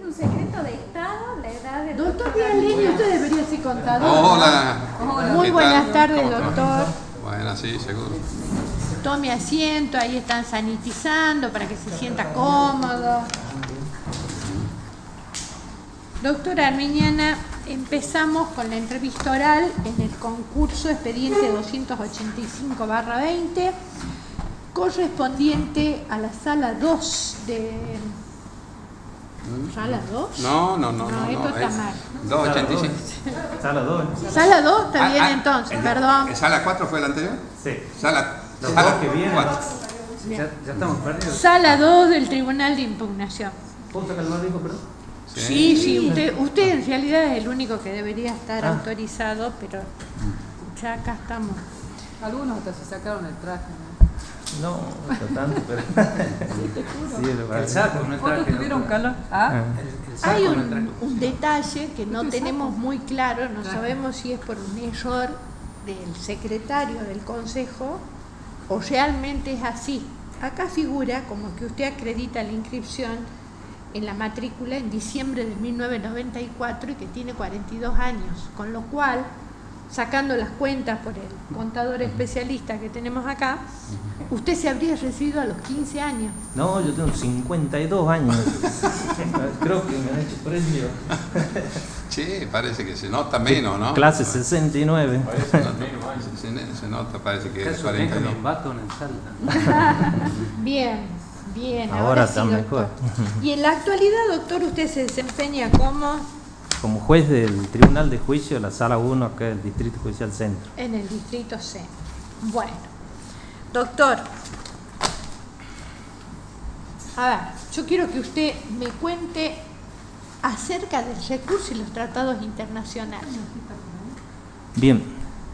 un secreto de Estado la edad del Doctor Vialini, usted debería ser contador. Hola. Hola. Muy ¿Qué buenas tal? tardes, ¿Cómo te va? doctor. Bueno, sí, seguro. Tome asiento, ahí están sanitizando para que se sienta cómodo. Doctora Arminiana, empezamos con la entrevista oral en el concurso expediente 285/20, correspondiente a la sala 2 de... ¿Sala 2? No, esto está mal. 285. Sala 2. Sala 2 está bien entonces, perdón. ¿Sala 4 fue la anterior? Sí. Sala Los dos que vienen. 4. Ya estamos perdidos. Sala 2 del Tribunal de Impugnación. ¿Puedo sacar el barbijo, perdón? Sí, usted en realidad es el único que debería estar autorizado, pero ya acá estamos. Algunos hasta se sacaron el traje, ¿no? No, no tanto, pero. Sí, El saco, no el ¿Otros traje. tuvieron doctor. calor? ¿Ah? El saco, Hay no el traje. un detalle que no tenemos muy claro, no sabemos si es por un error del secretario del Consejo o realmente es así. Acá figura como que usted acredita la inscripción en la matrícula en diciembre de 1994 y que tiene 42 años, con lo cual, sacando las cuentas por el contador especialista que tenemos acá, usted se habría recibido a los 15 años. No, yo tengo 52 años. Creo que me han hecho premio. Sí, parece que se nota menos, ¿no? Clase 69. Se nota, parece que es ¿Acaso tengo 42. mi bastón en salta? Bien, Ahora sí, está doctor. mejor. Y en la actualidad, doctor, usted se desempeña Como juez del Tribunal de Juicio, la Sala 1, acá del Distrito Judicial Centro. en el Distrito C. Bueno, doctor, a ver, yo quiero que usted me cuente acerca del recurso y los tratados internacionales. Bien,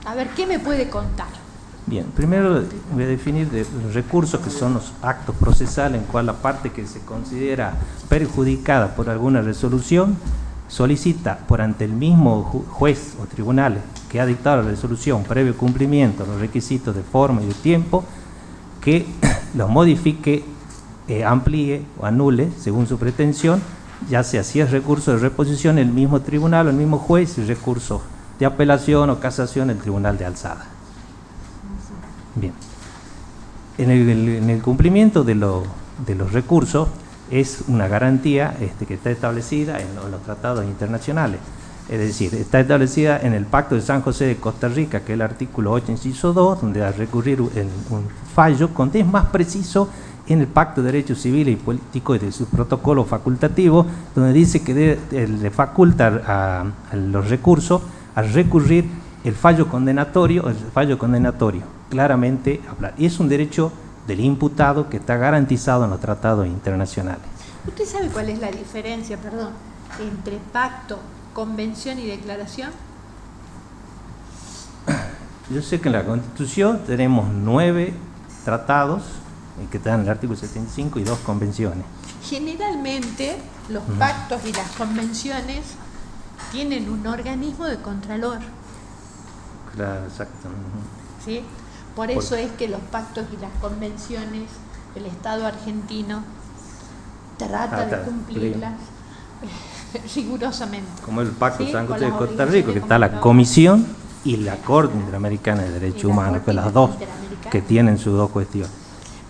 A ver, ¿qué me puede contar? bien. Primero voy a definir los recursos, que son los actos procesales en cual la parte que se considera perjudicada por alguna resolución solicita por ante el mismo juez o tribunal que ha dictado la resolución, previo cumplimiento de los requisitos de forma y de tiempo, que los modifique, amplíe o anule según su pretensión, ya sea si es recurso de reposición el mismo tribunal o el mismo juez, y recurso de apelación o casación el tribunal de alzada. Bien. En el cumplimiento de los recursos es una garantía que está establecida en los tratados internacionales. Es decir, está establecida en el Pacto de San José de Costa Rica, que es el artículo 8, inciso 2, donde al recurrir un fallo, es más preciso en el Pacto de Derechos Civiles y Políticos y de su protocolo facultativo, donde dice que le faculta a los recursos a recurrir el fallo condenatorio, claramente hablar. Y es un derecho del imputado que está garantizado en los tratados internacionales. ¿Usted sabe cuál es la diferencia, entre pacto, convención y declaración? Yo sé que en la Constitución tenemos 9 tratados que están en el artículo 75 y 2 convenciones. Generalmente los pactos y las convenciones tienen un organismo de contralor, Claro, exacto. ¿sí? Por eso es que los pactos y las convenciones, el Estado argentino trata de cumplirlas rigurosamente. Como el Pacto ¿Sí? San Con José de las Costa Rica, que obligaciones está la como Comisión y la Corte Interamericana de Derechos Y la Humanos, Corte que las dos Interamericana. que tienen sus dos cuestiones.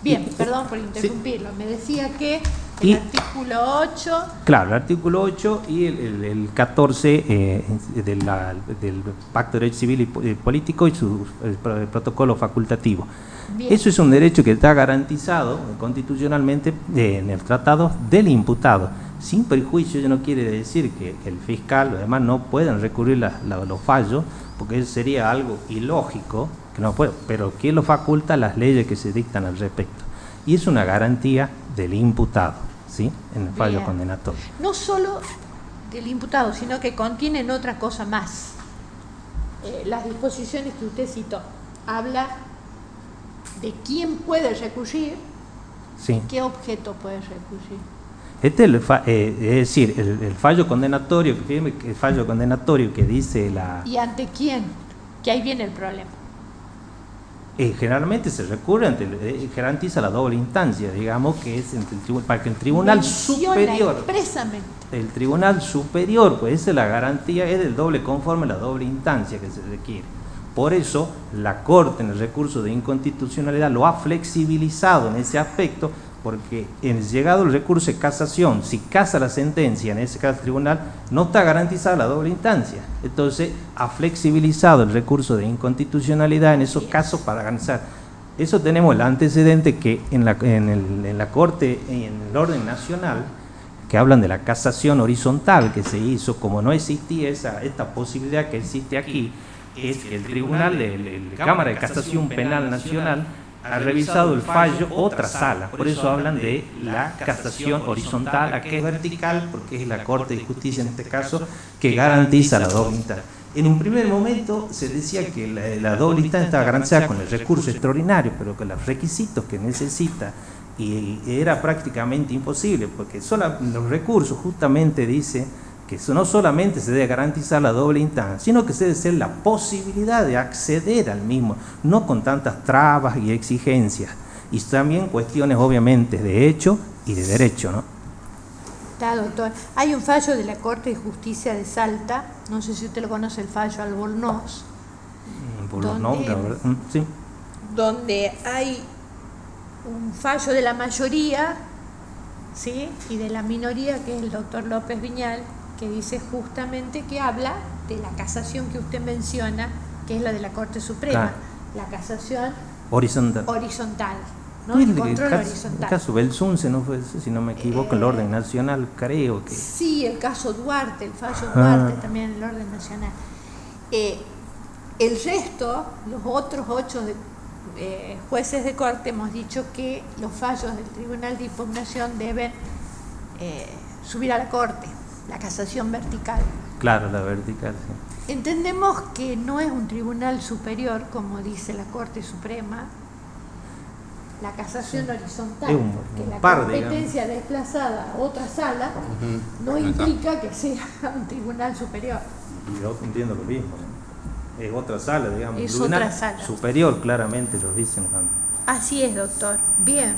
Bien, perdón por interrumpirlo. Me decía que el Y- artículo 8... Claro, el artículo 8 y el 14 del Pacto de Derecho Civil y Político y su protocolo facultativo. Bien. Eso es un derecho que está garantizado constitucionalmente en el tratado del imputado. Sin perjuicio, ello no quiere decir que el fiscal, los demás, no puedan recurrir los fallos, porque eso sería algo ilógico, que no puede, pero que lo faculta las leyes que se dictan al respecto. Y es una garantía del imputado, ¿sí? En el fallo Bien. condenatorio. No solo del imputado, sino que contienen otra cosa más. Las disposiciones que usted citó habla de quién puede recurrir, Sí. qué objeto puede recurrir. Este es decir, el fallo condenatorio, el fallo condenatorio que dice la... ¿Y ante quién? Que ahí viene el problema. Generalmente se recurre garantiza la doble instancia, digamos que es para que el tribunal Menciona superior, expresamente. el tribunal superior, pues esa es la garantía, es del doble conforme a la doble instancia que se requiere. Por eso la Corte en el recurso de inconstitucionalidad lo ha flexibilizado en ese aspecto, porque en llegado el recurso de casación, si casa la sentencia, en ese caso el tribunal, no está garantizada la doble instancia. Entonces ha flexibilizado el recurso de inconstitucionalidad en esos casos para garantizar. Eso tenemos el antecedente que en la Corte, en el orden nacional, que hablan de la casación horizontal que se hizo, como no existía esta posibilidad que existe aquí, es que el tribunal de la Cámara de Casación Penal Nacional ha revisado el fallo otra sala, por eso hablan de la casación horizontal, aquí es vertical, porque es la Corte de Justicia en este caso, que garantiza la doble instancia. En un primer momento se decía que la doble instancia estaba garantizada con el recurso extraordinario, pero con los requisitos que necesita, y era prácticamente imposible, porque los recursos justamente dice que no solamente se debe garantizar la doble instancia, sino que se debe ser la posibilidad de acceder al mismo, no con tantas trabas y exigencias, y también cuestiones obviamente de hecho y de derecho, ¿no? Está, doctor. Hay un fallo de la Corte de Justicia de Salta, no sé si usted lo conoce, el fallo Albornoz, Por los nombres, ¿verdad? Sí. donde hay un fallo de la mayoría, ¿sí?, y de la minoría, que es el doctor López Viñal, que dice justamente que habla de la casación que usted menciona, que es la de la Corte Suprema, la casación Horizontal. ¿no? El control El horizontal. caso Belsunce, no fue, si no me equivoco, el orden nacional, creo que. Sí, el caso Duarte, el fallo Duarte, también en el orden nacional. El resto, los otros 8 jueces de corte, hemos dicho que los fallos del Tribunal de Impugnación deben subir a la Corte, la casación vertical. Claro, la vertical, sí. Entendemos que no es un tribunal superior, como dice la Corte Suprema, la casación horizontal, Es un que la par, competencia desplazada a otra sala no Ahí está. implica que sea un tribunal superior. Y yo entiendo lo mismo, ¿no? Es otra sala, digamos. Es tribunal otra sala. superior, claramente lo dicen cuando. Así es, doctor. Bien,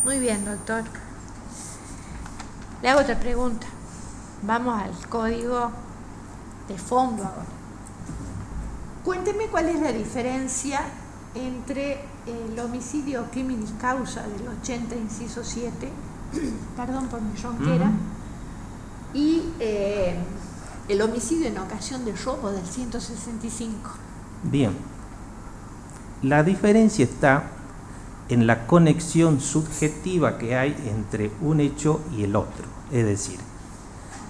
muy bien, doctor. Le hago otra pregunta. Vamos al código de fondo ahora. Cuénteme cuál es la diferencia entre el homicidio crimen y causa del 80, inciso 7, perdón por mi ronquera, y el homicidio en ocasión de robo del 165. Bien. La diferencia está en la conexión subjetiva que hay entre un hecho y el otro. Es decir,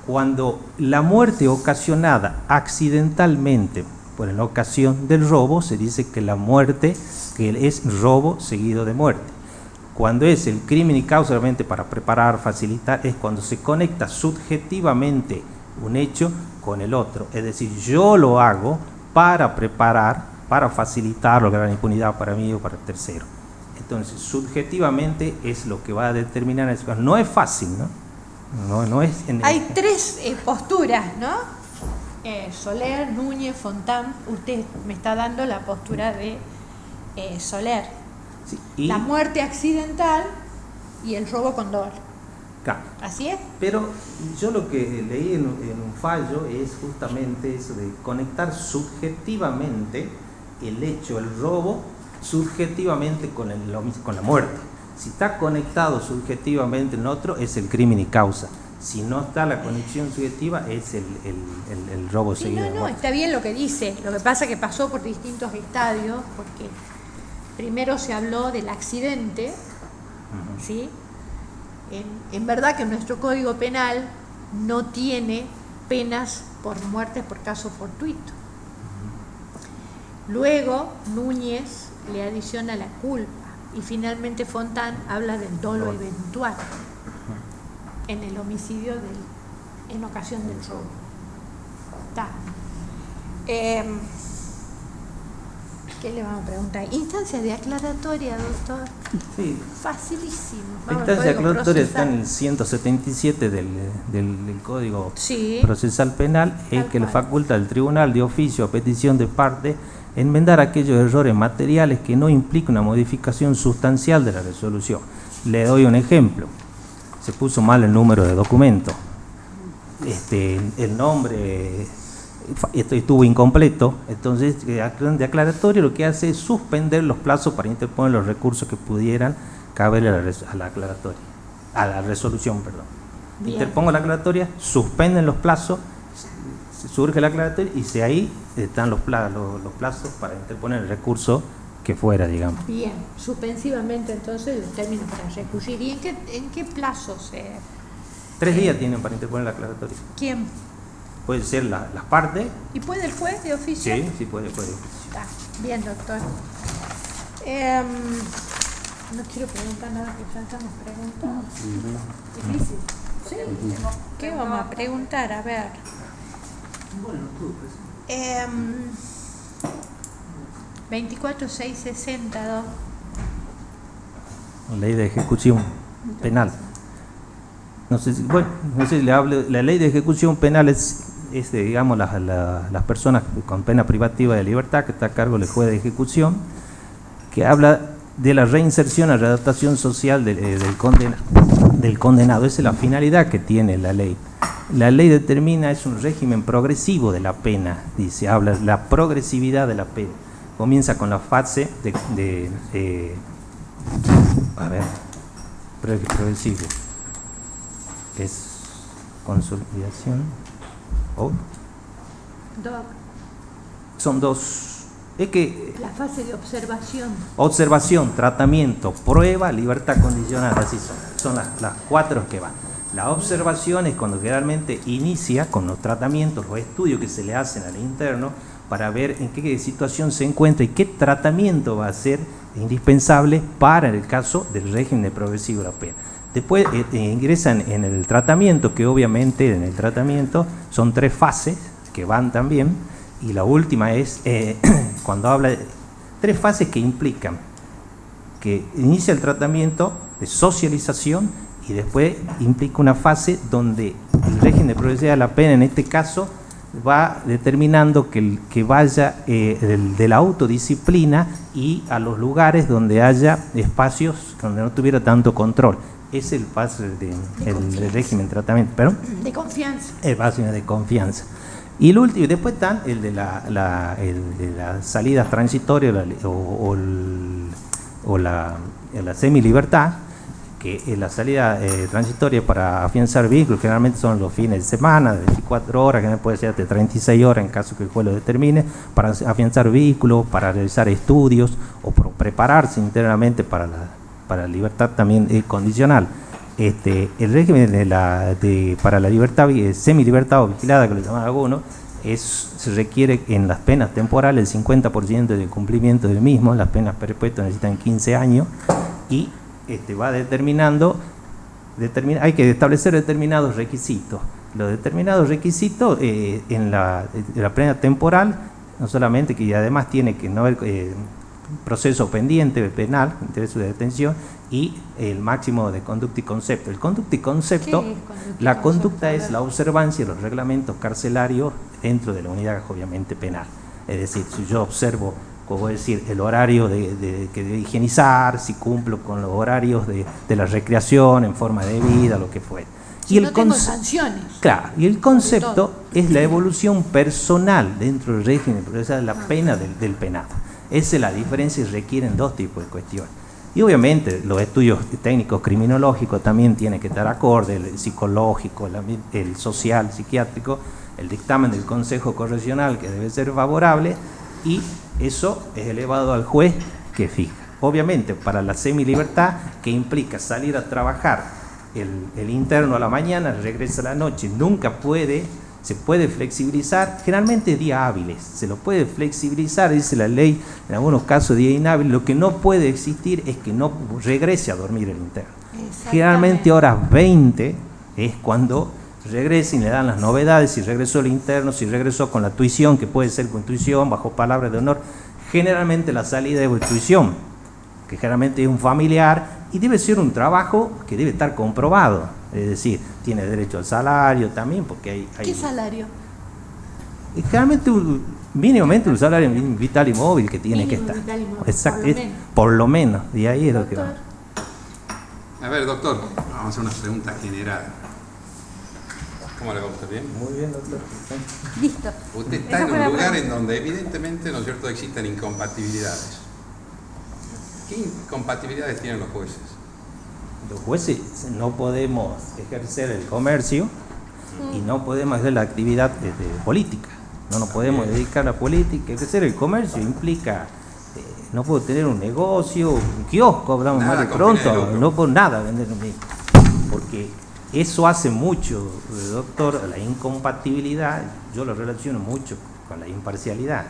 cuando la muerte ocasionada accidentalmente por la ocasión del robo, se dice que la muerte que es robo seguido de muerte. Cuando es el crimen y causa realmente para preparar, facilitar, es cuando se conecta subjetivamente un hecho con el otro. Es decir, yo lo hago para preparar, para facilitar, lograr impunidad para mí o para el tercero. Entonces, subjetivamente es lo que va a determinar eso. No es fácil, ¿no? No es Hay 3 posturas, ¿no? Soler, Núñez, Fontán. Usted me está dando la postura de Soler. Sí, y La muerte accidental y el robo con dolo. claro. ¿Así es? Pero yo lo que leí en un fallo es justamente eso de conectar subjetivamente el hecho, el robo, subjetivamente con la muerte. Si está conectado subjetivamente en otro, es el crimen y causa. Si no está la conexión subjetiva, es el robo Sí, seguido de no, muerte. está bien lo que dice. Lo que pasa es que pasó por distintos estadios, porque primero se habló del accidente, ¿sí? En verdad que nuestro Código Penal no tiene penas por muertes por caso fortuito. Luego Núñez le adiciona la culpa y finalmente Fontán habla del dolo eventual en el homicidio en ocasión del robo. Está. ¿Qué le vamos a preguntar? Instancia de aclaratoria, doctor. Sí. Facilísimo. La Vamos al instancia Código aclaratoria está en Procesal. el 177 del Código Sí. Procesal Penal, es Tal que le cual. faculta al tribunal de oficio a petición de parte enmendar aquellos errores materiales que no implican una modificación sustancial de la resolución. Le doy un ejemplo. Se puso mal el número de documento. El nombre estuvo incompleto, entonces de aclaratorio lo que hace es suspender los plazos para interponer los recursos que pudieran caber a la aclaratoria, a la resolución, perdón. Bien. Interpongo la aclaratoria, suspenden los plazos, surge la aclaratoria y ahí están los plazos para interponer el recurso que fuera, digamos. Bien, suspensivamente entonces los términos para recurrir. ¿Y en qué plazos? 3 días tienen para interponer la aclaratoria. ¿Quién? Puede ser las partes. ¿Y puede el juez de oficio? Sí, puede. Está bien, doctor. No quiero preguntar nada que ya estamos preguntando. Difícil. Sí. ¿Qué vamos a preguntar? A ver. 24662. Ley de ejecución penal. No sé si le hablo. La ley de ejecución penal es digamos, las personas con pena privativa de libertad que está a cargo del juez de ejecución, que habla de la reinserción a readaptación social del condenado. Esa es la finalidad que tiene la ley. La ley determina, es un régimen progresivo de la pena, dice, habla de la progresividad de la pena. Comienza con la fase progresivo, que es consolidación. Son dos. Es que La fase de observación, tratamiento, prueba, libertad condicional, así son las 4 que van. La observación es cuando generalmente inicia con los tratamientos, los estudios que se le hacen al interno para ver en qué situación se encuentra y qué tratamiento va a ser indispensable para el caso del régimen de progresivo de la pena. Después ingresan en el tratamiento, que obviamente en el tratamiento son 3 fases que van también, y la última es cuando habla de 3 fases que implican que inicia el tratamiento de socialización y después implica una fase donde el régimen de progresividad de la pena, en este caso, va determinando que vaya de la autodisciplina y a los lugares donde haya espacios donde no tuviera tanto control. Es el paso del régimen de tratamiento, ¿pero? De confianza. El paso de confianza. Y el último, después están el de las salidas transitorias o la semilibertad, que la salida transitoria para afianzar vínculos generalmente son los fines de semana, de 24 horas, que puede ser hasta 36 horas en caso que el juez lo determine, para afianzar vínculos, para realizar estudios o prepararse internamente para la libertad también condicional. El régimen para la libertad, semilibertad o vigilada, que lo llaman algunos, se requiere en las penas temporales el 50% de cumplimiento del mismo. Las penas perpetuas necesitan 15 años y va determinando, hay que establecer determinados requisitos. Los determinados requisitos en la pena temporal, no solamente que además tiene que no haber proceso pendiente penal, interés de detención, y el máximo de conducta y concepto. El conducta y concepto, la conducta es la observancia de los reglamentos carcelarios dentro de la unidad obviamente penal. Es decir, si yo observo, como decir, el horario de higienizar, si cumplo con los horarios de la recreación en forma de vida, lo que fuera. Si no tengo sanciones. Claro, y el concepto es la evolución personal dentro del régimen, pero esa es la pena del penado. Esa es la diferencia y requieren 2 tipos de cuestiones. Y obviamente los estudios técnicos criminológicos también tienen que estar acorde, el psicológico, el social, psiquiátrico, el dictamen del Consejo Correccional que debe ser favorable, y eso es elevado al juez que fija. Obviamente para la semilibertad, que implica salir a trabajar el interno a la mañana, regresa a la noche, se puede flexibilizar, generalmente días hábiles, se lo puede flexibilizar, dice la ley, en algunos casos día inhábil. Lo que no puede existir es que no regrese a dormir el interno. Generalmente horas 20 es cuando regresa y le dan las novedades, si regresó el interno, si regresó con la tuición, que puede ser con tuición, bajo palabra de honor. Generalmente la salida es tuición, que generalmente es un familiar, y debe ser un trabajo que debe estar comprobado. Es decir, tiene derecho al salario también, porque hay... ¿Qué salario? Generalmente Mínimamente un salario vital y móvil que tiene que Mínimo estar. vital y móvil, Exacto, por lo es menos. por lo menos, y ahí es lo que va. Doctor, A ver, doctor, vamos a hacer una pregunta general. ¿Cómo le va a usted? ¿Bien? Muy bien, doctor. Listo. Usted está Esa en fue un la lugar pregunta. en donde evidentemente, ¿no es cierto?, existen incompatibilidades. ¿Qué incompatibilidades tienen los jueces? Los jueces no podemos ejercer el comercio y no podemos hacer la actividad política. No nos podemos dedicar a la política. Ejercer el comercio implica, no puedo tener un negocio, un kiosco, hablamos Nada más de con fines de pronto, lucro. no por nada vender un mismo. Porque eso hace mucho, doctor, la incompatibilidad, yo lo relaciono mucho con la imparcialidad.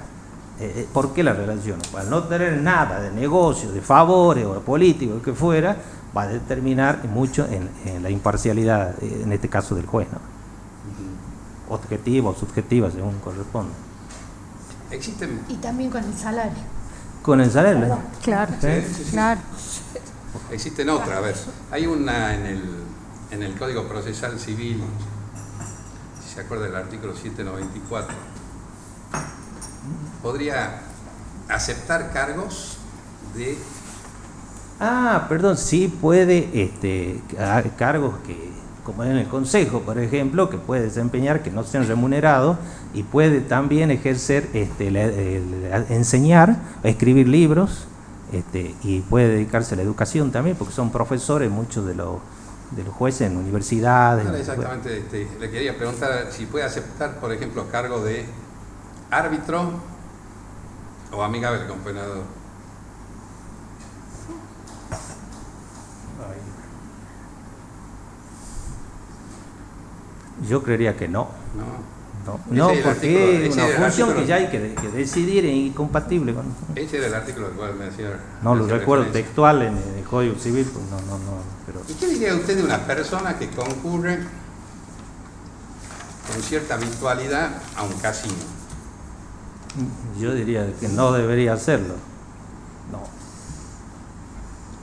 ¿Por qué la relaciono? Al no tener nada de negocio, de favores o de político, lo que fuera, va a determinar mucho en la imparcialidad, en este caso del juez, ¿no? Objetiva o subjetiva, según corresponde. Existen. y también con el salario. Con el salario, ¿no? Claro, Sí. claro. Existen otras, a ver, hay una en el Código Procesal Civil, si se acuerda del artículo 794, podría aceptar cargos de... Ah, perdón, sí puede, cargos que, como en el Consejo, por ejemplo, que puede desempeñar, que no sean remunerados, y puede también ejercer, enseñar, escribir libros, y puede dedicarse a la educación también, porque son profesores muchos de los jueces en universidades. Ahora exactamente, le quería preguntar si puede aceptar, por ejemplo, cargo de árbitro o amigable compenador. Yo creería que no. No. No, Ese es el porque artículo- es una ese es el función artículo- que ya hay que decidir, es incompatible con... Ese era el artículo al cual me decía. No lo hacía recuerdo referencia. textual en el Código Civil, pues no, pero... ¿Y qué diría usted de una persona que concurre con cierta habitualidad a un casino? Yo diría que no debería hacerlo. No.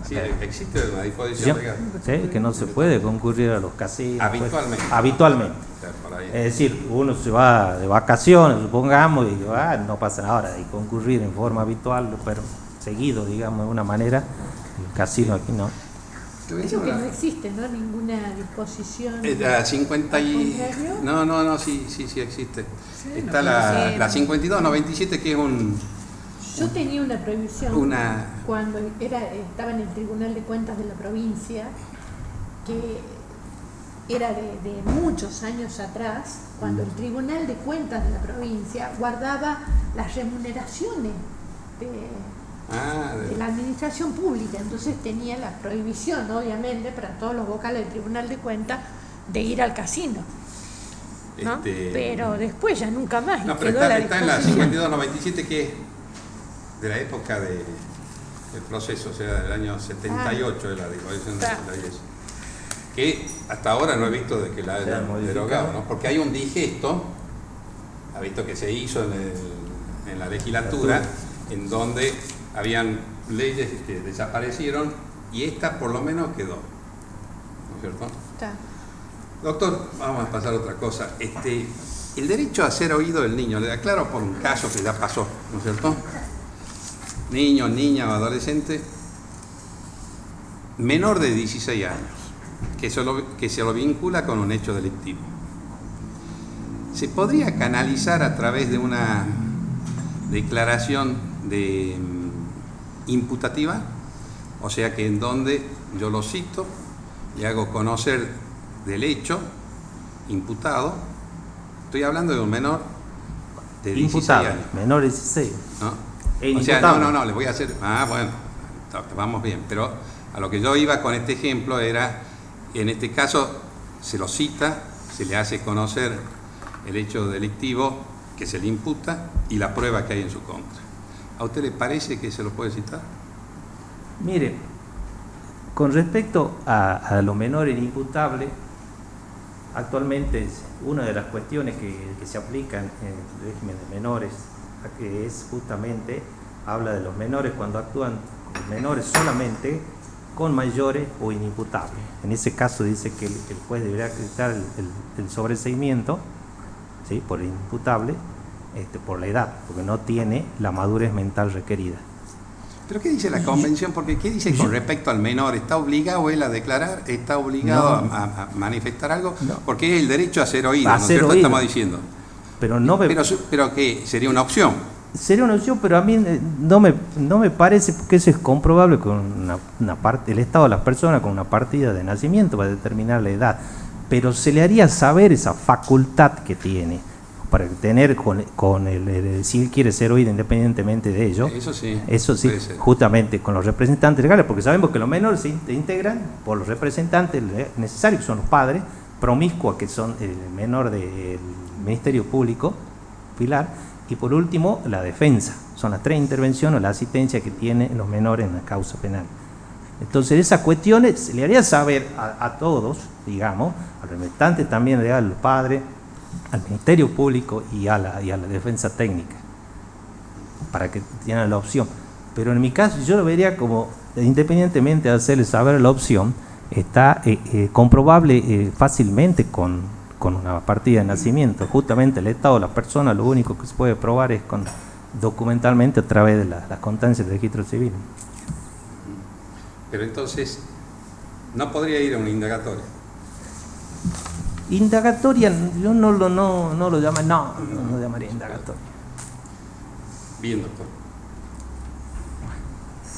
Sí, existe una disposición legal. Sí, que no se puede concurrir a los casinos. pues, Habitualmente. habitualmente. O sea, por ahí. Es decir, uno se va de vacaciones, supongamos, y no pasa nada ahora, y concurrir en forma habitual, pero seguido, digamos, de una manera, el casino aquí no. Te voy a decir Creo que una- no existe, ¿no? Ninguna disposición. La 50 y... ¿Al contrario? No, sí existe. Sí, Está no, la, sí. la 5297, que es Yo tenía una prohibición una... cuando estaba en el Tribunal de Cuentas de la provincia, que era de muchos años atrás, cuando el Tribunal de Cuentas de la provincia guardaba las remuneraciones de la administración pública, entonces tenía la prohibición, obviamente, para todos los vocales del Tribunal de Cuentas de ir al casino, ¿no? Pero después ya nunca más. y No, pero quedó está en la disposición. 5297, que es de la época del proceso, o sea, del año 78 de la disposición de la 10. Que hasta ahora no he visto de que la Se ha hayan modificado. derogado, ¿no? Porque hay un digesto, ha visto que se hizo en la legislatura, en donde habían leyes que desaparecieron y esta por lo menos quedó, ¿no es cierto? Está. Doctor, vamos a pasar a otra cosa. El derecho a ser oído del niño, le aclaro por un caso que ya pasó, ¿no es cierto? Niño, niña o adolescente menor de 16 años, que se lo vincula con un hecho delictivo. ¿Se podría canalizar a través de una declaración imputativa? O sea que en donde yo lo cito, le hago conocer del hecho imputado. Estoy hablando de un menor de 16 Imputable, años, menor de 16. ¿no? E O sea, inimputable. no, le voy a hacer... bueno, vamos bien, pero a lo que yo iba con este ejemplo era, en este caso se lo cita, se le hace conocer el hecho delictivo que se le imputa y la prueba que hay en su contra. ¿A usted le parece que se lo puede citar? Mire, con respecto a lo menor inimputable, actualmente es una de las cuestiones que se aplican en el régimen de menores, que es justamente, habla de los menores cuando actúan con menores solamente con mayores o inimputables. En ese caso dice que el juez deberá acreditar el sobreseimiento, ¿sí?, por inimputable, por la edad, porque no tiene la madurez mental requerida. ¿Pero qué dice la convención? Porque ¿qué dice con respecto al menor? ¿Está obligado él a declarar? ¿Está obligado No. a manifestar algo? No. Porque es el derecho a ser oído, A ¿no es ser cierto? oído. Estamos diciendo. Pero no me... Pero ¿qué? ¿Sería una opción? Sería una opción, pero a mí no me parece, porque eso es comprobable con una parte, el estado de las personas con una partida de nacimiento para determinar la edad, pero se le haría saber esa facultad que tiene para tener si él quiere ser oído independientemente de ello. Eso sí. Eso sí, puede ser. justamente con los representantes legales, porque sabemos que los menores se integran por los representantes necesarios, que son los padres, promiscuos, que son el menor del Ministerio Público, Pilar, y por último la defensa. Son las 3 intervenciones o la asistencia que tienen los menores en la causa penal. Entonces esas cuestiones se le haría saber a todos, digamos, al representante también legal, al padre, al Ministerio Público y a la defensa técnica, para que tengan la opción. Pero en mi caso yo lo vería como, independientemente de hacerle saber la opción, está comprobable fácilmente con una partida de nacimiento. Justamente el estado de la persona, lo único que se puede probar es documentalmente a través de las constancias del registro civil. Pero entonces, no podría ir a una indagatoria. Indagatoria, yo no lo llamaría indagatoria. Bien, doctor.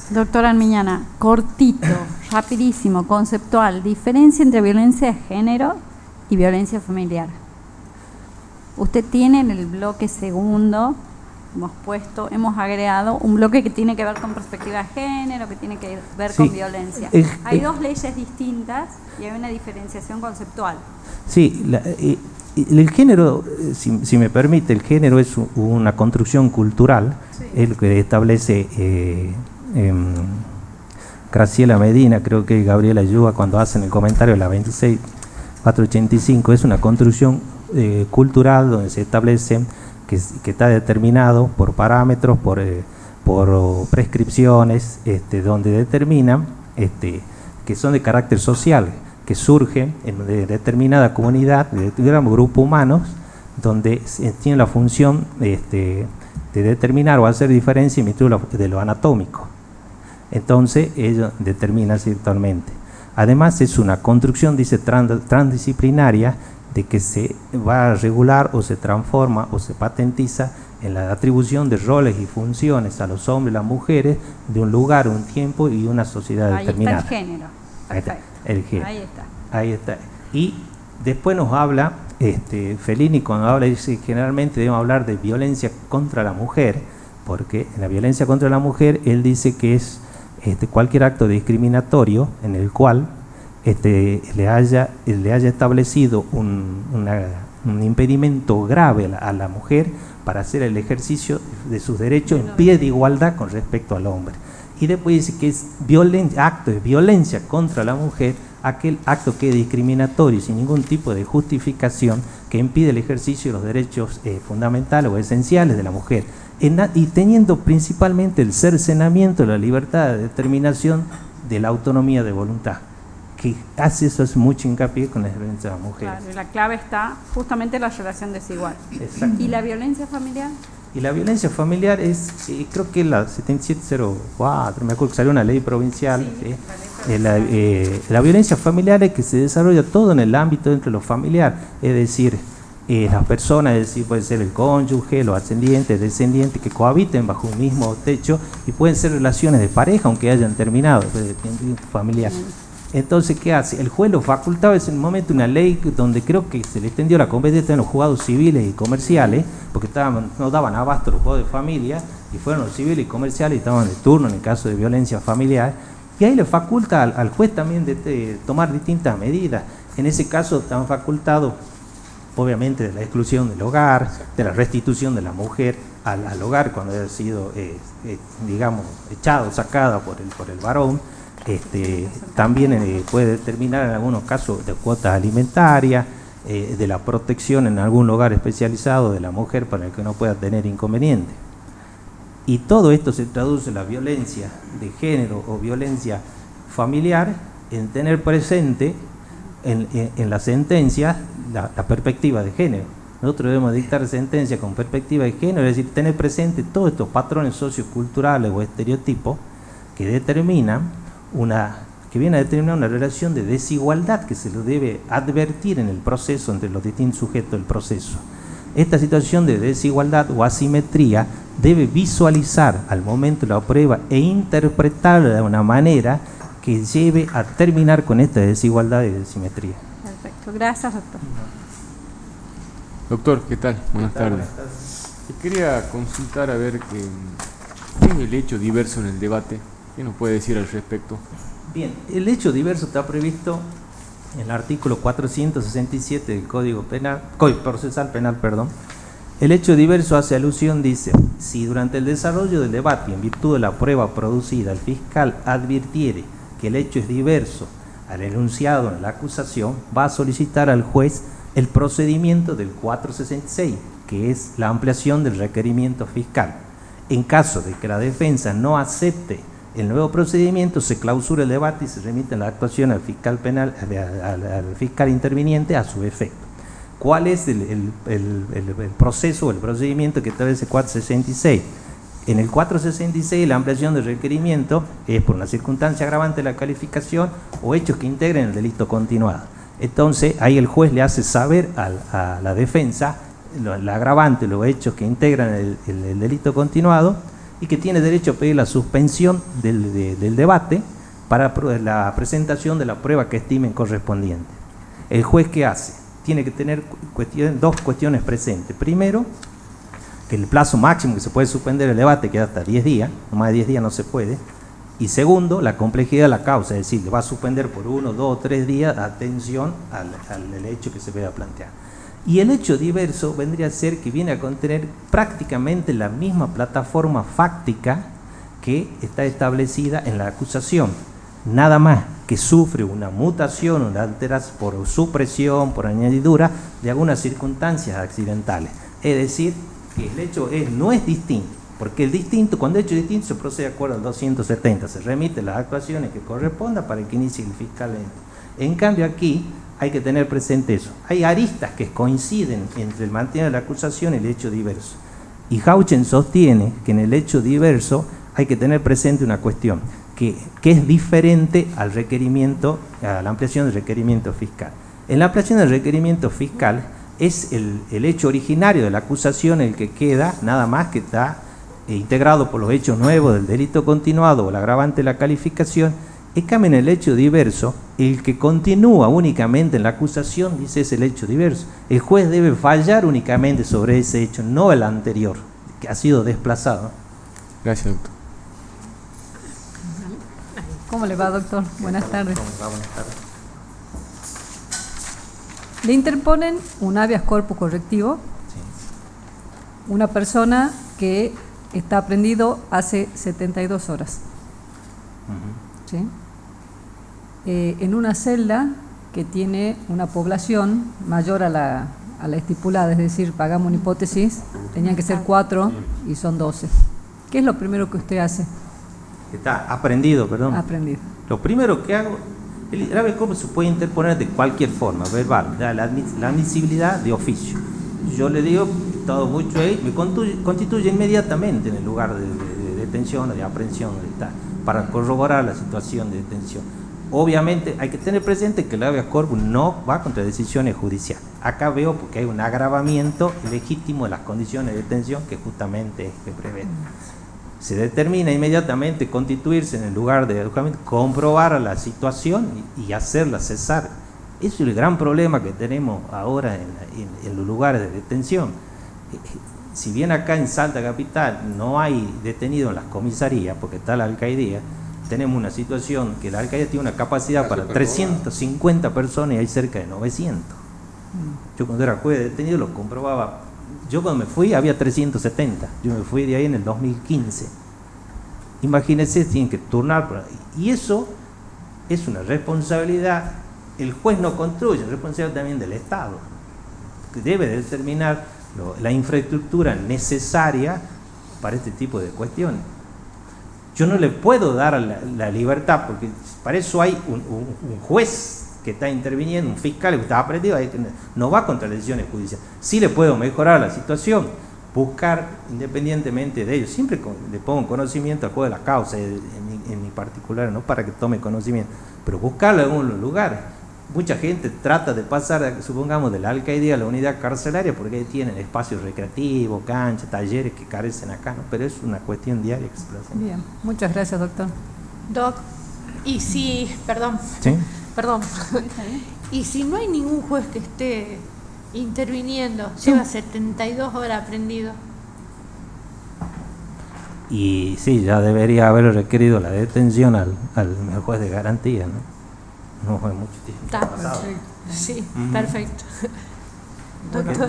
Doctora Armiñana, cortito, rapidísimo, conceptual, diferencia entre violencia de género y violencia familiar. Usted tiene en el bloque segundo, hemos agregado un bloque que tiene que ver con perspectiva de género, que tiene que ver Sí. con violencia. Hay dos leyes distintas y hay una diferenciación conceptual. Sí, el género, si me permite, el género es una construcción cultural, Sí. el que establece Graciela Medina, creo que Gabriela Ayuba, cuando hacen el comentario de la 26485, es una construcción cultural donde se establece que está determinado por parámetros, por prescripciones, donde determinan que son de carácter social, que surgen en determinada comunidad, de determinado grupo humanos, donde tienen la función de determinar o hacer diferencia en virtud de lo anatómico. Entonces, ello determina ciertamente. Además, es una construcción, dice, transdisciplinaria, de que se va a regular o se transforma o se patentiza en la atribución de roles y funciones a los hombres y las mujeres de un lugar, un tiempo y una sociedad Ahí determinada. está el género. Ahí está, Perfecto. el género. Ahí está. Ahí está. Y después nos habla, Fellini cuando habla, dice que generalmente debemos hablar de violencia contra la mujer, porque en la violencia contra la mujer él dice que es cualquier acto discriminatorio en el cual le haya establecido un impedimento grave a la mujer para hacer el ejercicio de sus derechos en pie de igualdad con respecto al hombre. Y después dice que es acto de violencia contra la mujer, aquel acto que es discriminatorio sin ningún tipo de justificación, que impide el ejercicio de los derechos fundamentales o esenciales de la mujer, y teniendo principalmente el cercenamiento de la libertad de determinación de la autonomía de voluntad, que hace eso, es mucho hincapié con la violencia de las mujeres. Claro, y la clave está justamente en la relación desigual. Exacto. ¿Y la violencia familiar? Y la violencia familiar es, creo que la 7704, me acuerdo que salió una ley provincial. Sí, La violencia familiar es que se desarrolla todo en el ámbito entre lo familiar, es decir, las personas, es decir, puede ser el cónyuge, los ascendientes, descendientes, que cohabiten bajo un mismo techo, y pueden ser relaciones de pareja, aunque hayan terminado, familiar. Entonces, ¿qué hace? El juez lo facultaba en ese momento una ley donde creo que se le extendió la competencia en los juzgados civiles y comerciales, porque no daban abasto los juzgados de familia, y fueron los civiles y comerciales y estaban de turno en el caso de violencia familiar, y ahí le faculta al juez también de tomar distintas medidas. En ese caso están facultados, obviamente, de la exclusión del hogar, de la restitución de la mujer al hogar cuando haya sido, digamos, echado, sacada por el varón. También puede determinar en algunos casos de cuotas alimentarias, de la protección en algún lugar especializado de la mujer para el que no pueda tener inconveniente. Y todo esto se traduce en la violencia de género o violencia familiar, en tener presente en la sentencia la perspectiva de género. nosotros debemos dictar sentencia con perspectiva de género, es decir, tener presente todos estos patrones socioculturales o estereotipos que vienen a determinar una relación de desigualdad que se lo debe advertir en el proceso entre los distintos sujetos del proceso. Esta situación de desigualdad o asimetría debe visualizar al momento de la prueba e interpretarla de una manera que lleve a terminar con esta desigualdad y asimetría. Perfecto, gracias, doctor. Doctor, ¿qué tal? Buenas tardes. Te quería consultar a ver qué es el hecho diverso en el debate. ¿Qué nos puede decir al respecto? Bien, el hecho diverso está previsto en el artículo 467 del Código Procesal Penal. El hecho diverso hace alusión, dice, si durante el desarrollo del debate, en virtud de la prueba producida, el fiscal advirtiere que el hecho es diverso al enunciado en la acusación, va a solicitar al juez el procedimiento del 466, que es la ampliación del requerimiento fiscal. En caso de que la defensa no acepte el nuevo procedimiento, se clausura el debate y se remite la actuación al fiscal penal, al fiscal interviniente a su efecto. ¿Cuál es el proceso o el procedimiento que establece el 466? En el 466 la ampliación del requerimiento es por una circunstancia agravante de la calificación o hechos que integren el delito continuado. Entonces ahí el juez le hace saber a la defensa el agravante, los hechos que integran el delito continuado y que tiene derecho a pedir la suspensión del debate para la presentación de la prueba que estimen correspondiente. ¿El juez qué hace? Tiene que tener dos cuestiones presentes. Primero, que el plazo máximo que se puede suspender el debate queda hasta 10 días, no más de 10 días no se puede. Y segundo, la complejidad de la causa, es decir, le va a suspender por 1, 2 o 3 días, atención al hecho que se vaya a plantear. Y el hecho diverso vendría a ser que viene a contener prácticamente la misma plataforma fáctica que está establecida en la acusación, nada más que sufre una mutación, una alteración por supresión, por añadidura de algunas circunstancias accidentales. Es decir, que el hecho no es distinto, porque cuando el hecho es distinto se procede de acuerdo al 270, se remite las actuaciones que correspondan para que inicie el fiscal. En cambio aquí hay que tener presente eso. Hay aristas que coinciden entre el mantenimiento de la acusación y el hecho diverso. Y Hauchen sostiene que en el hecho diverso hay que tener presente una cuestión, que es diferente al requerimiento, a la ampliación del requerimiento fiscal. En la ampliación del requerimiento fiscal es el hecho originario de la acusación el que queda, nada más que está integrado por los hechos nuevos del delito continuado o el agravante de la calificación. En cambio, en el hecho diverso, el que continúa únicamente en la acusación, dice, es el hecho diverso. El juez debe fallar únicamente sobre ese hecho, no el anterior, que ha sido desplazado. Gracias, doctor. ¿Cómo le va, doctor? Buenas tardes. ¿Cómo va? Buenas tardes. Le interponen un habeas corpus correctivo, Sí. una persona que está prendido hace 72 horas. Uh-huh. ¿Sí? En una celda que tiene una población mayor a la estipulada, es decir, pagamos una hipótesis, tenían que ser 4 y son 12. ¿Qué es lo primero que usted hace? Está aprendido, perdón. Aprendido. Lo primero que hago, el habeas corpus se puede interponer de cualquier forma, verbal, la admisibilidad de oficio. Yo le digo, todo mucho ahí, me constituye inmediatamente en el lugar de detención o de aprehensión, para corroborar la situación de detención. Obviamente hay que tener presente que el habeas corpus no va contra decisiones judiciales. Acá veo porque hay un agravamiento legítimo de las condiciones de detención que justamente es que prevé. Se determina inmediatamente constituirse en el lugar de alojamiento, comprobar la situación y hacerla cesar. Ese es el gran problema que tenemos ahora en los lugares de detención. Si bien acá en Salta Capital no hay detenidos en las comisarías, porque está la alcaldía, tenemos una situación que la alcaldía tiene una capacidad para 350 personas y hay cerca de 900. Yo cuando era juez de detenido lo comprobaba. Yo cuando me fui había 370, yo me fui de ahí en el 2015. Imagínense, tienen que turnar por ahí. Y eso es una responsabilidad, el juez no construye, es responsabilidad también del Estado, que debe determinar la infraestructura necesaria para este tipo de cuestiones. Yo no le puedo dar la libertad, porque para eso hay un juez que está interviniendo, un fiscal que está aprendido, no va contra las decisiones judiciales. Sí le puedo mejorar la situación, buscar independientemente de ellos. Siempre le pongo conocimiento al juez de la causa, en mi particular, no para que tome conocimiento, pero buscarlo en algunos lugares. Mucha gente trata de pasar, supongamos, de la alcaldía a la unidad carcelaria porque ahí tienen espacios recreativos, canchas, talleres que carecen acá, ¿no? Pero es una cuestión diaria que se lo hacen. Bien, muchas gracias, doctor. Doc, y si, perdón, ¿Sí? y si no hay ningún juez que esté interviniendo, lleva 72 horas prendido. Y sí, ya debería haber requerido la detención al juez de garantía, ¿no? No fue mucho tiempo. Está, sí, perfecto.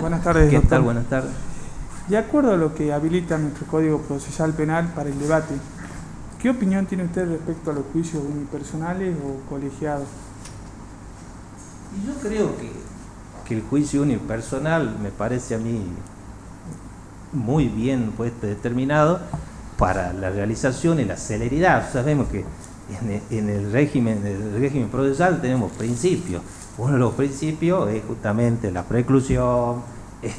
Buenas tardes, ¿Qué doctor. tal? Buenas tardes. De acuerdo a lo que habilita nuestro Código Procesal Penal para el debate, ¿qué opinión tiene usted respecto a los juicios unipersonales o colegiados? Y yo creo que el juicio unipersonal me parece a mí muy bien determinado para la realización y la celeridad. Sabemos que en el régimen procesal tenemos principios. Uno de los principios es justamente la preclusión,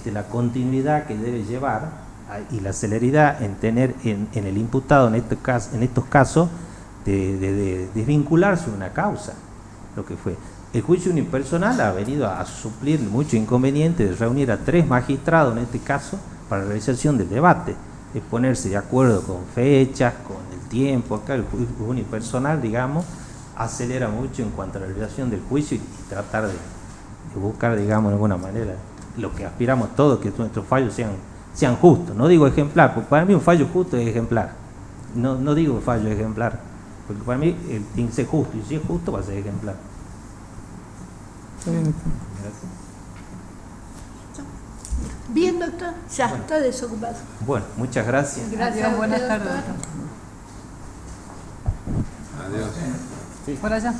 la continuidad que debe llevar y la celeridad en tener en el imputado en estos casos de desvincularse de una causa, lo que fue. El juicio unipersonal ha venido a suplir mucho inconveniente de reunir a 3 magistrados en este caso para la realización del debate, es ponerse de acuerdo con fechas, con el tiempo. Acá el juicio unipersonal, digamos, acelera mucho en cuanto a la realización del juicio y tratar de buscar, digamos, de alguna manera lo que aspiramos todos, que nuestros fallos sean justos. No digo ejemplar, porque para mí un fallo justo es ejemplar. No digo fallo ejemplar, porque para mí tiene que ser justo, y si es justo va a ser ejemplar. Está bien, doctor. Gracias. Bien, doctor, ya está desocupado. Bueno, muchas gracias. Gracias. Adiós, buenas doctor. tardes, doctor. Adiós. Por allá.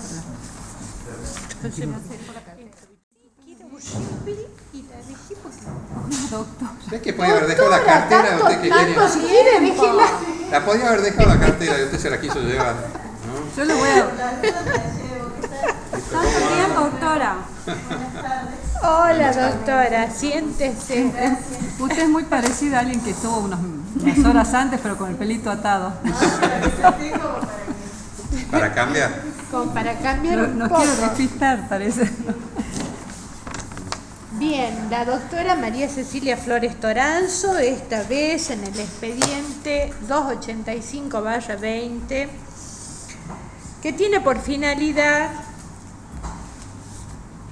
Doctor. ¿Usted que podía haber dejado la cartera? ¿Usted que quería? Si quiere, déjela. La podía haber dejado la cartera y usted se la quiso llevar, ¿no? Yo le voy a... ¿Cuánto tiempo, doctora? Hola, doctora, siéntese. Usted es muy parecida a alguien que estuvo unas horas antes, pero con el pelito atado. Para cambiar. Para cambiar un Nos poco. quiere despistar, parece. Bien, la doctora María Cecilia Flores Toranzo, esta vez en el expediente 285/20, que tiene por finalidad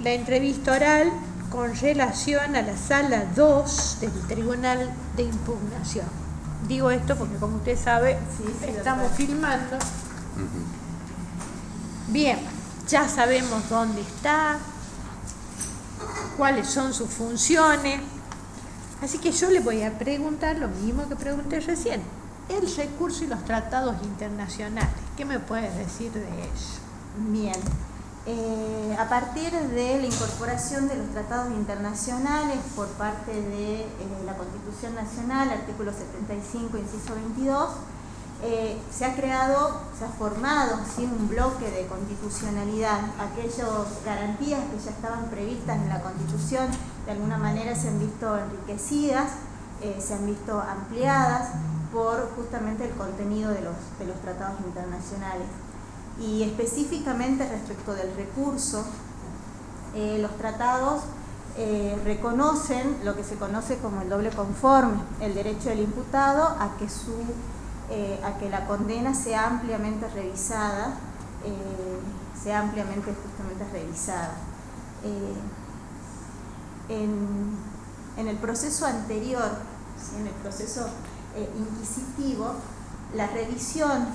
la entrevista oral con relación a la sala 2 del Tribunal de Impugnación. Digo esto porque, como usted sabe, estamos filmando. Bien, ya sabemos dónde está, cuáles son sus funciones. Así que yo le voy a preguntar lo mismo que pregunté recién. El recurso y los tratados internacionales. ¿Qué me puedes decir de eso? Bien, a partir de la incorporación de los tratados internacionales por parte de la Constitución Nacional, artículo 75, inciso 22, se ha formado ¿sí? un bloque de constitucionalidad. Aquellas garantías que ya estaban previstas en la Constitución de alguna manera se han visto enriquecidas, se han visto ampliadas por justamente el contenido de los tratados internacionales. Y específicamente respecto del recurso, los tratados reconocen lo que se conoce como el doble conforme, el derecho del imputado a que la condena sea ampliamente revisada, En el proceso anterior, ¿sí? En el proceso inquisitivo, la revisión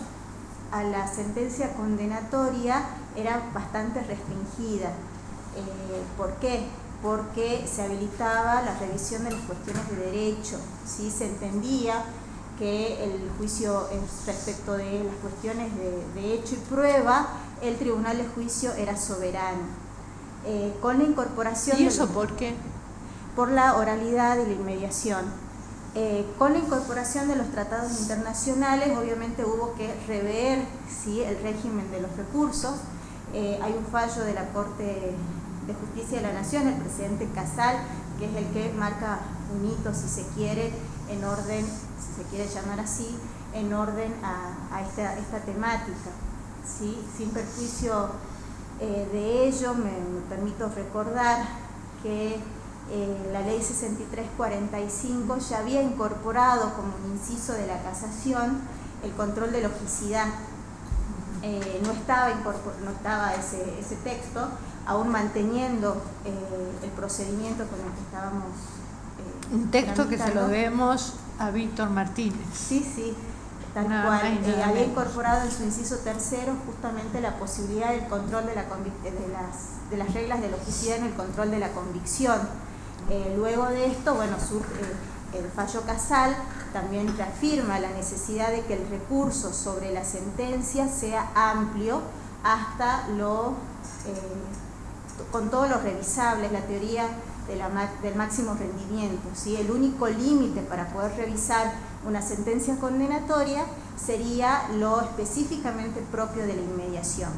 a la sentencia condenatoria era bastante restringida. ¿Por qué? Porque se habilitaba la revisión de las cuestiones de derecho, ¿sí? Se entendía que el juicio respecto de las cuestiones de hecho y prueba, el tribunal de juicio era soberano. Con la incorporación... ¿Y eso por qué? Por la oralidad y la inmediación. Con la incorporación de los tratados internacionales, obviamente hubo que rever ¿sí? el régimen de los recursos. hay un fallo de la Corte de Justicia de la Nación, el presidente Casal, que es el que marca un hito, si se quiere, en orden, si se quiere llamar así, en orden a esta temática, ¿sí? Sin perjuicio de ello, me permito recordar que la ley 6345 ya había incorporado como un inciso de la casación el control de logicidad. No estaba ese texto, aún manteniendo el procedimiento con el que estábamos un texto que se lo tramitando. debemos a Víctor Martínez. Sí, tal Nada cual. más y nada Había menos. incorporado en su inciso tercero justamente la posibilidad del control de las reglas de logicidad en el control de la convicción. Luego de esto, bueno, surge el fallo Casal, también reafirma la necesidad de que el recurso sobre la sentencia sea amplio hasta con todos los revisables, la teoría del máximo rendimiento, ¿sí? El único límite para poder revisar una sentencia condenatoria sería lo específicamente propio de la inmediación.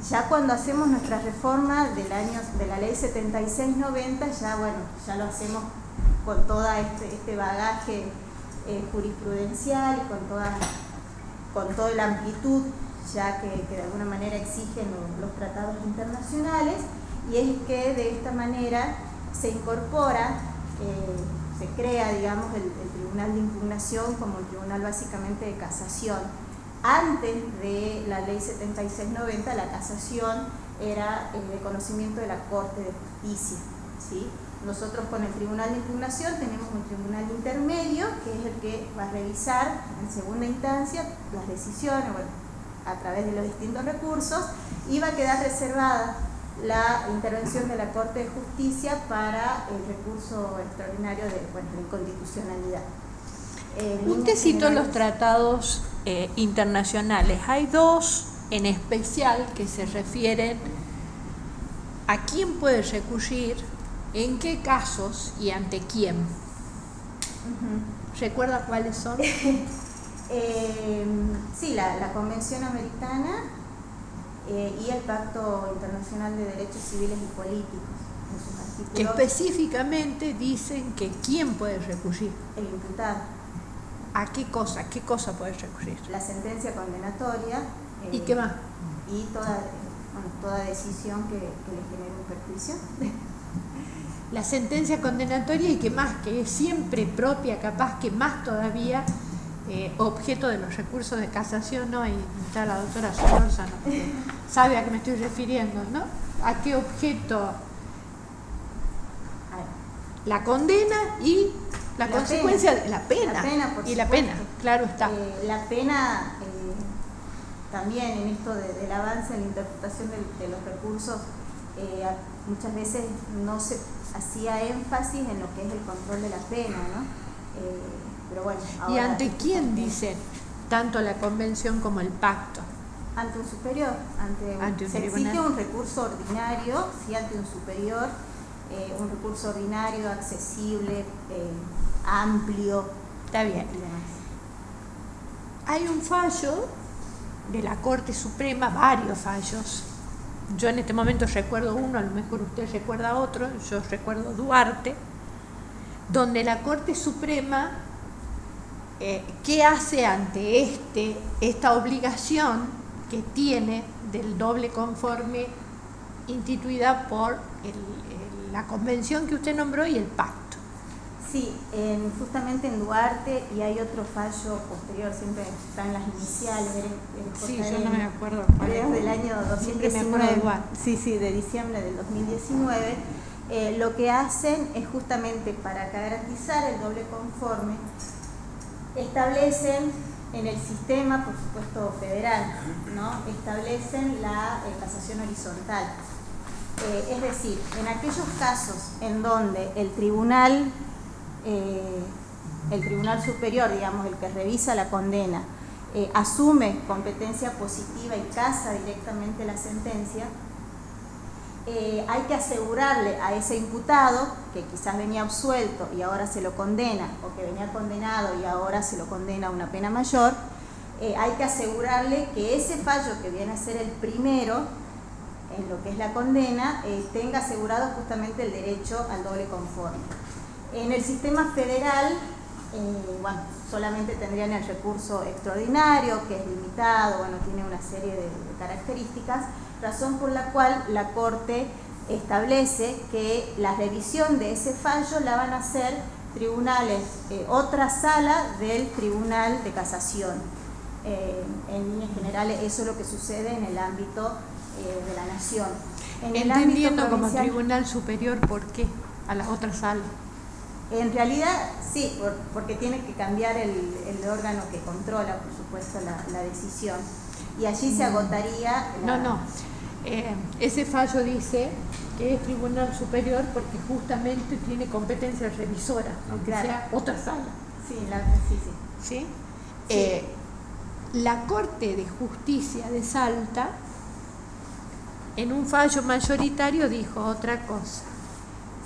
Ya cuando hacemos nuestra reforma de la ley 7690, ya lo hacemos con todo este bagaje jurisprudencial y con toda la amplitud ya que de alguna manera exigen los tratados internacionales, y es que de esta manera se incorpora, se crea, digamos, el Tribunal de Impugnación como un tribunal básicamente de casación. Antes de la ley 7690, la casación era de conocimiento de la Corte de Justicia, ¿sí? Nosotros con el Tribunal de Impugnación tenemos un tribunal intermedio, que es el que va a revisar en segunda instancia las decisiones, a través de los distintos recursos, y va a quedar reservada la intervención de la Corte de Justicia para el recurso extraordinario de inconstitucionalidad. Usted citó los tratados internacionales. Hay dos en especial que se refieren a quién puede recurrir, en qué casos y ante quién. ¿Recuerda cuáles son? Sí, la Convención Americana y el Pacto Internacional de Derechos Civiles y Políticos, en sus artículos. Que específicamente dicen que quién puede recurrir. El imputado. ¿A qué cosa? ¿Qué cosa puede recurrir? La sentencia condenatoria. ¿Y qué más? Y toda decisión que le genere un perjuicio. La sentencia condenatoria, y qué más, que es siempre propia, capaz que más todavía, objeto de los recursos de casación, ¿no? Y está la doctora Solórzano, que sabe a qué me estoy refiriendo, ¿no? ¿A qué objeto? La condena y la consecuencia de la pena. La pena, por y la supuesto. pena, claro está. La pena, también en esto del avance en la interpretación de los recursos, muchas veces no se hacía énfasis en lo que es el control de la pena, ¿no? Pero bueno, ¿Y ahora ante quién dicen tanto la convención como el pacto? Ante un superior, Ante un se tribunal. exige un recurso ordinario, sí, ante un superior, un recurso ordinario, accesible, amplio. Está bien. Y demás. Hay un fallo de la Corte Suprema, varios fallos. Yo en este momento recuerdo uno, a lo mejor usted recuerda otro, yo recuerdo Duarte, donde la Corte Suprema, ¿qué hace ante esta obligación que tiene del doble conforme instituida por la convención que usted nombró y el pacto? Sí, justamente en Duarte, y hay otro fallo posterior, siempre están las iniciales. Sí, yo no me acuerdo cuál Creo del año Siempre me 2019. acuerdo de Duarte. Sí, de diciembre del 2019. Lo que hacen es justamente para garantizar el doble conforme, establecen en el sistema, por supuesto, federal, ¿no? Establecen la casación horizontal. Es decir, en aquellos casos en donde el tribunal superior, digamos, el que revisa la condena, asume competencia positiva y casa directamente la sentencia, hay que asegurarle a ese imputado, que quizás venía absuelto y ahora se lo condena, o que venía condenado y ahora se lo condena a una pena mayor, hay que asegurarle que ese fallo, que viene a ser el primero, en lo que es la condena, tenga asegurado justamente el derecho al doble conforme. En el sistema federal, bueno, solamente tendrían el recurso extraordinario, que es limitado, bueno, tiene una serie de características, razón por la cual la Corte establece que la revisión de ese fallo la van a hacer tribunales, otra sala del Tribunal de Casación. En líneas generales, eso es lo que sucede en el ámbito de la Nación. En el Entendiendo ámbito como provincial, tribunal superior, ¿por qué? A la otra sala. en realidad, sí, porque tiene que cambiar el órgano que controla, por supuesto, la decisión. Y allí se agotaría No. Ese fallo dice que es tribunal superior porque justamente tiene competencia revisora, aunque Claro. sea otra sala. Sí, ¿Sí? Sí. La Corte de Justicia de Salta, en un fallo mayoritario, dijo otra cosa.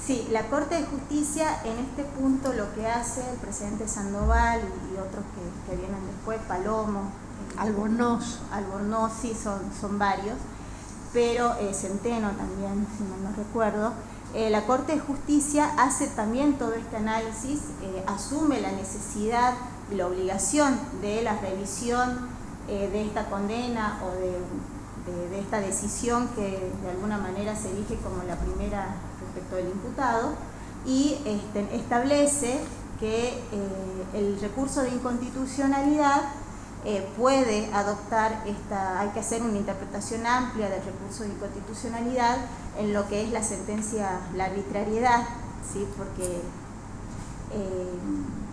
Sí, la Corte de Justicia en este punto lo que hace el presidente Sandoval y otros que vienen después, Palomo, Albornoz. Albornoz, sí, son varios, pero Centeno también, si mal no recuerdo. La Corte de Justicia hace también todo este análisis, asume la necesidad y la obligación de la revisión de esta condena o de esta decisión que de alguna manera se erige como la primera respecto del imputado, y establece que el recurso de inconstitucionalidad puede adoptar hay que hacer una interpretación amplia del recurso de inconstitucionalidad en lo que es la sentencia, la arbitrariedad, ¿sí? Porque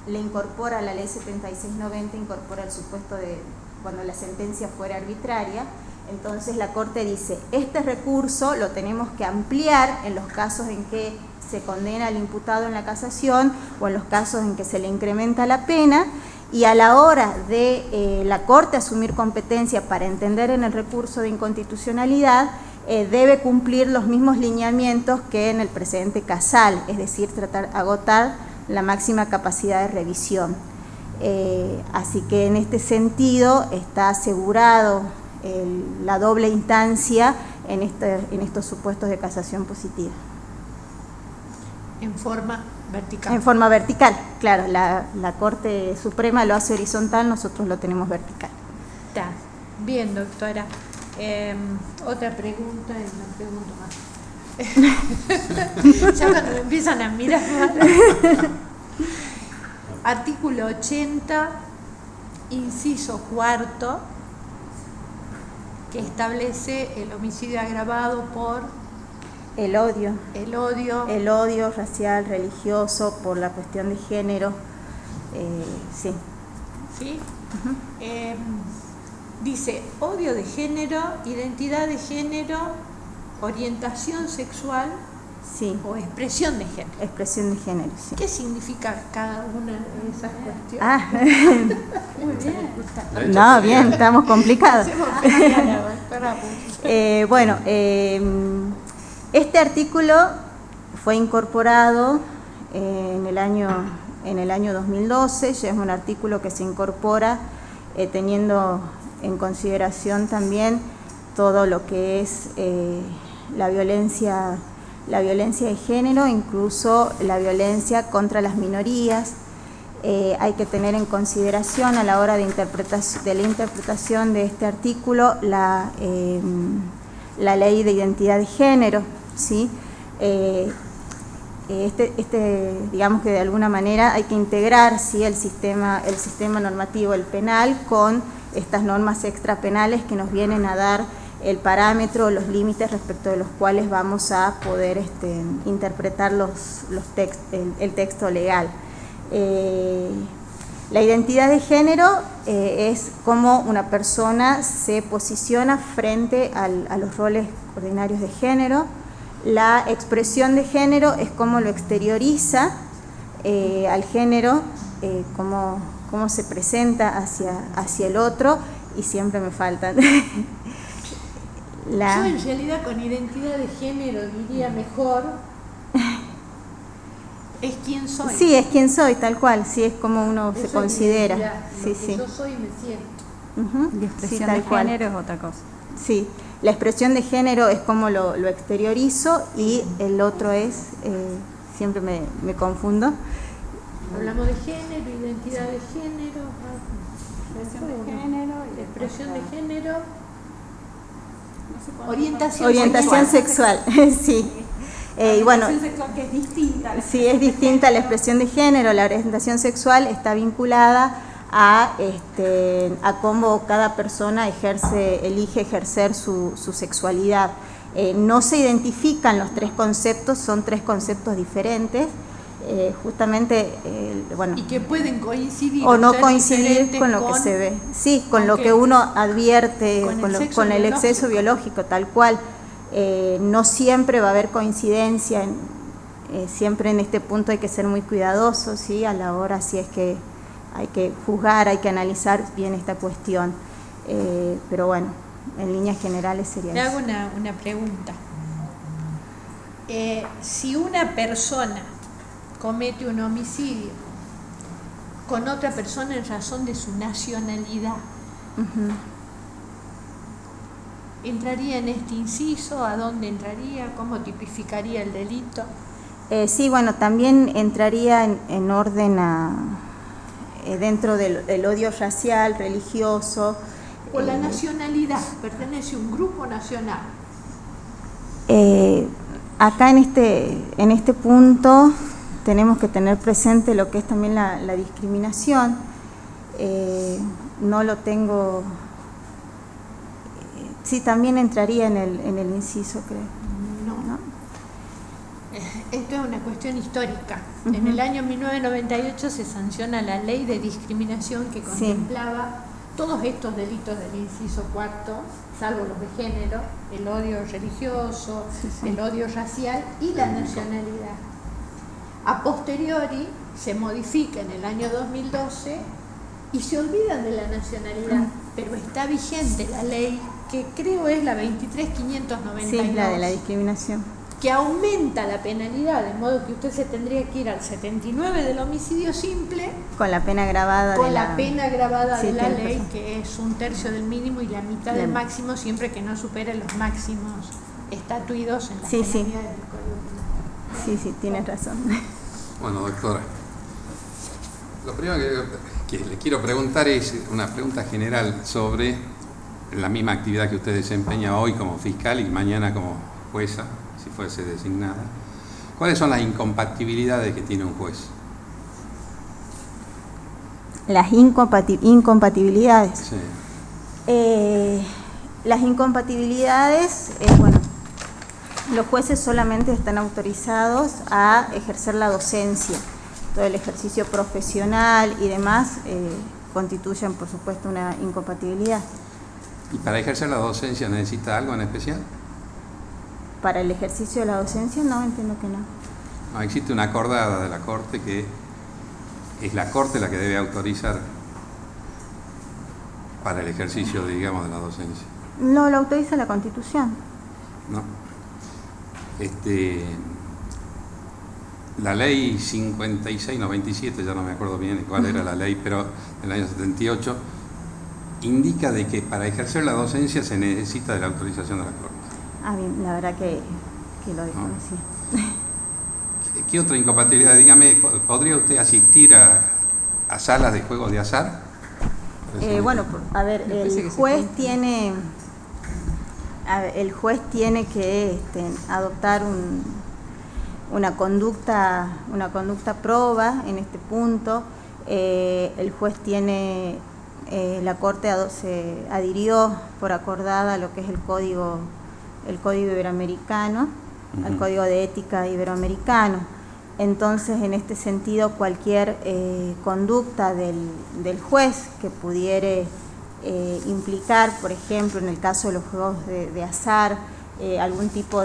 le incorpora la ley 7690, incorpora el supuesto de cuando la sentencia fuera arbitraria. Entonces la Corte dice, este recurso lo tenemos que ampliar en los casos en que se condena al imputado en la casación o en los casos en que se le incrementa la pena, y a la hora de la Corte asumir competencia para entender en el recurso de inconstitucionalidad, debe cumplir los mismos lineamientos que en el precedente Casal, es decir, agotar la máxima capacidad de revisión. Así que en este sentido está asegurado la doble instancia en estos supuestos de casación positiva. En forma vertical. En forma vertical, claro, la Corte Suprema lo hace horizontal, nosotros lo tenemos vertical. Está. Bien, doctora. Otra pregunta y no pregunto más. Ya cuando me empiezan a mirar mal. Artículo 80, inciso cuarto, que establece el homicidio agravado por El odio racial, religioso, por la cuestión de género, sí. ¿Sí? Dice odio de género, identidad de género, orientación sexual, Sí, o expresión de género. expresión de género, sí. ¿Qué significa cada una de esas cuestiones? Ah, Muy bien. no, bien, estamos complicados. Bueno, este artículo fue incorporado en el año 2012, ya es un artículo que se incorpora teniendo en consideración también todo lo que es la violencia de género, incluso la violencia contra las minorías. Hay que tener en consideración a la hora de la interpretación de este artículo la ley de identidad de género, ¿sí? Digamos que de alguna manera hay que integrar, ¿sí?, el sistema normativo, el penal, con estas normas extrapenales que nos vienen a dar el parámetro, los límites respecto de los cuales vamos a poder interpretar el texto legal. La identidad de género es cómo una persona se posiciona frente a los roles ordinarios de género. La expresión de género es cómo lo exterioriza al género, cómo se presenta hacia el otro, y siempre me faltan. Yo en realidad con identidad de género diría mejor es quién soy. Sí, es quién soy, tal cual, sí, es como uno Eso se es considera. identidad, Sí, lo que sí. yo soy y me siento. Ujú, Y expresión sí, tal de cual. género es otra cosa. Sí, La expresión de género es cómo lo exteriorizo y el otro es, siempre me confundo. Hablamos de género, identidad de género, expresión de género, orientación sexual. Sí. Y bueno, sexual que es distinta. sí, es distinta la expresión de género. La orientación sexual está vinculada a cómo cada persona elige ejercer su sexualidad. No se identifican los tres conceptos, son tres conceptos diferentes. Justamente, bueno, y que pueden coincidir o no coincidir con lo que se ve, sí, con lo que uno advierte, con el exceso biológico, tal cual. No siempre va a haber coincidencia, siempre en este punto hay que ser muy cuidadosos, ¿sí? A la hora, si es que hay que juzgar, hay que analizar bien esta cuestión, pero bueno, en líneas generales sería Le eso. hago una pregunta. Si una persona comete un homicidio con otra persona en razón de su nacionalidad, ¿entraría en este inciso? ¿A dónde entraría? ¿Cómo tipificaría el delito? Sí, bueno, también entraría en orden dentro del odio racial, religioso. O la nacionalidad, pertenece a un grupo nacional. Acá en este punto tenemos que tener presente lo que es también la discriminación. No lo tengo. Sí, también entraría en el inciso, creo. No. Esto es una cuestión histórica. En el año 1998 se sanciona la ley de discriminación que contemplaba todos estos delitos del inciso cuarto, salvo los de género, el odio religioso, el odio racial y la nacionalidad. A posteriori se modifica en el año 2012 y se olvidan de la nacionalidad, pero está vigente la ley, que creo es la 23.592. Sí, la de la discriminación. Que aumenta la penalidad, de modo que usted se tendría que ir al 79 del homicidio simple. Con la pena agravada de la ley, razón. que es 1/3 del mínimo y la mitad del máximo, siempre que no supere los máximos estatuidos en la penalidad del Código Penal. Sí, tienes razón. Bueno, doctora, lo primero que le quiero preguntar es una pregunta general sobre la misma actividad que usted desempeña hoy como fiscal y mañana como jueza, si fuese designada. ¿Cuáles son las incompatibilidades que tiene un juez? Las incompatibilidades. Sí. Las incompatibilidades, bueno, los jueces solamente están autorizados a ejercer la docencia. Todo el ejercicio profesional y demás constituyen, por supuesto, una incompatibilidad. ¿Y para ejercer la docencia necesita algo en especial? Para el ejercicio de la docencia, no, entiendo que no. No, existe una acordada de la Corte que es la Corte la que debe autorizar para el ejercicio, digamos, de la docencia. No, lo autoriza la Constitución. No. La ley 5697, ya no me acuerdo bien cuál era la ley, pero en el año 78, indica de que para ejercer la docencia se necesita de la autorización de la Corte. Ah, bien, la verdad que lo desconocía. ¿Qué otra incompatibilidad? Dígame, ¿podría usted asistir a salas de juegos de azar? Bueno, a ver, el juez tiene que adoptar una conducta proba en este punto. El juez tiene, la Corte se adhirió por acordada a lo que es el Código Iberoamericano, al Código de Ética Iberoamericano. Entonces, en este sentido, cualquier conducta del juez que pudiere implicar, por ejemplo, en el caso de los juegos de azar, algún tipo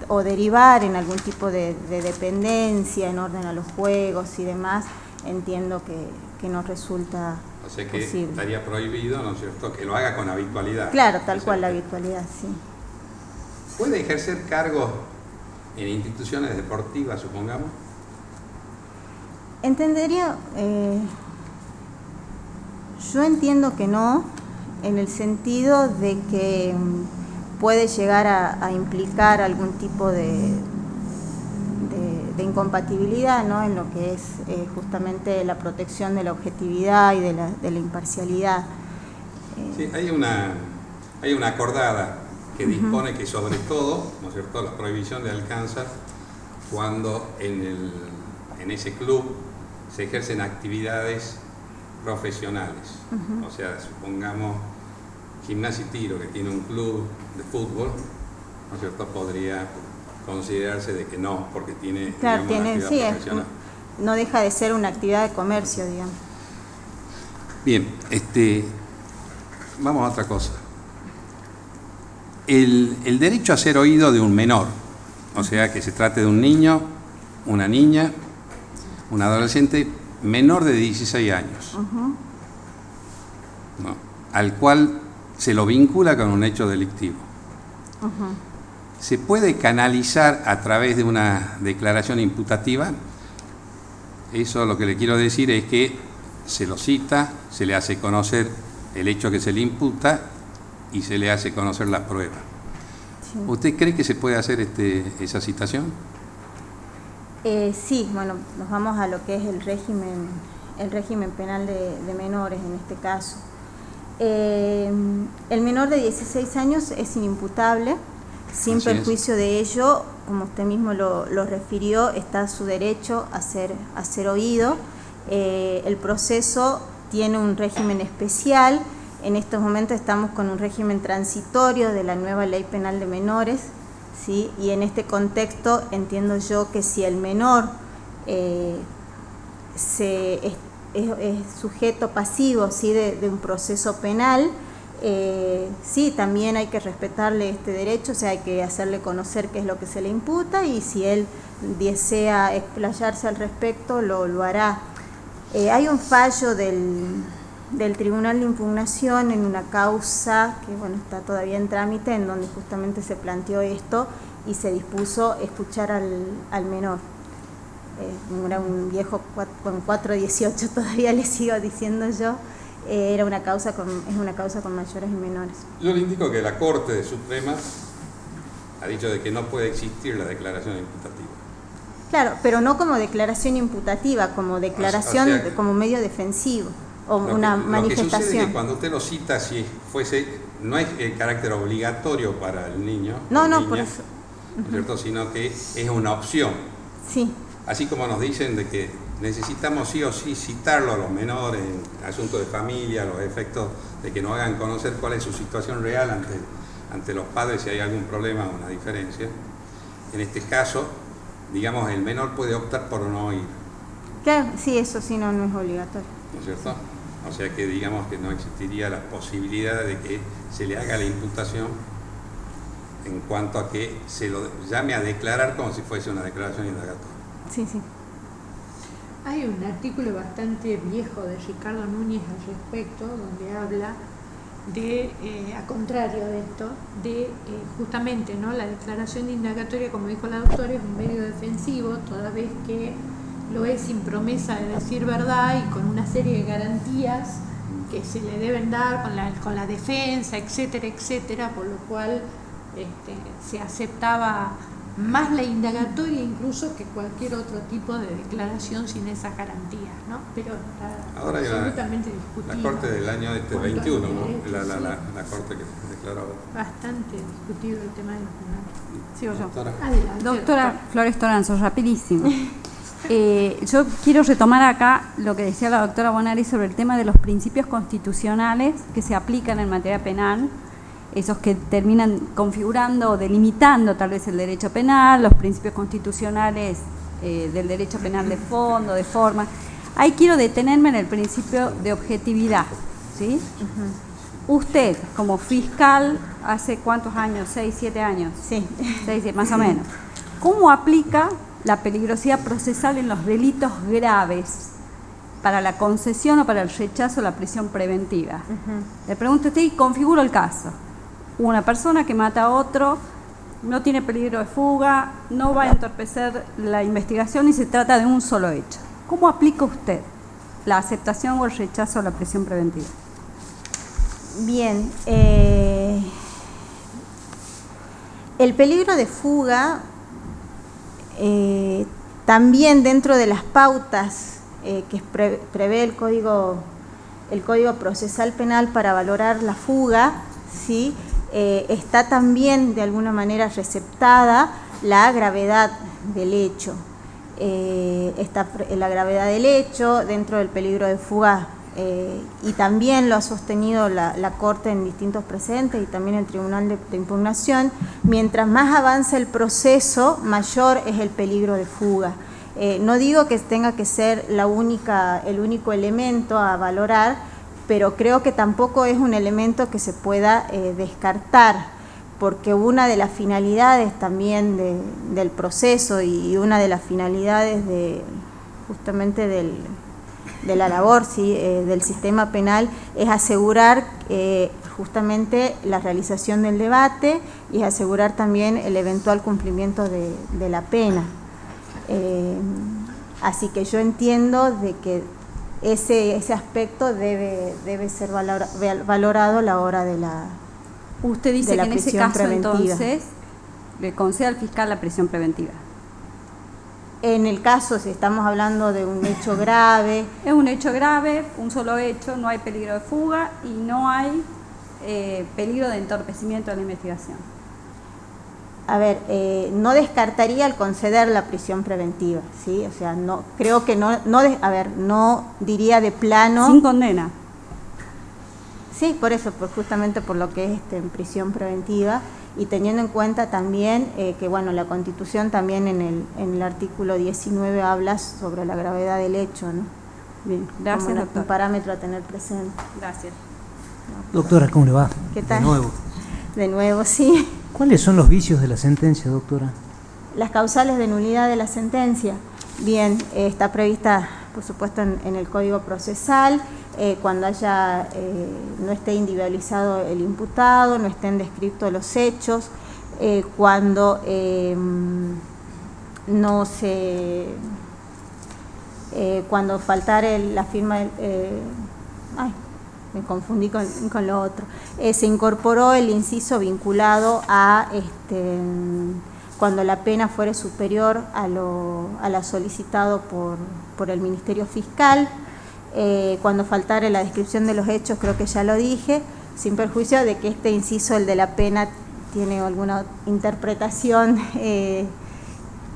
o derivar en algún tipo de dependencia en orden a los juegos y demás, entiendo que no resulta O sea que posible. estaría prohibido, ¿no es cierto?, que lo haga con habitualidad. Claro, tal cual la habitualidad, sí. ¿Puede ejercer cargos en instituciones deportivas, supongamos? Entendería, yo entiendo que no, en el sentido de que puede llegar a implicar algún tipo de incompatibilidad, ¿no?, en lo que es justamente la protección de la objetividad y de la imparcialidad. Sí, hay una acordada que dispone que sobre todo, ¿no es cierto?, la prohibición de alcanza cuando en ese club se ejercen actividades profesionales. O sea, supongamos Gimnasia y Tiro, que tiene un club de fútbol, ¿no es cierto?, podría considerarse de que no, porque tiene, claro, digamos, una actividad profesional. No deja de ser una actividad de comercio, digamos. Bien, vamos a otra cosa. El derecho a ser oído de un menor, o sea, que se trate de un niño, una niña, un adolescente menor de 16 años, ¿no?, al cual se lo vincula con un hecho delictivo. ¿Se puede canalizar a través de una declaración imputativa? Eso lo que le quiero decir es que se lo cita, se le hace conocer el hecho que se le imputa y se le hace conocer la prueba. Sí. ¿Usted cree que se puede hacer esa citación? Sí, bueno, nos vamos a lo que es el régimen penal de menores en este caso. El menor de 16 años es inimputable, sin perjuicio de ello, como usted mismo lo refirió, está su derecho a ser oído. El proceso tiene un régimen especial. En estos momentos estamos con un régimen transitorio de la nueva ley penal de menores, ¿sí? Y en este contexto entiendo yo que si el menor es sujeto pasivo, ¿sí?, de un proceso penal, sí, también hay que respetarle este derecho, o sea, hay que hacerle conocer qué es lo que se le imputa y si él desea explayarse al respecto, lo hará. Hay un fallo del Tribunal de Impugnación en una causa que, bueno, está todavía en trámite, en donde justamente se planteó esto y se dispuso escuchar al menor. Era un viejo con 418, todavía le sigo diciendo yo. Es una causa con mayores y menores. Yo le indico que la Corte Suprema ha dicho de que no puede existir la declaración imputativa. Claro, pero no como declaración imputativa, como declaración, o sea, como medio defensivo o una manifestación. Lo que sucede es que cuando usted lo cita, si fuese, no es el carácter obligatorio para el niño, niña, por eso, ¿no es cierto?, sino que es una opción. Sí. Así como nos dicen de que necesitamos sí o sí citarlo a los menores en asuntos de familia, los efectos de que nos hagan conocer cuál es su situación real ante los padres si hay algún problema o una diferencia. En este caso, digamos, el menor puede optar por no ir. Claro, sí, eso sí no es obligatorio. ¿No es cierto? O sea que digamos que no existiría la posibilidad de que se le haga la imputación en cuanto a que se lo llame a declarar como si fuese una declaración indagatoria. Sí, sí. Hay un artículo bastante viejo de Ricardo Núñez al respecto, donde habla de, a contrario de esto, de justamente, ¿no?, la declaración indagatoria, como dijo la doctora, es un medio defensivo, toda vez que lo es sin promesa de decir verdad y con una serie de garantías que se le deben dar con la defensa, etcétera, etcétera, por lo cual se aceptaba más la indagatoria incluso que cualquier otro tipo de declaración sin esas garantías, ¿no? Pero está ahora absolutamente discutido. La Corte del año 21, ¿no? La Corte que declaró. Bastante discutido el tema de los menores. Sigo yo. Doctora. Adelante. Doctora Flores Toranzo, rapidísimo. Yo quiero retomar acá lo que decía la doctora Bonari sobre el tema de los principios constitucionales que se aplican en materia penal, esos que terminan configurando o delimitando tal vez el derecho penal, los principios constitucionales del derecho penal de fondo, de forma. Ahí quiero detenerme en el principio de objetividad, ¿sí? Usted, como fiscal, ¿hace cuántos años? ¿6, 7 años? Sí. 6, 7, más o menos. ¿Cómo aplica la peligrosidad procesal en los delitos graves para la concesión o para el rechazo a la prisión preventiva? Le pregunto a usted y configuro el caso. Una persona que mata a otro, no tiene peligro de fuga, no va a entorpecer la investigación y se trata de un solo hecho. ¿Cómo aplica usted la aceptación o el rechazo a la prisión preventiva? Bien, El peligro de fuga, también dentro de las pautas que prevé el Código Procesal Penal para valorar la fuga, ¿sí? Está también de alguna manera receptada la gravedad del hecho. Está la gravedad del hecho dentro del peligro de fuga, y también lo ha sostenido la Corte en distintos precedentes y también el Tribunal de Impugnación. Mientras más avanza el proceso, mayor es el peligro de fuga. No digo que tenga que ser el único elemento a valorar, pero creo que tampoco es un elemento que se pueda descartar, porque una de las finalidades también del proceso y una de las finalidades justamente de la labor, ¿sí? Del sistema penal es asegurar justamente la realización del debate y asegurar también el eventual cumplimiento de la pena. Así que yo entiendo de que ese aspecto debe ser valorado a la hora de la Usted dice que en ese prisión caso preventiva. entonces le concede al fiscal la prisión preventiva. En el caso, si estamos hablando de un hecho grave, Es un hecho grave, un solo hecho, no hay peligro de fuga y no hay peligro de entorpecimiento de la investigación. a ver, no descartaría el conceder la prisión preventiva, ¿sí? O sea, no creo que no diría de plano. Sin condena. Sí, por eso, justamente por lo que es en prisión preventiva, y teniendo en cuenta también que bueno, la Constitución también en el artículo 19 habla sobre la gravedad del hecho, ¿no? Bien, gracias, Como doctor. un parámetro a tener presente. Gracias. Doctora, ¿cómo le va? ¿Qué tal? De nuevo. De nuevo, sí. ¿Cuáles son los vicios de la sentencia, doctora? Las causales de nulidad de la sentencia. Bien, está prevista, por supuesto, en el Código Procesal, cuando no esté individualizado el imputado, no estén descritos los hechos, cuando no se... cuando faltare la firma... me confundí con lo otro. Se incorporó el inciso vinculado a cuando la pena fuere superior a la solicitado por el Ministerio Fiscal. Cuando faltare la descripción de los hechos, creo que ya lo dije, sin perjuicio de que este inciso, el de la pena, tiene alguna interpretación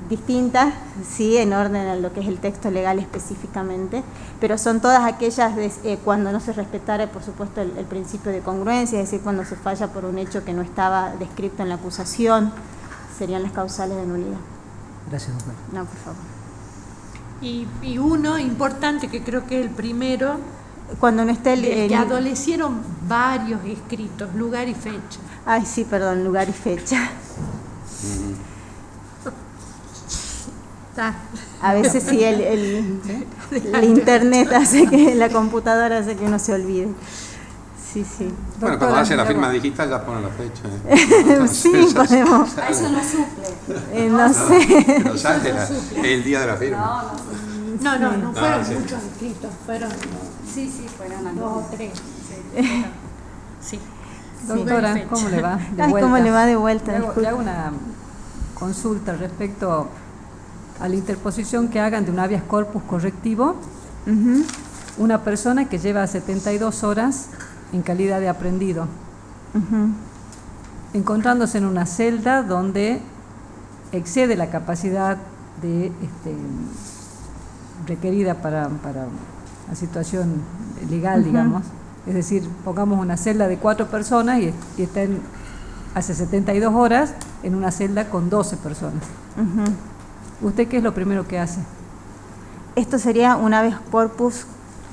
distinta, sí, en orden a lo que es el texto legal específicamente, pero son todas aquellas cuando no se respetare, por supuesto, el principio de congruencia, es decir, cuando se falla por un hecho que no estaba descrito en la acusación, serían las causales de nulidad. Gracias, doctora. No, por favor. Y uno importante, que creo que es el primero, Cuando no esté que adolecieron varios escritos, lugar y fecha. Ay, sí, perdón, lugar y fecha. Está. A veces sí, el internet hace que, la computadora hace que uno se olvide. Sí, sí. Bueno, cuando hace la firma digital ya pone la fecha. Sí, podemos. Eso no suple. No sé. Nos sale el día de la firma. No fueron sí. muchos escritos, fueron Sí, fueron 2 o 3. Sí. Doctora, Fecha. ¿cómo le va? De Ay, vuelta. ¿cómo le va de vuelta? Le Disculpe. hago una consulta respecto a la interposición que hagan de un habeas corpus correctivo Ujú. una persona que lleva 72 horas en calidad de aprendido, Ujú. encontrándose en una celda donde excede la capacidad requerida para la situación legal, Ujú. digamos. Es decir, pongamos una celda de 4 personas y está hace 72 horas en una celda con 12 personas. Ujú. ¿Usted qué es lo primero que hace? Esto sería un habeas corpus.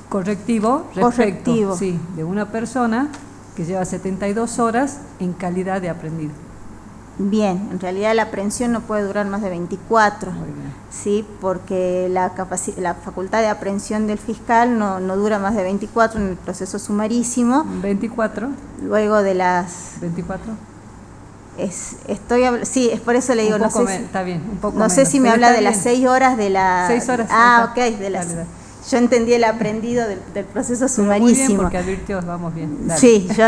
Correctivo respecto, Correctivo. sí, de una persona que lleva 72 horas en calidad de aprendido. Bien, en realidad la aprehensión no puede durar más de 24, Muy bien. ¿sí? Porque la facultad de aprehensión del fiscal no dura más de 24 en el proceso sumarísimo. 24, Luego de las... 24. Sí, es por eso le digo, Un no poco sé si, está bien, un poco no sé menos, si me pero habla está de las bien. 6 horas de la... 6 horas. Ah, está. ok, de las... Dale, dale. yo entendí el aprendido del proceso Pero muy bien, sumarísimo. porque advirtió, vamos bien. Dale. Sí, yo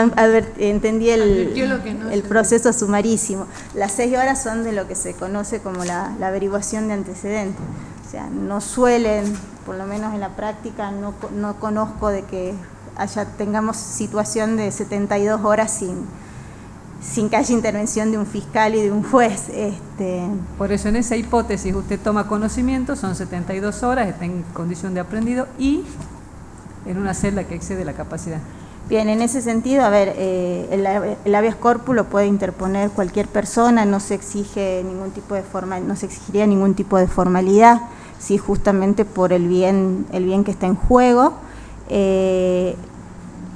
entendí Advirtió lo que no el se proceso sumarísimo. Las 6 horas son de lo que se conoce como la averiguación de antecedentes. O sea, no suelen, por lo menos en la práctica, no conozco de que tengamos situación de 72 horas sin que haya intervención de un fiscal y de un juez. Por eso en esa hipótesis usted toma conocimiento, son 72 horas, está en condición de aprendido y en una celda que excede la capacidad. Bien, en ese sentido, a ver, el habeas corpus lo puede interponer cualquier persona, no se exige ningún tipo de no se exigiría ningún tipo de formalidad, sí, justamente por el bien que está en juego.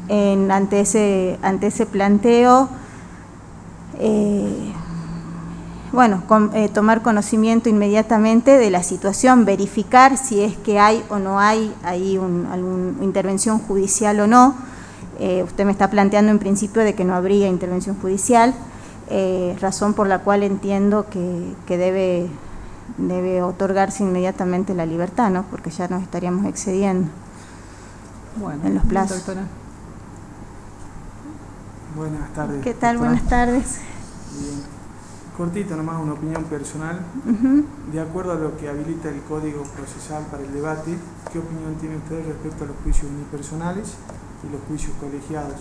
Ante ese planteo, tomar conocimiento inmediatamente de la situación, verificar si es que hay o no hay ahí alguna intervención judicial o no. Usted me está planteando en principio de que no habría intervención judicial, razón por la cual entiendo que debe otorgarse inmediatamente la libertad, ¿no? Porque ya nos estaríamos excediendo en los plazos. Doctora. Buenas tardes. ¿Qué tal? doctora. Buenas tardes. Bien. Cortito nomás, una opinión personal. De acuerdo a lo que habilita el Código Procesal para el debate, ¿qué opinión tiene usted respecto a los juicios unipersonales y los juicios colegiados?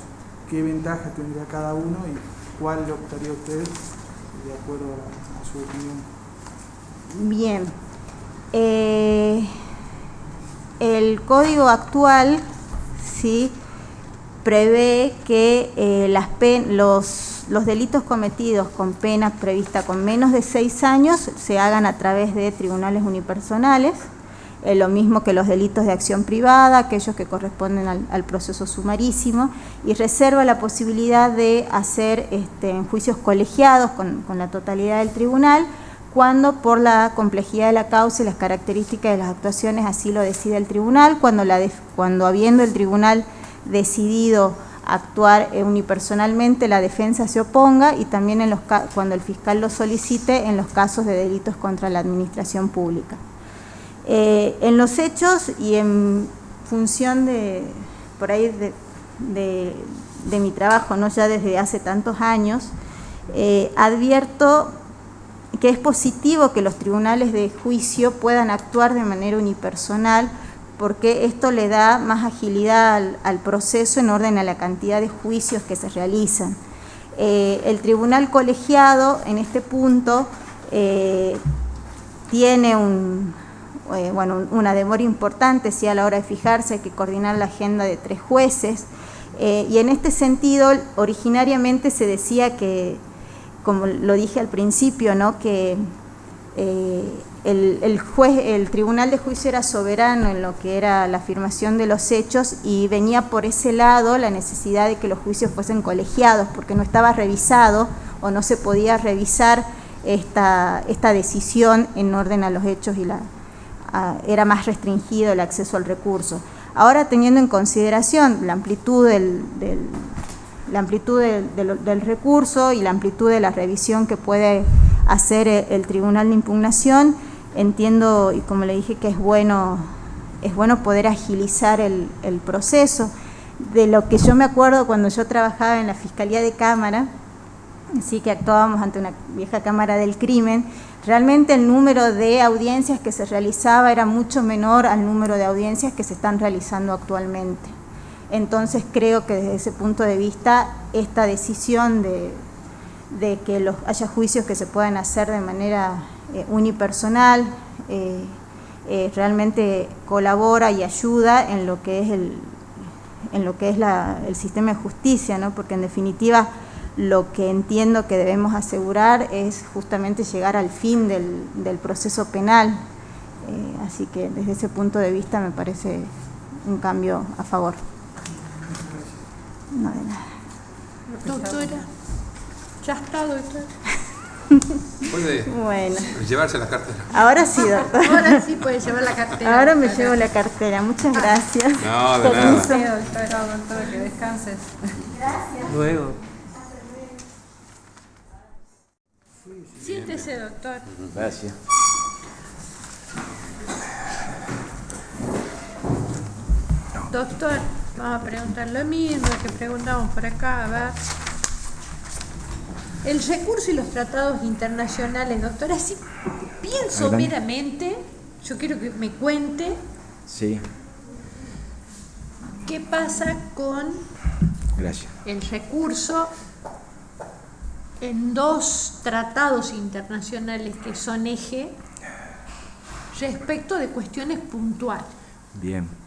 ¿Qué ventaja tendría cada uno y cuál optaría usted de acuerdo a su opinión? Bien. El código actual, sí, prevé que los delitos cometidos con penas previstas con menos de 6 años se hagan a través de tribunales unipersonales, lo mismo que los delitos de acción privada, aquellos que corresponden al proceso sumarísimo, y reserva la posibilidad de hacer juicios colegiados con la totalidad del tribunal, cuando por la complejidad de la causa y las características de las actuaciones así lo decide el tribunal, cuando habiendo el tribunal decidido actuar unipersonalmente, la defensa se oponga, y también cuando el fiscal lo solicite en los casos de delitos contra la administración pública. En los hechos y en función de mi trabajo, no ya desde hace tantos años, advierto que es positivo que los tribunales de juicio puedan actuar de manera unipersonal, porque esto le da más agilidad al proceso en orden a la cantidad de juicios que se realizan. El tribunal colegiado en este punto tiene una demora importante, sí, a la hora de fijarse hay que coordinar la agenda de 3 jueces, y en este sentido originariamente se decía que, como lo dije al principio, ¿no?, que el tribunal de juicio era soberano en lo que era la afirmación de los hechos, y venía por ese lado la necesidad de que los juicios fuesen colegiados, porque no estaba revisado o no se podía revisar esta decisión en orden a los hechos y era más restringido el acceso al recurso. Ahora, teniendo en consideración la amplitud del recurso y la amplitud de la revisión que puede hacer el tribunal de impugnación, entiendo, y como le dije, que es bueno poder agilizar el proceso. De lo que yo me acuerdo cuando yo trabajaba en la Fiscalía de Cámara, así que actuábamos ante una vieja Cámara del Crimen, realmente el número de audiencias que se realizaba era mucho menor al número de audiencias que se están realizando actualmente. Entonces creo que desde ese punto de vista esta decisión de que haya juicios que se puedan hacer de manera unipersonal realmente colabora y ayuda en lo que es el sistema de justicia, ¿no? Porque en definitiva lo que entiendo que debemos asegurar es justamente llegar al fin del proceso penal, así que desde ese punto de vista me parece un cambio a favor. No, de nada. Doctora, ya está, doctora. Puede Bueno. llevarse la cartera. Ahora sí, doctor. Ahora sí puede llevar la cartera. Ahora me llevo la cartera. Muchas gracias. No, de Permiso. nada. Doctora, que descanses. Luego. Siéntese, doctor. Gracias. Doctor, vamos a preguntar lo mismo que preguntamos por acá, a ver. El recurso y los tratados internacionales, doctor, así bien someramente, yo quiero que me cuente Sí, qué pasa con gracias. el recurso en dos tratados internacionales que son eje respecto de cuestiones puntuales. Bien.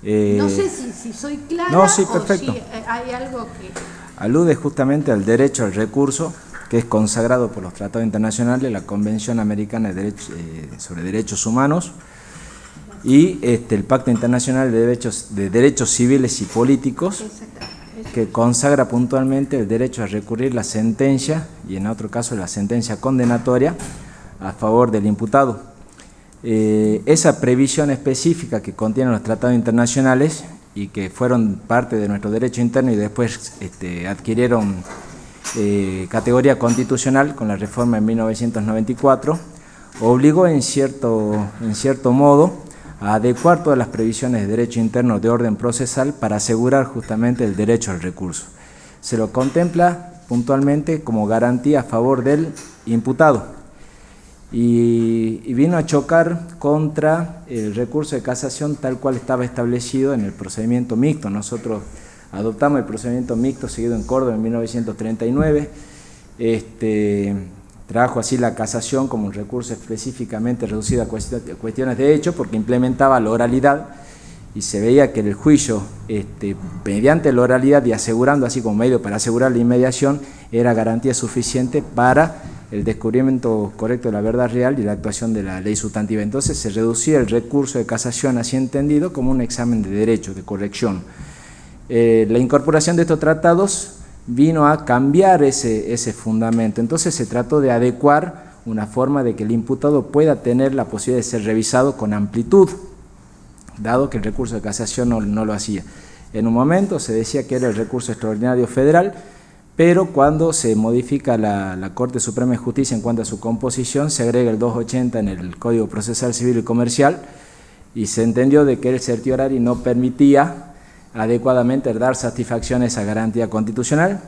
No sé si soy clara No, sí, o perfecto. si hay algo que... Alude justamente al derecho al recurso, que es consagrado por los tratados internacionales, la Convención Americana sobre Derechos Humanos y el Pacto Internacional de Derechos Civiles y Políticos, que consagra puntualmente el derecho a recurrir la sentencia, y en otro caso la sentencia condenatoria, a favor del imputado. Esa previsión específica que contienen los tratados internacionales y que fueron parte de nuestro derecho interno y después adquirieron categoría constitucional con la reforma en 1994, obligó en cierto modo a adecuar todas las previsiones de derecho interno de orden procesal para asegurar justamente el derecho al recurso. Se lo contempla puntualmente como garantía a favor del imputado. Y vino a chocar contra el recurso de casación tal cual estaba establecido en el procedimiento mixto. Nosotros adoptamos el procedimiento mixto seguido en Córdoba en 1939, trajo así la casación como un recurso específicamente reducido a cuestiones de hecho porque implementaba la oralidad y se veía que el juicio, mediante la oralidad y asegurando así como medio para asegurar la inmediación, era garantía suficiente para el descubrimiento correcto de la verdad real y la actuación de la ley sustantiva. Entonces se reducía el recurso de casación así entendido como un examen de derecho, de corrección. La incorporación de estos tratados vino a cambiar ese fundamento, entonces se trató de adecuar una forma de que el imputado pueda tener la posibilidad de ser revisado con amplitud, dado que el recurso de casación no lo hacía. En un momento se decía que era el recurso extraordinario federal, pero cuando se modifica la Corte Suprema de Justicia en cuanto a su composición, se agrega el 280 en el Código Procesal Civil y Comercial, y se entendió de que el certiorari no permitía adecuadamente dar satisfacción a esa garantía constitucional.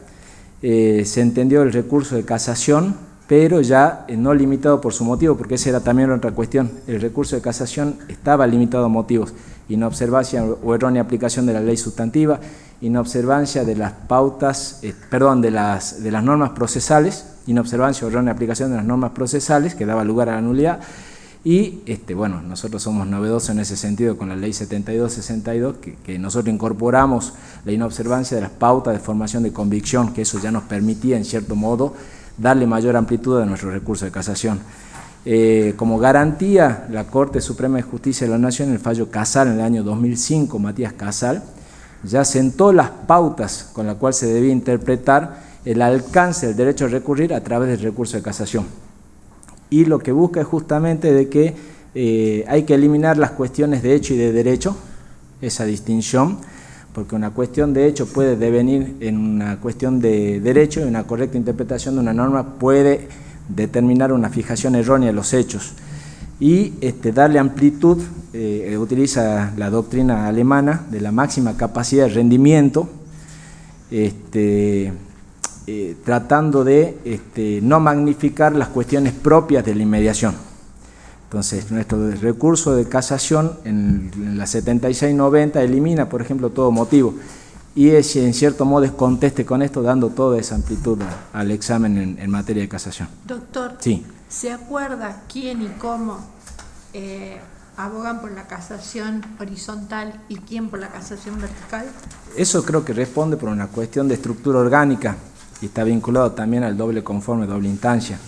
Se entendió el recurso de casación, pero ya no limitado por su motivo, porque esa era también otra cuestión. El recurso de casación estaba limitado a motivos: inobservancia o errónea aplicación de la ley sustantiva, inobservancia de las pautas, de las normas procesales, inobservancia o errónea aplicación de las normas procesales, que daba lugar a la nulidad. Y bueno, nosotros somos novedosos en ese sentido con la ley 7262, que nosotros incorporamos la inobservancia de las pautas de formación de convicción, que eso ya nos permitía en cierto modo darle mayor amplitud a nuestro recurso de casación. Como garantía, la Corte Suprema de Justicia de la Nación, en el fallo Casal en el año 2005, Matías Casal, ya sentó las pautas con las cuales se debía interpretar el alcance del derecho a recurrir a través del recurso de casación. Y lo que busca es justamente de que hay que eliminar las cuestiones de hecho y de derecho, esa distinción, porque una cuestión de hecho puede devenir en una cuestión de derecho y una correcta interpretación de una norma puede determinar una fijación errónea de los hechos. Y darle amplitud, utiliza la doctrina alemana de la máxima capacidad de rendimiento, tratando de no magnificar las cuestiones propias de la inmediación. Entonces, nuestro recurso de casación en la 7690 elimina, por ejemplo, todo motivo, y en cierto modo es conteste con esto, dando toda esa amplitud al examen en materia de casación. Doctor, sí. ¿Se acuerda quién y cómo abogan por la casación horizontal y quién por la casación vertical? Eso creo que responde por una cuestión de estructura orgánica y está vinculado también al doble conforme, doble instancia.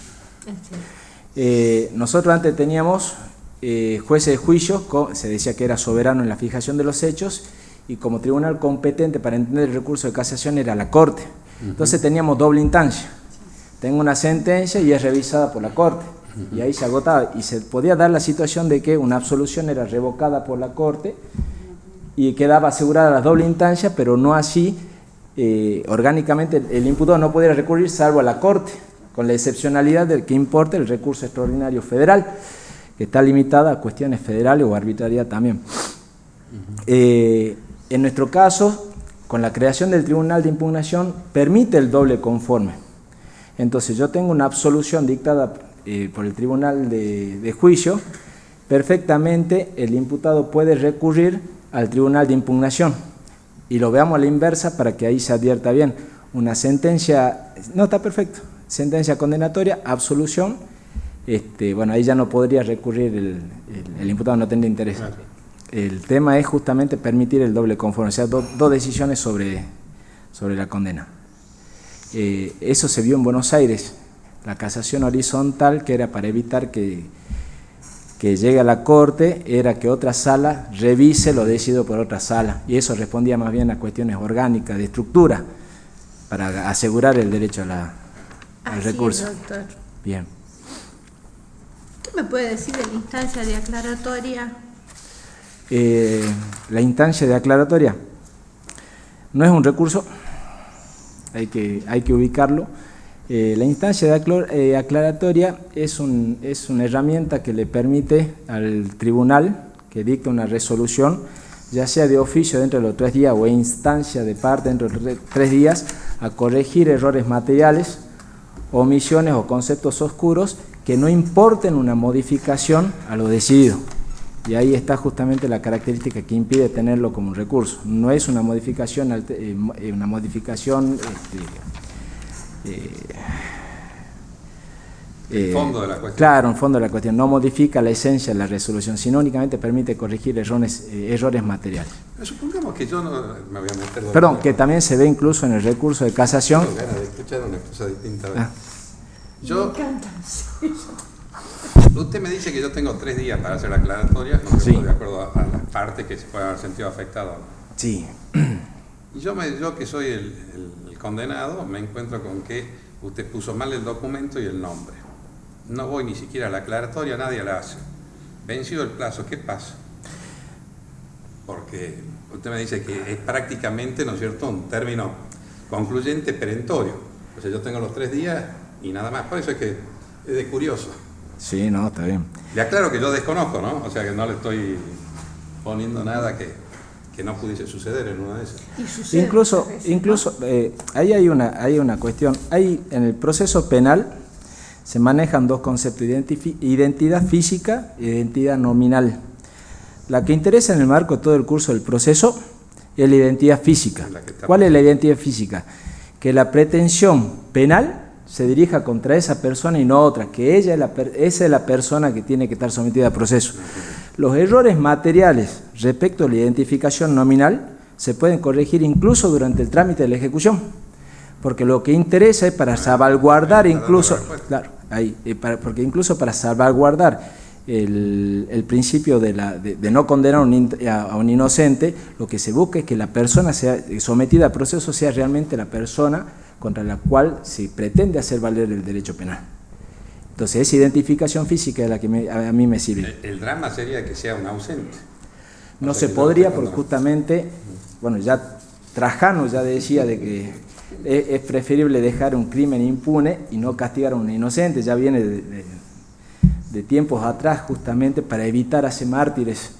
Nosotros antes teníamos jueces de juicio, se decía que era soberano en la fijación de los hechos, y como tribunal competente para entender el recurso de casación era la Corte. Entonces teníamos doble instancia. Tengo una sentencia y es revisada por la Corte, y ahí se agotaba, y se podía dar la situación de que una absolución era revocada por la Corte y quedaba asegurada la doble instancia, pero no así, orgánicamente el imputado no podía recurrir salvo a la Corte, con la excepcionalidad del que importa el recurso extraordinario federal, que está limitada a cuestiones federales o arbitrariedad también. En nuestro caso, con la creación del Tribunal de Impugnación, permite el doble conforme. Entonces, yo tengo una absolución dictada por el Tribunal de Juicio, perfectamente el imputado puede recurrir al Tribunal de Impugnación. Y lo veamos a la inversa para que ahí se advierta bien. Una sentencia, no, está perfecto, sentencia condenatoria, absolución, bueno, ahí ya no podría recurrir, el imputado no tendría interés. El tema es justamente permitir el doble conforme, o sea, dos decisiones sobre la condena. Eso se vio en Buenos Aires, la casación horizontal, que era para evitar que llegue a la Corte, era que otra sala revise lo decidido por otra sala, y eso respondía más bien a cuestiones orgánicas, de estructura, para asegurar el derecho al recurso. Doctor. Bien. ¿Qué me puede decir de la instancia de aclaratoria? La instancia de aclaratoria no es un recurso, hay que ubicarlo. La instancia de aclaratoria es una herramienta que le permite al tribunal que dicta una resolución, ya sea de oficio dentro de los 3 días o instancia de parte dentro de los 3 días, a corregir errores materiales, omisiones o conceptos oscuros que no importen una modificación a lo decidido. Y ahí está justamente la característica que impide tenerlo como un recurso. No es una modificación, el fondo de la cuestión. Claro, el fondo de la cuestión. No modifica la esencia de la resolución, sino únicamente permite corregir errores materiales. Pero supongamos que yo no me voy a meter... Perdón, que también se ve incluso en el recurso de casación. Tengo ganas de escuchar una cosa distinta. Me encanta, sí. Usted me dice que yo tengo 3 días para hacer la aclaratoria, ¿no? Sí. De acuerdo a las partes que se pueden haber sentido afectadas. Sí. Y yo que soy el condenado, me encuentro con que usted puso mal el documento y el nombre. No voy ni siquiera a la aclaratoria, nadie la hace. Vencido el plazo, ¿qué pasa? Porque usted me dice que es prácticamente, ¿no es cierto?, un término concluyente, perentorio. O sea, yo tengo los 3 días y nada más. Por eso es que es de curioso. Sí, no, está bien. Le aclaro que yo desconozco, ¿no? O sea, que no le estoy poniendo nada que no pudiese suceder en una de esas. Y sucede Incluso ahí hay una cuestión. En el proceso penal se manejan 2 conceptos, identidad física e identidad nominal. La que interesa en el marco de todo el curso del proceso es la identidad física. ¿Cuál es la identidad física? Que la pretensión penal se dirija contra esa persona y no otra, que esa es la persona que tiene que estar sometida a proceso. Los errores materiales respecto a la identificación nominal se pueden corregir incluso durante el trámite de la ejecución, porque lo que interesa es para salvaguardar incluso, claro, porque incluso para salvaguardar el principio de no condenar a un inocente, lo que se busca es que la persona sea sometida a proceso sea realmente la persona contra la cual se pretende hacer valer el derecho penal. Entonces, esa identificación física es la que a mí me sirve. El drama sería que sea un ausente. No se podría, porque justamente, bueno, ya Trajano ya decía de que es preferible dejar un crimen impune y no castigar a un inocente, ya viene de tiempos atrás justamente para evitar hacer mártires.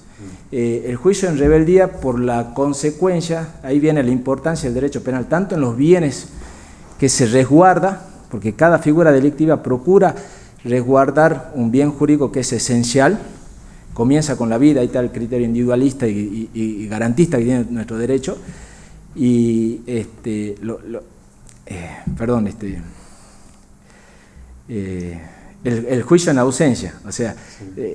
El juicio en rebeldía, por la consecuencia, ahí viene la importancia del derecho penal, tanto en los bienes que se resguarda, porque cada figura delictiva procura resguardar un bien jurídico que es esencial, comienza con la vida, ahí está el criterio individualista y garantista que tiene nuestro derecho, y el juicio en ausencia, o sea,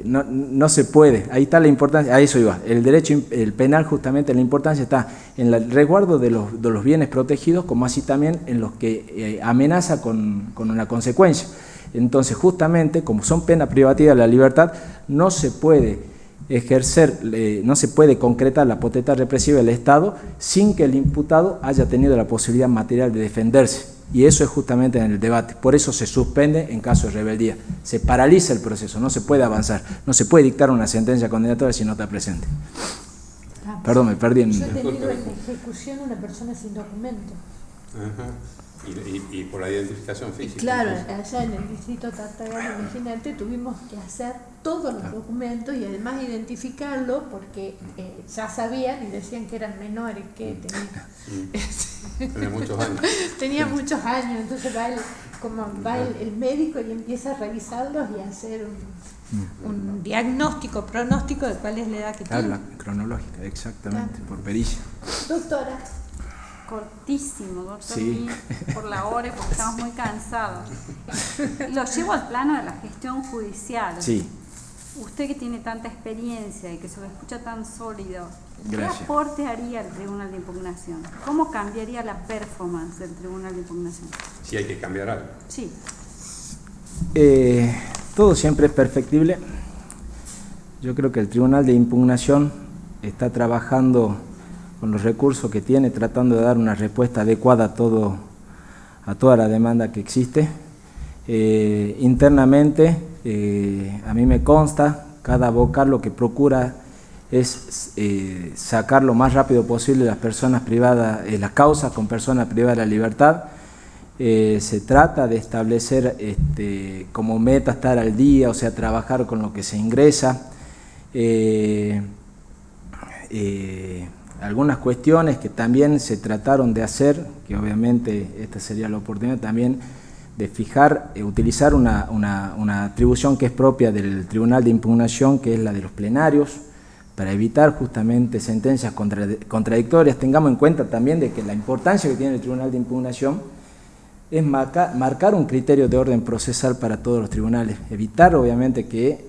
no se puede, ahí está la importancia, a eso iba, el derecho, el penal justamente la importancia está en el resguardo de los bienes protegidos, como así también en los que amenaza con una consecuencia. Entonces, justamente, como son penas privativas de la libertad, no se puede ejercer, no se puede concretar la potestad represiva del Estado sin que el imputado haya tenido la posibilidad material de defenderse. Y eso es justamente en el debate. Por eso se suspende en caso de rebeldía. Se paraliza el proceso, no se puede avanzar. No se puede dictar una sentencia condenatoria si no está presente. Perdón, me perdí en... Yo he tenido en ejecución una persona sin documento. Ajá. Y por la identificación física. Claro, allá en el distrito Tartagal, imagínate, tuvimos que hacer todos los documentos y además identificarlo porque ya sabían y decían que eran menores que tenían. Tenía muchos años. Tenía muchos años, entonces va el médico y empieza a revisarlos y a hacer un diagnóstico, pronóstico de cuál es la edad que tiene. La cronológica, exactamente, por pericia. Doctora. Cortísimo, doctor, sí. Por la hora, porque estamos muy cansados. Lo llevo al plano de la gestión judicial. Sí. Usted que tiene tanta experiencia y que se lo escucha tan sólido, Gracias. ¿qué aporte haría el Tribunal de Impugnación? ¿Cómo cambiaría la performance del Tribunal de Impugnación? Si hay que cambiar algo. Sí. Todo siempre es perfectible. Yo creo que el Tribunal de Impugnación está trabajando con los recursos que tiene, tratando de dar una respuesta adecuada a toda la demanda que existe. Internamente, a mí me consta, cada vocal lo que procura es sacar lo más rápido posible las personas privadas, las causas con personas privadas de la libertad. Se trata de establecer como meta estar al día, o sea, trabajar con lo que se ingresa. Algunas cuestiones que también se trataron de hacer, que obviamente esta sería la oportunidad también de fijar, utilizar una atribución que es propia del Tribunal de Impugnación, que es la de los plenarios, para evitar justamente sentencias contradictorias. Tengamos en cuenta también de que la importancia que tiene el Tribunal de Impugnación es marcar un criterio de orden procesal para todos los tribunales, evitar obviamente que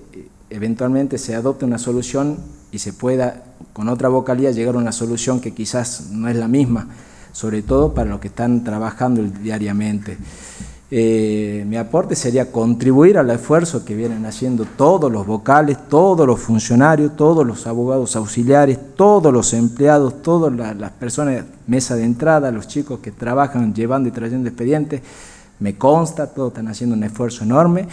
eventualmente se adopte una solución y se pueda con otra vocalía llegar a una solución que quizás no es la misma, sobre todo para los que están trabajando diariamente. Mi aporte sería contribuir al esfuerzo que vienen haciendo todos los vocales, todos los funcionarios, todos los abogados auxiliares, todos los empleados, todas las personas, mesa de entrada, los chicos que trabajan llevando y trayendo expedientes. Me consta, todos están haciendo un esfuerzo enorme.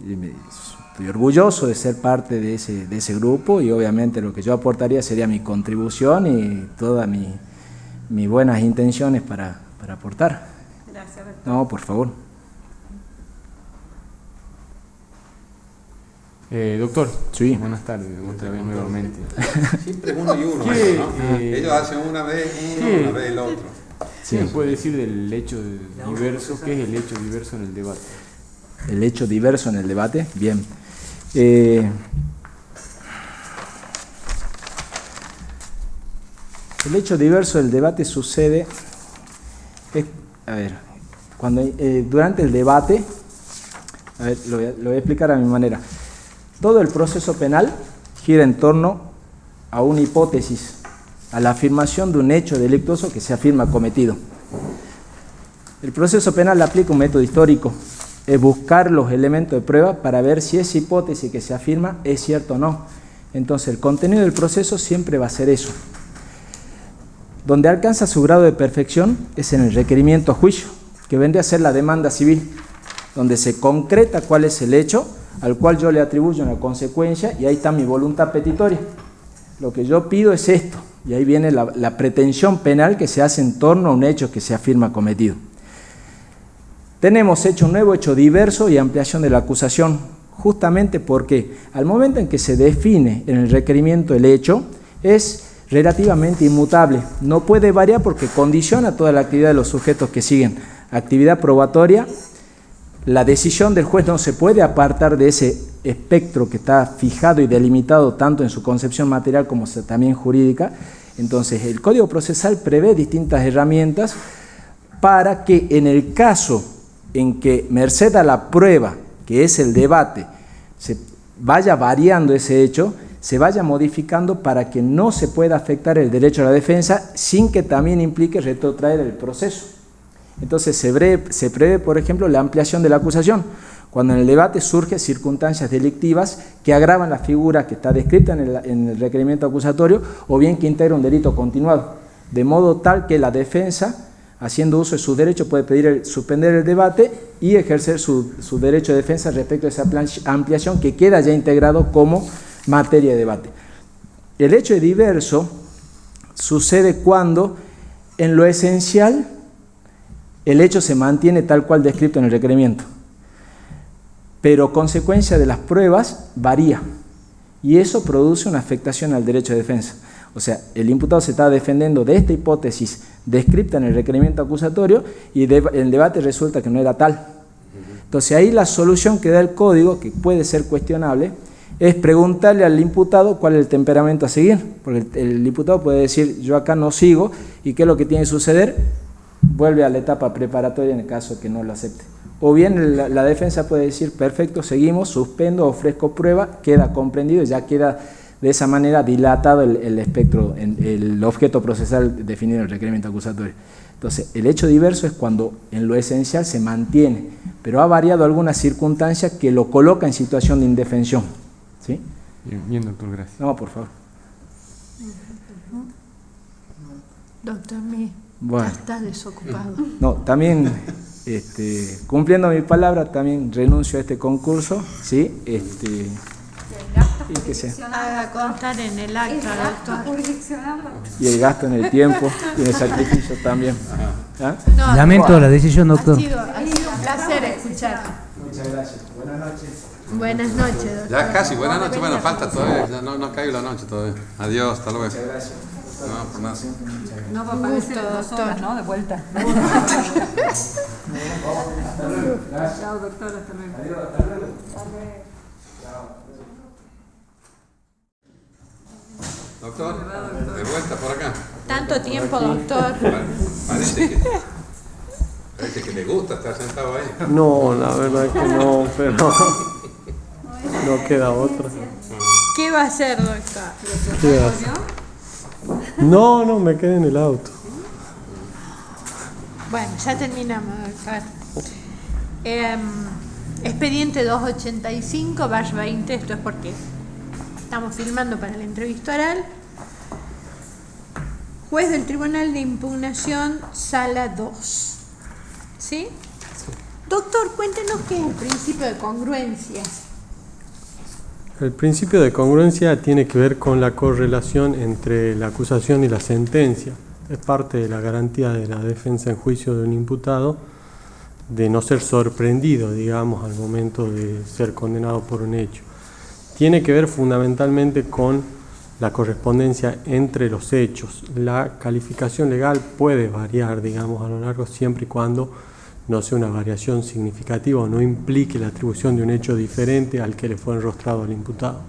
Estoy orgulloso de ser parte de ese grupo y obviamente lo que yo aportaría sería mi contribución y todas mis buenas intenciones para aportar. Gracias, doctor. No, por favor. Doctor, sí. Buenas tardes, otra vez nuevamente. Siempre uno y uno, ¿no? Ellos hacen una vez uno, una vez el otro. Sí. ¿Qué me puede decir del hecho diverso? ¿Qué es el hecho diverso en el debate? El hecho diverso en el debate, bien. El hecho diverso del debate sucede, durante el debate, lo voy a explicar a mi manera. Todo el proceso penal gira en torno a una hipótesis, a la afirmación de un hecho delictuoso que se afirma cometido. El proceso penal aplica un método histórico, es buscar los elementos de prueba para ver si esa hipótesis que se afirma es cierta o no. Entonces el contenido del proceso siempre va a ser eso. Donde alcanza su grado de perfección es en el requerimiento a juicio, que vendría a ser la demanda civil, donde se concreta cuál es el hecho al cual yo le atribuyo una consecuencia y ahí está mi voluntad petitoria. Lo que yo pido es esto, y ahí viene la pretensión penal que se hace en torno a un hecho que se afirma cometido. Tenemos hecho nuevo, hecho diverso y ampliación de la acusación, justamente porque al momento en que se define en el requerimiento el hecho, es relativamente inmutable, no puede variar porque condiciona toda la actividad de los sujetos que siguen. Actividad probatoria, la decisión del juez no se puede apartar de ese espectro que está fijado y delimitado tanto en su concepción material como también jurídica. Entonces el Código Procesal prevé distintas herramientas para que en el caso en que merced a la prueba, que es el debate, se vaya variando ese hecho, se vaya modificando para que no se pueda afectar el derecho a la defensa sin que también implique retrotraer el proceso. Entonces se prevé, por ejemplo, la ampliación de la acusación, cuando en el debate surgen circunstancias delictivas que agravan la figura que está descrita en el requerimiento acusatorio o bien que integra un delito continuado, de modo tal que la defensa, haciendo uso de su derecho, puede pedir suspender el debate y ejercer su derecho de defensa respecto a esa ampliación que queda ya integrado como materia de debate. El hecho diverso sucede cuando, en lo esencial, el hecho se mantiene tal cual descrito en el requerimiento. pero consecuencia de las pruebas varía, y eso produce una afectación al derecho de defensa. O sea, el imputado se está defendiendo de esta hipótesis descripta en el requerimiento acusatorio y el debate resulta que no era tal. Entonces ahí la solución que da el código, que puede ser cuestionable, es preguntarle al imputado cuál es el temperamento a seguir, porque el imputado puede decir yo acá no sigo, y qué es lo que tiene que suceder, vuelve a la etapa preparatoria en el caso que no lo acepte. O bien la defensa puede decir perfecto, seguimos, suspendo, ofrezco prueba, queda comprendido y ya queda de esa manera dilatado el espectro, el objeto procesal definido en el requerimiento acusatorio. Entonces, el hecho diverso es cuando en lo esencial se mantiene, pero ha variado alguna circunstancia que lo coloca en situación de indefensión. ¿Sí? Bien, doctor, gracias. No, por favor. Doctor, bueno, está desocupado. No, también, cumpliendo mi palabra, también renuncio a este concurso, ¿sí? Y que se haga constar en el acta, doctor. Y el gasto en el tiempo y en el sacrificio también. ¿Ah? No, lamento la decisión, doctor. Ha sido un placer escuchar. Muchas gracias. Buenas noches. Buenas noches, doctor. Ya casi, buenas noches. Bueno, falta todavía, ya no caigo la noche todavía. Adiós, hasta luego. Muchas gracias. No, pues nada. No, papá, Un gusto, gusto, dos doctor. horas, ¿no? De vuelta. Chao, doctor, hasta luego. Adiós, hasta luego. Doctor, de vuelta por acá. Tanto tiempo, doctor. Parece que le gusta estar sentado ahí. No, la verdad es que no, pero no queda otra. ¿Qué va a hacer, doctor? ¿Qué hace? No, me quedé en el auto. Bueno, ya terminamos, doctor. Expediente 285/20, esto es porque estamos filmando para la entrevista oral. Juez del Tribunal de Impugnación, Sala 2. ¿Sí? Doctor, cuéntenos qué es el principio de congruencia. El principio de congruencia tiene que ver con la correlación entre la acusación y la sentencia. Es parte de la garantía de la defensa en juicio de un imputado de no ser sorprendido, digamos, al momento de ser condenado por un hecho. Tiene que ver fundamentalmente con la correspondencia entre los hechos. La calificación legal puede variar, digamos, a lo largo, siempre y cuando no sea una variación significativa o no implique la atribución de un hecho diferente al que le fue enrostrado al imputado.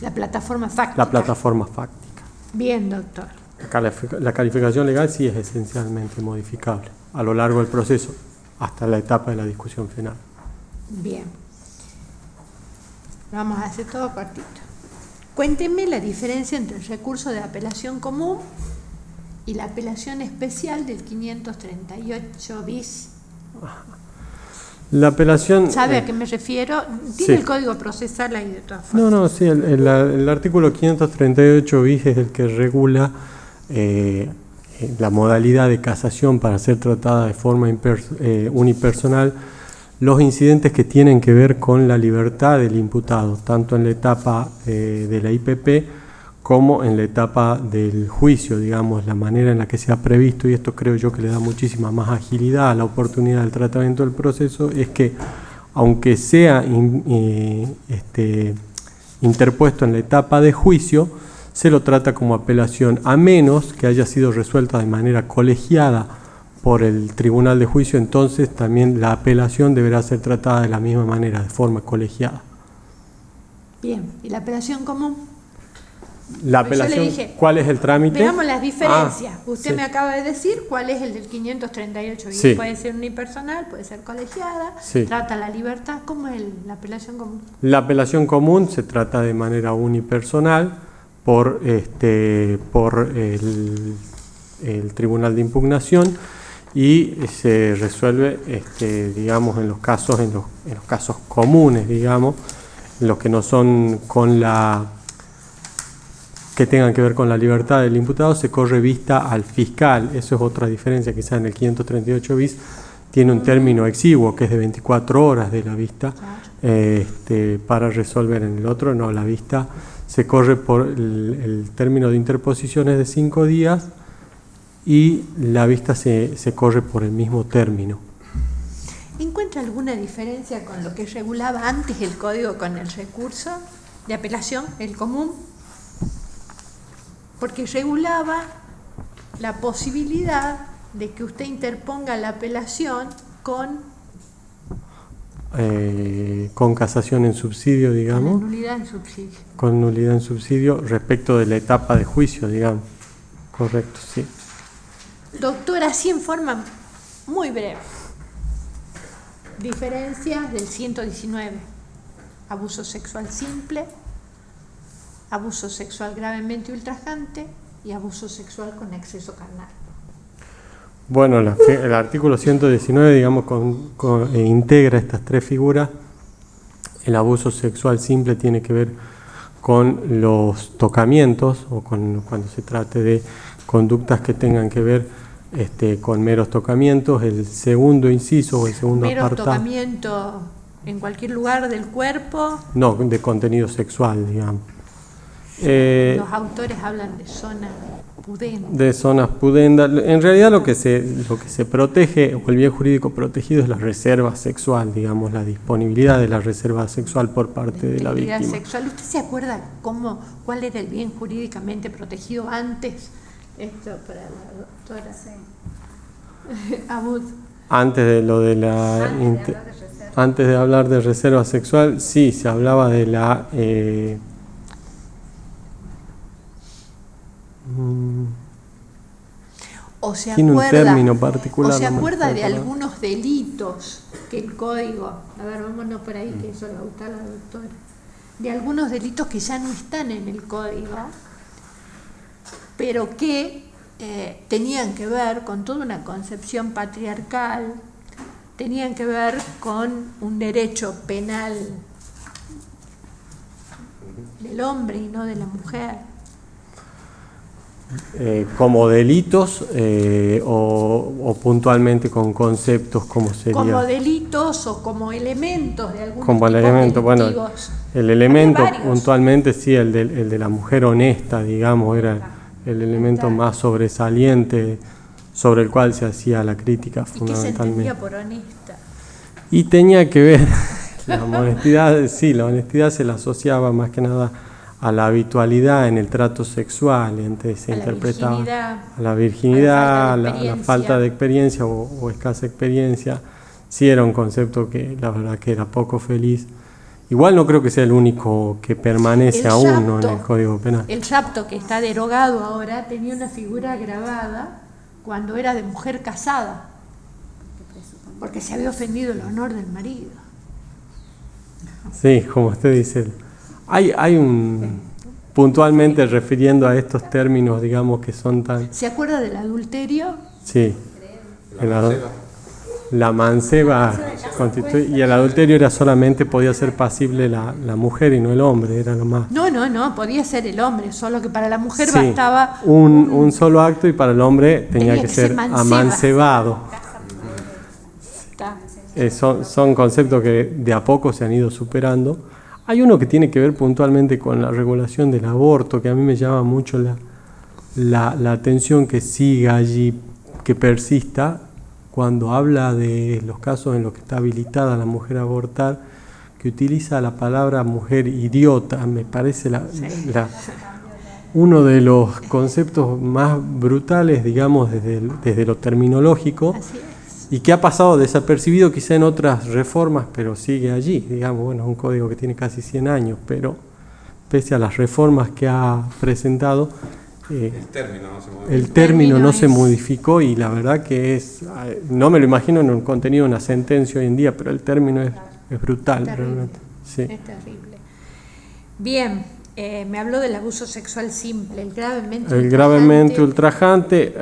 La plataforma fáctica. La plataforma fáctica. Bien, doctor. La calificación legal sí es esencialmente modificable a lo largo del proceso, hasta la etapa de la discusión final. Bien. Vamos a hacer todo cortito. Cuéntenme la diferencia entre el recurso de apelación común y la apelación especial del 538 bis. La apelación... ¿Sabe a qué me refiero? Tiene el código procesal ahí de todas formas. No, sí, el artículo 538 bis es el que regula la modalidad de casación para ser tratada de forma unipersonal, los incidentes que tienen que ver con la libertad del imputado, tanto en la etapa de la IPP como en la etapa del juicio, digamos, la manera en la que se ha previsto, y esto creo yo que le da muchísima más agilidad a la oportunidad del tratamiento del proceso, es que aunque sea interpuesto en la etapa de juicio, se lo trata como apelación, a menos que haya sido resuelta de manera colegiada por el tribunal de juicio. Entonces también la apelación deberá ser tratada de la misma manera, de forma colegiada. Bien, ¿y la apelación común? La Pues yo apelación, le dije, ¿cuál es el trámite? Veamos las diferencias. Usted sí. me acaba de decir cuál es el del 538 bis. Sí. Puede ser unipersonal, puede ser colegiada, Sí. trata la libertad. ¿Cómo es la apelación común? La apelación común se trata de manera unipersonal por el Tribunal de Impugnación y se resuelve, digamos, en los casos comunes, digamos, los que no son que tengan que ver con la libertad del imputado, se corre vista al fiscal. Eso es otra diferencia, quizá en el 538 bis tiene un término exiguo que es de 24 horas de la vista, para resolver. En el otro no, la vista se corre por el término de interposiciones de 5 días y la vista se corre por el mismo término. ¿Encuentra encuentra alguna diferencia con lo que regulaba antes el código con el recurso de apelación, el común? Porque regulaba la posibilidad de que usted interponga la apelación con casación en subsidio, digamos. con nulidad en subsidio. Con nulidad en subsidio respecto de la etapa de juicio, digamos. Correcto, sí. Doctora, así en forma muy breve. Diferencias del 119. Abuso sexual simple, abuso sexual gravemente ultrajante y abuso sexual con exceso carnal. Bueno, el artículo 119, digamos, integra estas tres figuras. El abuso sexual simple tiene que ver con los tocamientos o cuando se trate de conductas que tengan que ver con meros tocamientos. El segundo inciso o el segundo apartado. ¿Mero tocamiento en cualquier lugar del cuerpo? No, de contenido sexual, digamos. Los autores hablan de zonas pudendas. De zonas pudendas. En realidad lo que se protege, o el bien jurídico protegido, es la reserva sexual, digamos, la disponibilidad de la reserva sexual por parte de la víctima. Sexual. ¿Usted se acuerda cuál era el bien jurídicamente protegido antes? Esto para la doctora. Sí. Abud. Antes de lo de la... Antes de hablar de reserva sexual, sí, se hablaba de la... O se tiene acuerda, un término particular. o se acuerda de algunos delitos que el código, a ver, vámonos por ahí, que eso le va a gustar a la doctora, de algunos delitos que ya no están en el código, pero que tenían que ver con toda una concepción patriarcal, tenían que ver con un derecho penal del hombre y no de la mujer. Como delitos o puntualmente con conceptos como sería... Como delitos o como elementos de algunos como el tipos elemento, bueno, delictivos. el elemento Había varios. puntualmente sí, el de la mujer honesta, digamos, era el elemento más sobresaliente sobre el cual se hacía la crítica ¿Y qué se fundamentalmente. entendía por honesta? Y tenía que ver, la honestidad, sí, la honestidad se la asociaba más que nada a la habitualidad en el trato sexual, entonces se interpretaba a la virginidad, a la falta de experiencia o escasa experiencia. Sí era un concepto que la verdad que era poco feliz. Igual no creo que sea el único que permanece aún, ¿no?, en el Código Penal. El rapto, que está derogado ahora, tenía una figura grabada cuando era de mujer casada, porque se había ofendido el honor del marido. Sí, como usted dice, hay un puntualmente refiriendo a estos términos, digamos, que son tan... ¿Se acuerda del adulterio? Sí, la manceba constituye, y el adulterio era solamente, podía ser pasible la mujer y no el hombre, era lo más... No, podía ser el hombre, solo que para la mujer sí, bastaba un solo acto y para el hombre tenía que ser amancebado. Son conceptos que de a poco se han ido superando. Hay uno que tiene que ver puntualmente con la regulación del aborto, que a mí me llama mucho la atención que siga allí, que persista, cuando habla de los casos en los que está habilitada la mujer a abortar, que utiliza la palabra mujer idiota. Me parece uno de los conceptos más brutales, digamos, desde lo terminológico. Y que ha pasado desapercibido quizá en otras reformas, pero sigue allí, digamos, bueno, es un código que tiene casi 100 años, pero pese a las reformas que ha presentado, el término no se modificó y la verdad que no me lo imagino en un contenido de una sentencia hoy en día, pero el término es brutal, realmente. Sí. Es terrible. Bien, me habló del abuso sexual simple, el gravemente ultrajante.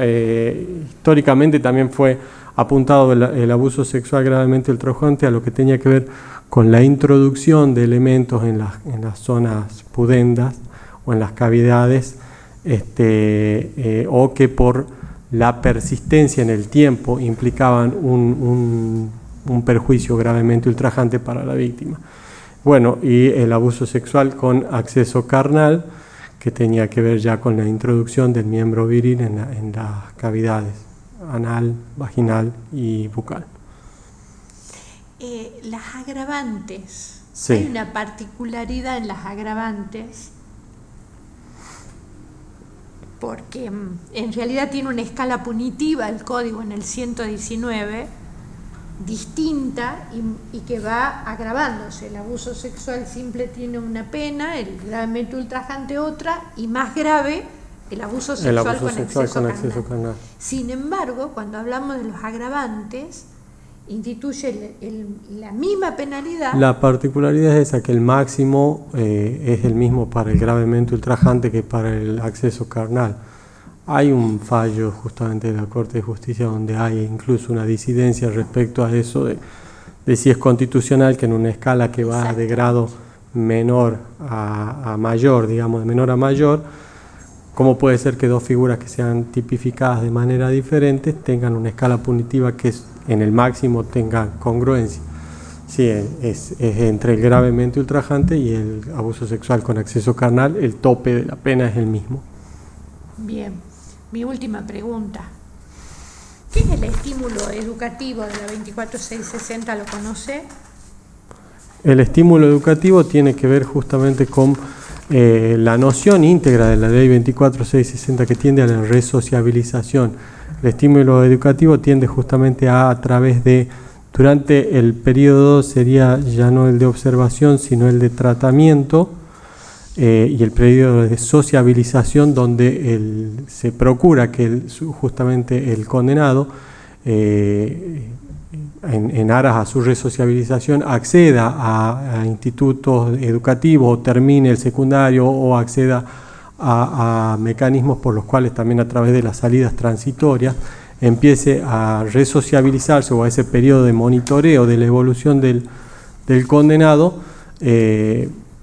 Históricamente también fue apuntado el abuso sexual gravemente ultrajante a lo que tenía que ver con la introducción de elementos en las zonas pudendas o en las cavidades, o que por la persistencia en el tiempo implicaban un perjuicio gravemente ultrajante para la víctima. Bueno, y el abuso sexual con acceso carnal, que tenía que ver ya con la introducción del miembro viril en las cavidades anal, vaginal y bucal. las agravantes. Sí. Hay una particularidad en las agravantes porque en realidad tiene una escala punitiva el código en el 119 distinta y que va agravándose. El abuso sexual simple tiene una pena, el gravemente ultrajante otra, y más grave el abuso sexual, con exceso carnal. Sin embargo, cuando hablamos de los agravantes, instituye la misma penalidad. La particularidad es esa, que el máximo es el mismo para el gravemente ultrajante que para el acceso carnal. Hay un fallo justamente de la Corte de Justicia donde hay incluso una disidencia respecto a eso de si es constitucional, que en una escala que va de grado menor a mayor, digamos, de menor a mayor, ¿cómo puede ser que dos figuras que sean tipificadas de manera diferente tengan una escala punitiva que en el máximo tenga congruencia? Sí, es entre el gravemente ultrajante y el abuso sexual con acceso carnal, el tope de la pena es el mismo. Bien, mi última pregunta. ¿Qué es el estímulo educativo de la 24660? ¿Lo conoce? El estímulo educativo tiene que ver justamente con la noción íntegra de la ley 24660, que tiende a la resociabilización. El estímulo educativo tiende justamente a través de, durante el periodo sería ya no el de observación, sino el de tratamiento, y el periodo de sociabilización, donde se procura que justamente el condenado, en aras a su resociabilización, acceda a institutos educativos, o termine el secundario, o acceda a mecanismos por los cuales también a través de las salidas transitorias empiece a resociabilizarse, o a ese periodo de monitoreo de la evolución del condenado,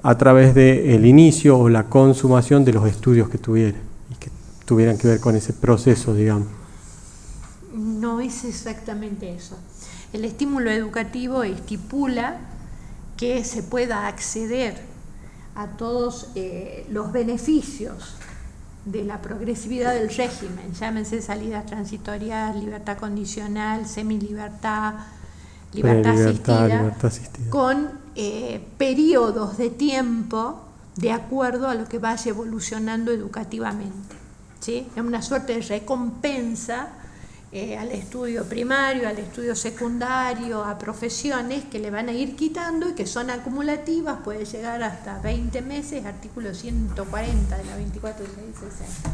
a través del inicio o la consumación de los estudios que tuviera y que tuvieran que ver con ese proceso, digamos. No es exactamente eso. El estímulo educativo estipula que se pueda acceder a todos los beneficios de la progresividad del régimen, llámense salidas transitorias, libertad condicional, semilibertad, libertad asistida, con periodos de tiempo de acuerdo a lo que vaya evolucionando educativamente, ¿sí? Es una suerte de recompensa al estudio primario, al estudio secundario, a profesiones que le van a ir quitando y que son acumulativas, puede llegar hasta 20 meses, artículo 140 de la 24660.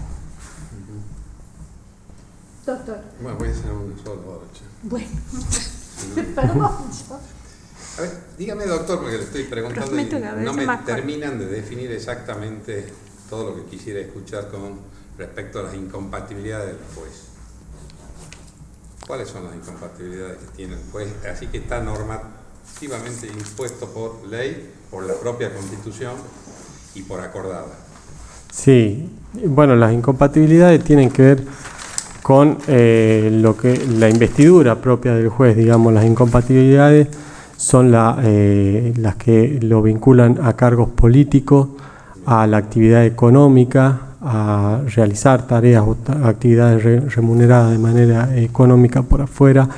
Doctor. Bueno, voy a hacer uno solo ahora. Bueno, perdón. A ver, dígame, doctor, porque le estoy preguntando y no me terminan de definir exactamente todo lo que quisiera escuchar con respecto a las incompatibilidades del juez. ¿Cuáles son las incompatibilidades que tiene el juez? Así que está normativamente impuesto por ley, por la propia Constitución y por acordada. Sí, bueno, las incompatibilidades tienen que ver con la investidura propia del juez, digamos. Las incompatibilidades son las que lo vinculan a cargos políticos, a la actividad económica, a realizar tareas o actividades remuneradas de manera económica por afuera,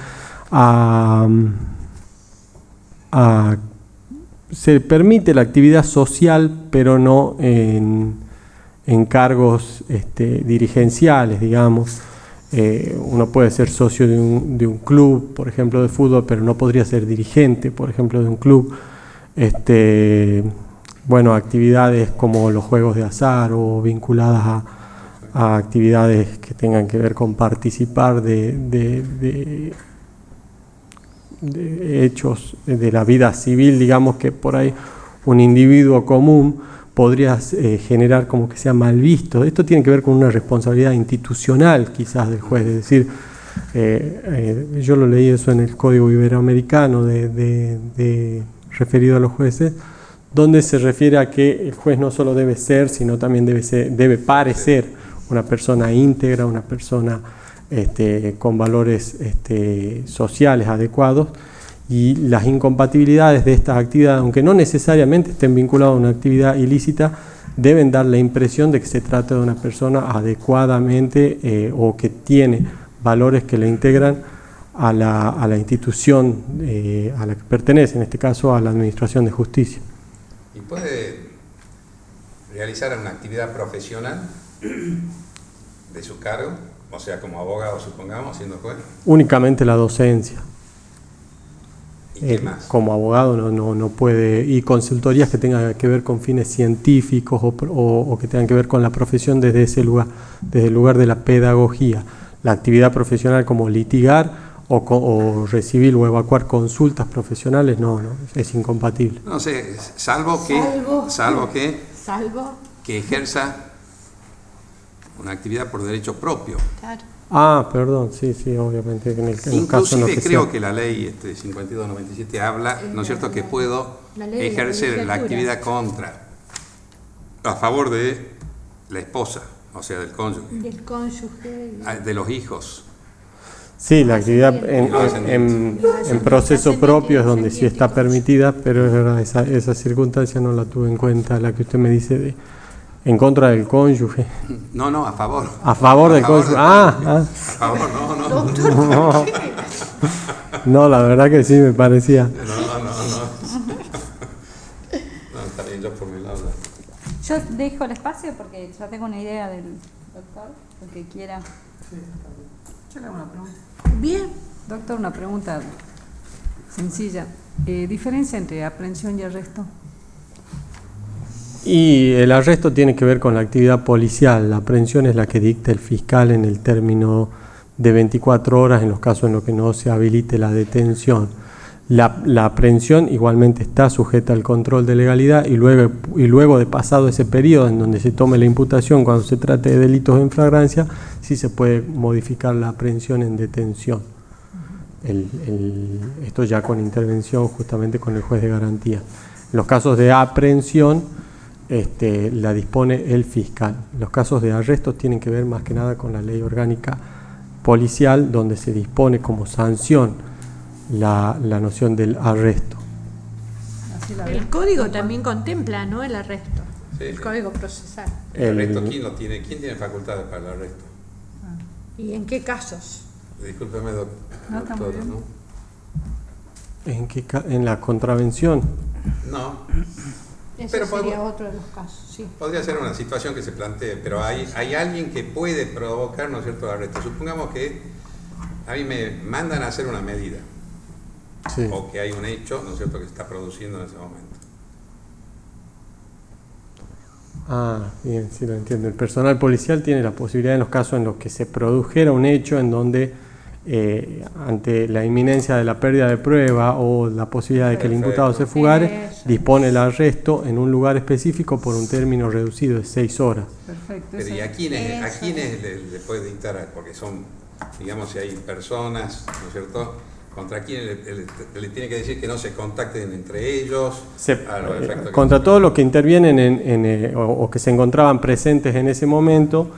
se permite la actividad social, pero no en cargos dirigenciales, digamos. Uno puede ser socio de un club, por ejemplo, de fútbol, pero no podría ser dirigente, por ejemplo, de un club. Bueno, actividades como los juegos de azar o vinculadas a actividades que tengan que ver con participar de hechos de la vida civil, digamos, que por ahí un individuo común podría generar como que sea mal visto. Esto tiene que ver con una responsabilidad institucional quizás del juez, es decir, yo lo leí eso en el Código Iberoamericano referido a los jueces, donde se refiere a que el juez no solo debe ser, sino también debe parecer una persona íntegra, una persona con valores sociales adecuados, y las incompatibilidades de estas actividades, aunque no necesariamente estén vinculadas a una actividad ilícita, deben dar la impresión de que se trata de una persona adecuadamente o que tiene valores que le integran a la institución a la que pertenece, en este caso a la Administración de Justicia. ¿Y puede realizar una actividad profesional de su cargo? O sea, como abogado, supongamos, siendo juez. Únicamente la docencia. ¿Y qué más? Como abogado no puede, y consultorías que tengan que ver con fines científicos o que tengan que ver con la profesión desde ese lugar, desde el lugar de la pedagogía. La actividad profesional como litigar o recibir o evacuar consultas profesionales, no, es incompatible. No sé, salvo que ejerza una actividad por derecho propio. Claro. Ah, perdón, sí, obviamente. En los casos en los que creo sea. que la ley 5297 habla, ¿no es cierto?, que puedo ejercer la actividad a favor de la esposa, o sea, del cónyuge, Del cónyuge. de los hijos. Sí, la actividad en proceso propio es donde sí está permitida, pero es verdad, esa circunstancia no la tuve en cuenta, la que usted me dice en contra del cónyuge. No, a favor. A favor del cónyuge. A favor, no. No, la verdad que sí me parecía. No, está bien, yo por mi lado. Yo dejo el espacio porque ya tengo una idea del doctor, el que quiera. Yo le hago una pregunta. Bien. Doctor, una pregunta sencilla. ¿Diferencia entre aprehensión y arresto? Y el arresto tiene que ver con la actividad policial. La aprehensión es la que dicta el fiscal en el término de 24 horas en los casos en los que no se habilite la detención. La aprehensión igualmente está sujeta al control de legalidad y luego de pasado ese periodo en donde se tome la imputación cuando se trate de delitos en flagrancia, sí se puede modificar la aprehensión en detención. Esto ya con intervención justamente con el juez de garantía. En los casos de aprehensión la dispone el fiscal. Los casos de arrestos tienen que ver más que nada con la ley orgánica policial, donde se dispone como sanción la noción del arresto. El código también contempla, ¿no?, el arresto. Sí, el código procesal. ¿El arresto quién lo tiene? ¿Quién tiene facultades para el arresto? ¿Y en qué casos? Discúlpeme, doctor, ¿no? ¿En la contravención? No. Ese sería otro de los casos, sí. Podría ser una situación que se plantee, pero hay alguien que puede provocar, ¿no es cierto?, el arresto. Supongamos que a mí me mandan a hacer una medida, sí, o que hay un hecho, ¿no es cierto?, que se está produciendo en ese momento. Bien, sí lo entiendo. El personal policial tiene la posibilidad en los casos en los que se produjera un hecho en donde ante la inminencia de la pérdida de prueba o la posibilidad de que el imputado se fugare, dispone el arresto en un lugar específico por un término reducido de 6 horas. Perfecto. Pero ¿y a quiénes le puede dictar? Porque son, digamos, si hay personas, ¿no es cierto?, ¿contra quién le tiene que decir que no se contacten entre ellos? Contra todos los que intervienen o que se encontraban presentes en ese momento.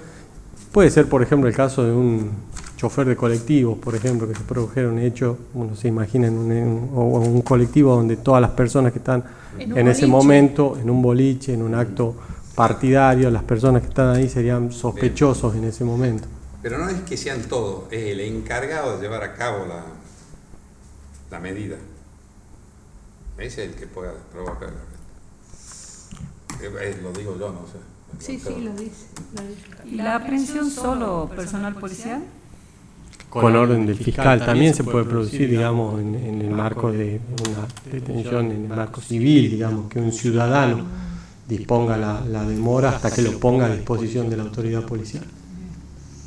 Puede ser, por ejemplo, el caso de un chofer de colectivos, por ejemplo, que se produjera un hecho, uno se imagina un colectivo donde todas las personas que están en ese momento, en un boliche, en un acto partidario, las personas que están ahí serían sospechosos en ese momento. Pero no es que sean todos, es el encargado de llevar a cabo la medida. Ese es el que pueda provocar el arresto. Lo digo yo, no sé. Sí, lo dice. ¿Y la aprehensión solo personal policial? Con orden del fiscal. También se puede producir, digamos, en el marco de una detención, en el marco civil, digamos, que un ciudadano disponga la demora hasta que lo ponga a disposición de la autoridad policial.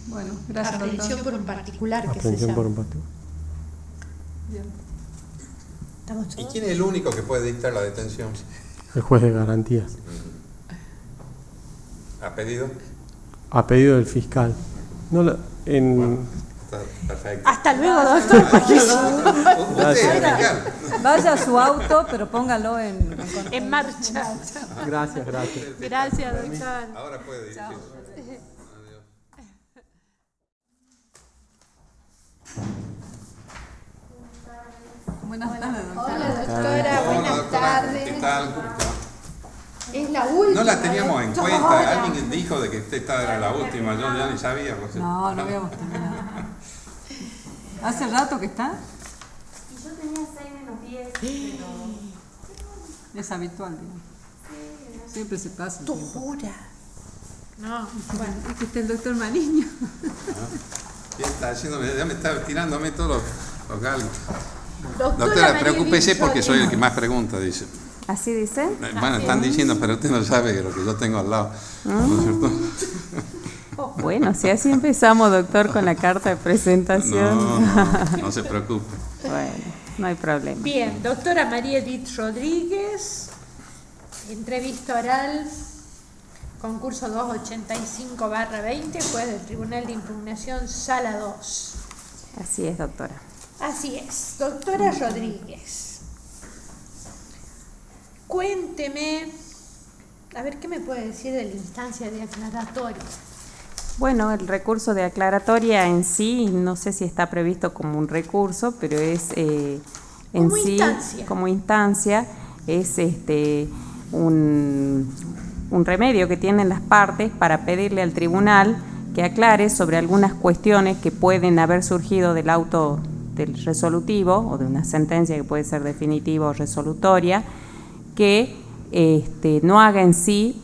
Bueno, gracias. Aprehensión por un particular que se Aprehensión llama. por un particular. ¿Y quién es el único que puede dictar la detención? El juez de garantías. ¿Ha pedido? A pedido del fiscal. Está perfecto. Hasta luego, doctor. Vaya a su auto, pero póngalo en marcha. Gracias. Gracias, doctor. Ahora puede dirigir. Buenas tardes, doctora. Hola, doctora. Buenas tardes. ¿Qué tal? Es la última. No la teníamos en cuenta. Alguien dijo de que esta era la última. Yo ya ni sabía. No habíamos terminado. ¿Hace rato que está? Y yo tenía 6 menos 10, pero... Es habitual, digamos. Siempre se pasa. ¿Tú juras? No, bueno. Es que está el doctor Mariño. ¿Qué está haciendo? Ya me está tirándome todos los galgos. Doctora María preocúpese Elisa porque soy el Rodríguez. que más pregunta, dice. ¿Así dice? Bueno, están diciendo, pero usted no sabe que lo que yo tengo al lado. ¿No es cierto? Bueno, si así empezamos, doctor, con la carta de presentación. No se preocupe. Bueno, no hay problema. Bien, doctora María Edith Rodríguez, entrevista oral, concurso 285/20, juez del Tribunal de Impugnación, Sala 2. Así es, doctora. Así es, doctora Rodríguez. Cuénteme, a ver, ¿qué me puede decir de la instancia de aclaratoria? Bueno, el recurso de aclaratoria en sí, no sé si está previsto como un recurso, pero es en Como sí, instancia. como instancia, es un remedio que tienen las partes para pedirle al tribunal que aclare sobre algunas cuestiones que pueden haber surgido del auto del resolutivo o de una sentencia que puede ser definitiva o resolutoria, que no haga en sí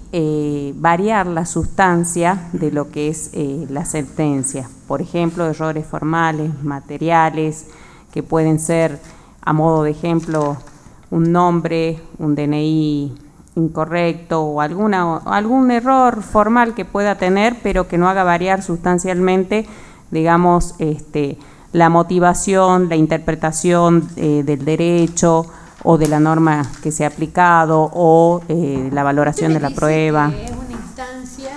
variar la sustancia de lo que es la sentencia. Por ejemplo, errores formales, materiales, que pueden ser, a modo de ejemplo, un nombre, un DNI incorrecto o algún error formal que pueda tener, pero que no haga variar sustancialmente, digamos, la motivación, la interpretación del derecho o de la norma que se ha aplicado o la valoración de la prueba. Es una instancia,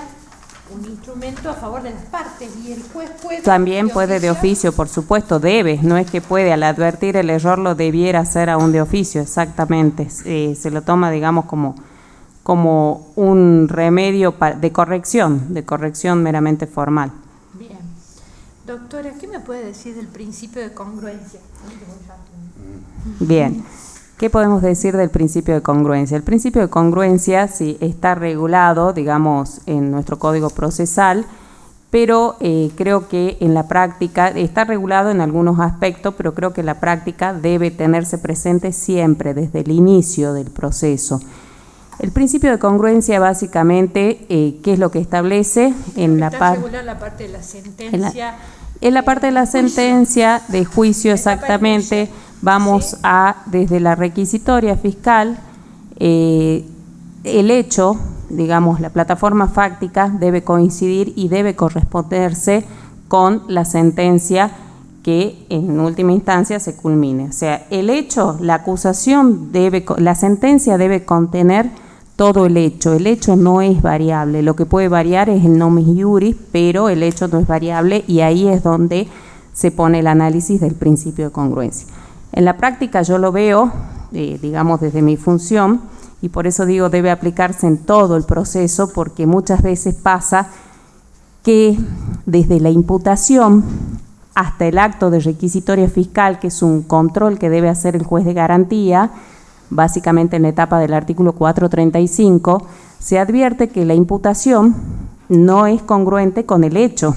un instrumento a favor de las partes y el juez puede... También puede de oficio, por supuesto, debe, no es que puede, al advertir el error lo debiera hacer aún de oficio, exactamente. Se lo toma, digamos, como un remedio de corrección meramente formal. Bien. Doctora, ¿qué me puede decir del principio de congruencia? Bien. ¿Qué podemos decir del principio de congruencia? El principio de congruencia sí está regulado, digamos, en nuestro Código Procesal, pero creo que en la práctica está regulado en algunos aspectos, pero creo que la práctica debe tenerse presente siempre desde el inicio del proceso. El principio de congruencia básicamente, ¿qué es lo que establece? En la parte de la sentencia. En la parte de la sentencia de juicio, exactamente, vamos a, desde la requisitoria fiscal, el hecho, digamos, la plataforma fáctica debe coincidir y debe corresponderse con la sentencia que en última instancia se culmine. O sea, el hecho, la acusación la sentencia debe contener todo el hecho no es variable, lo que puede variar es el nomis iuris, pero el hecho no es variable y ahí es donde se pone el análisis del principio de congruencia. En la práctica yo lo veo, digamos desde mi función, y por eso digo debe aplicarse en todo el proceso, porque muchas veces pasa que desde la imputación hasta el acto de requisitoria fiscal, que es un control que debe hacer el juez de garantía, básicamente en la etapa del artículo 435, se advierte que la imputación no es congruente con el hecho.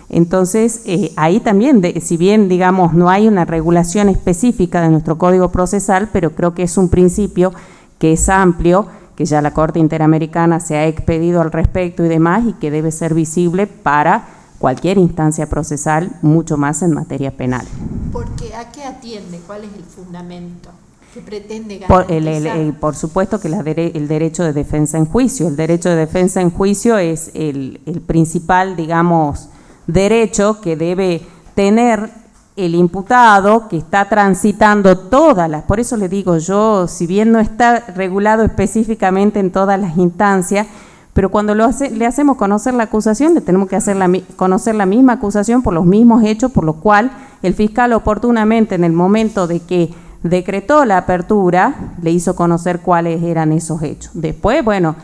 Entonces, ahí también, si bien, digamos, no hay una regulación específica de nuestro Código Procesal, pero creo que es un principio que es amplio, que ya la Corte Interamericana se ha expedido al respecto y demás, y que debe ser visible para cualquier instancia procesal, mucho más en materia penal. Porque ¿a qué atiende? ¿Cuál es el fundamento? ¿Qué pretende garantizar? Por supuesto que el derecho de defensa en juicio. El derecho de defensa en juicio es el principal, digamos, derecho que debe tener el imputado que está transitando por eso le digo yo, si bien no está regulado específicamente en todas las instancias, pero cuando le hacemos conocer la acusación, le tenemos que hacer conocer la misma acusación por los mismos hechos, por lo cual el fiscal oportunamente en el momento de que decretó la apertura, le hizo conocer cuáles eran esos hechos. Después, bueno,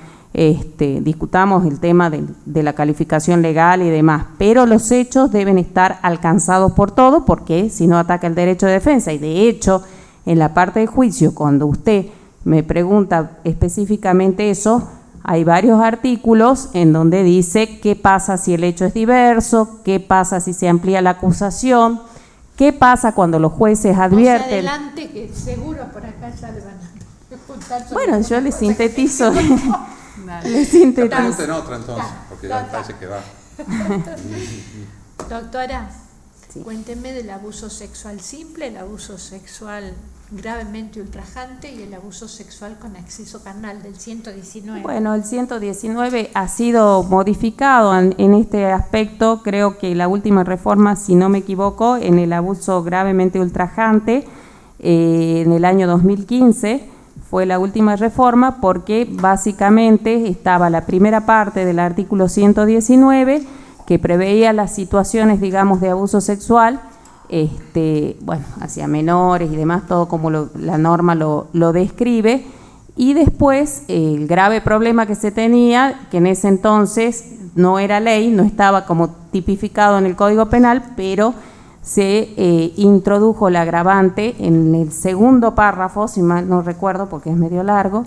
discutamos el tema de la calificación legal y demás, pero los hechos deben estar alcanzados por todo, porque si no ataca el derecho de defensa. Y de hecho, en la parte de juicio, cuando usted me pregunta específicamente eso, hay varios artículos en donde dice qué pasa si el hecho es diverso, qué pasa si se amplía la acusación, ¿Qué pasa cuando los jueces O advierten? sea, adelante, que seguro por acá ya le van a juntar sobre Bueno, las yo les cosas que sintetizo. tenemos. Les sintetizo. Pregunten otra entonces, porque ya me parece que va. Doctora, Sí. cuénteme del abuso sexual simple, el abuso sexual gravemente ultrajante y el abuso sexual con acceso carnal del 119. Bueno, el 119 ha sido modificado en este aspecto. Creo que la última reforma, si no me equivoco, en el abuso gravemente ultrajante, en el año 2015, fue la última reforma porque básicamente estaba la primera parte del artículo 119 que preveía las situaciones, digamos, de abuso sexual, bueno, hacia menores y demás, todo como la norma lo describe, y después el grave problema que se tenía, que en ese entonces no era ley, no estaba como tipificado en el Código Penal, pero se introdujo la agravante en el segundo párrafo, si mal no recuerdo porque es medio largo,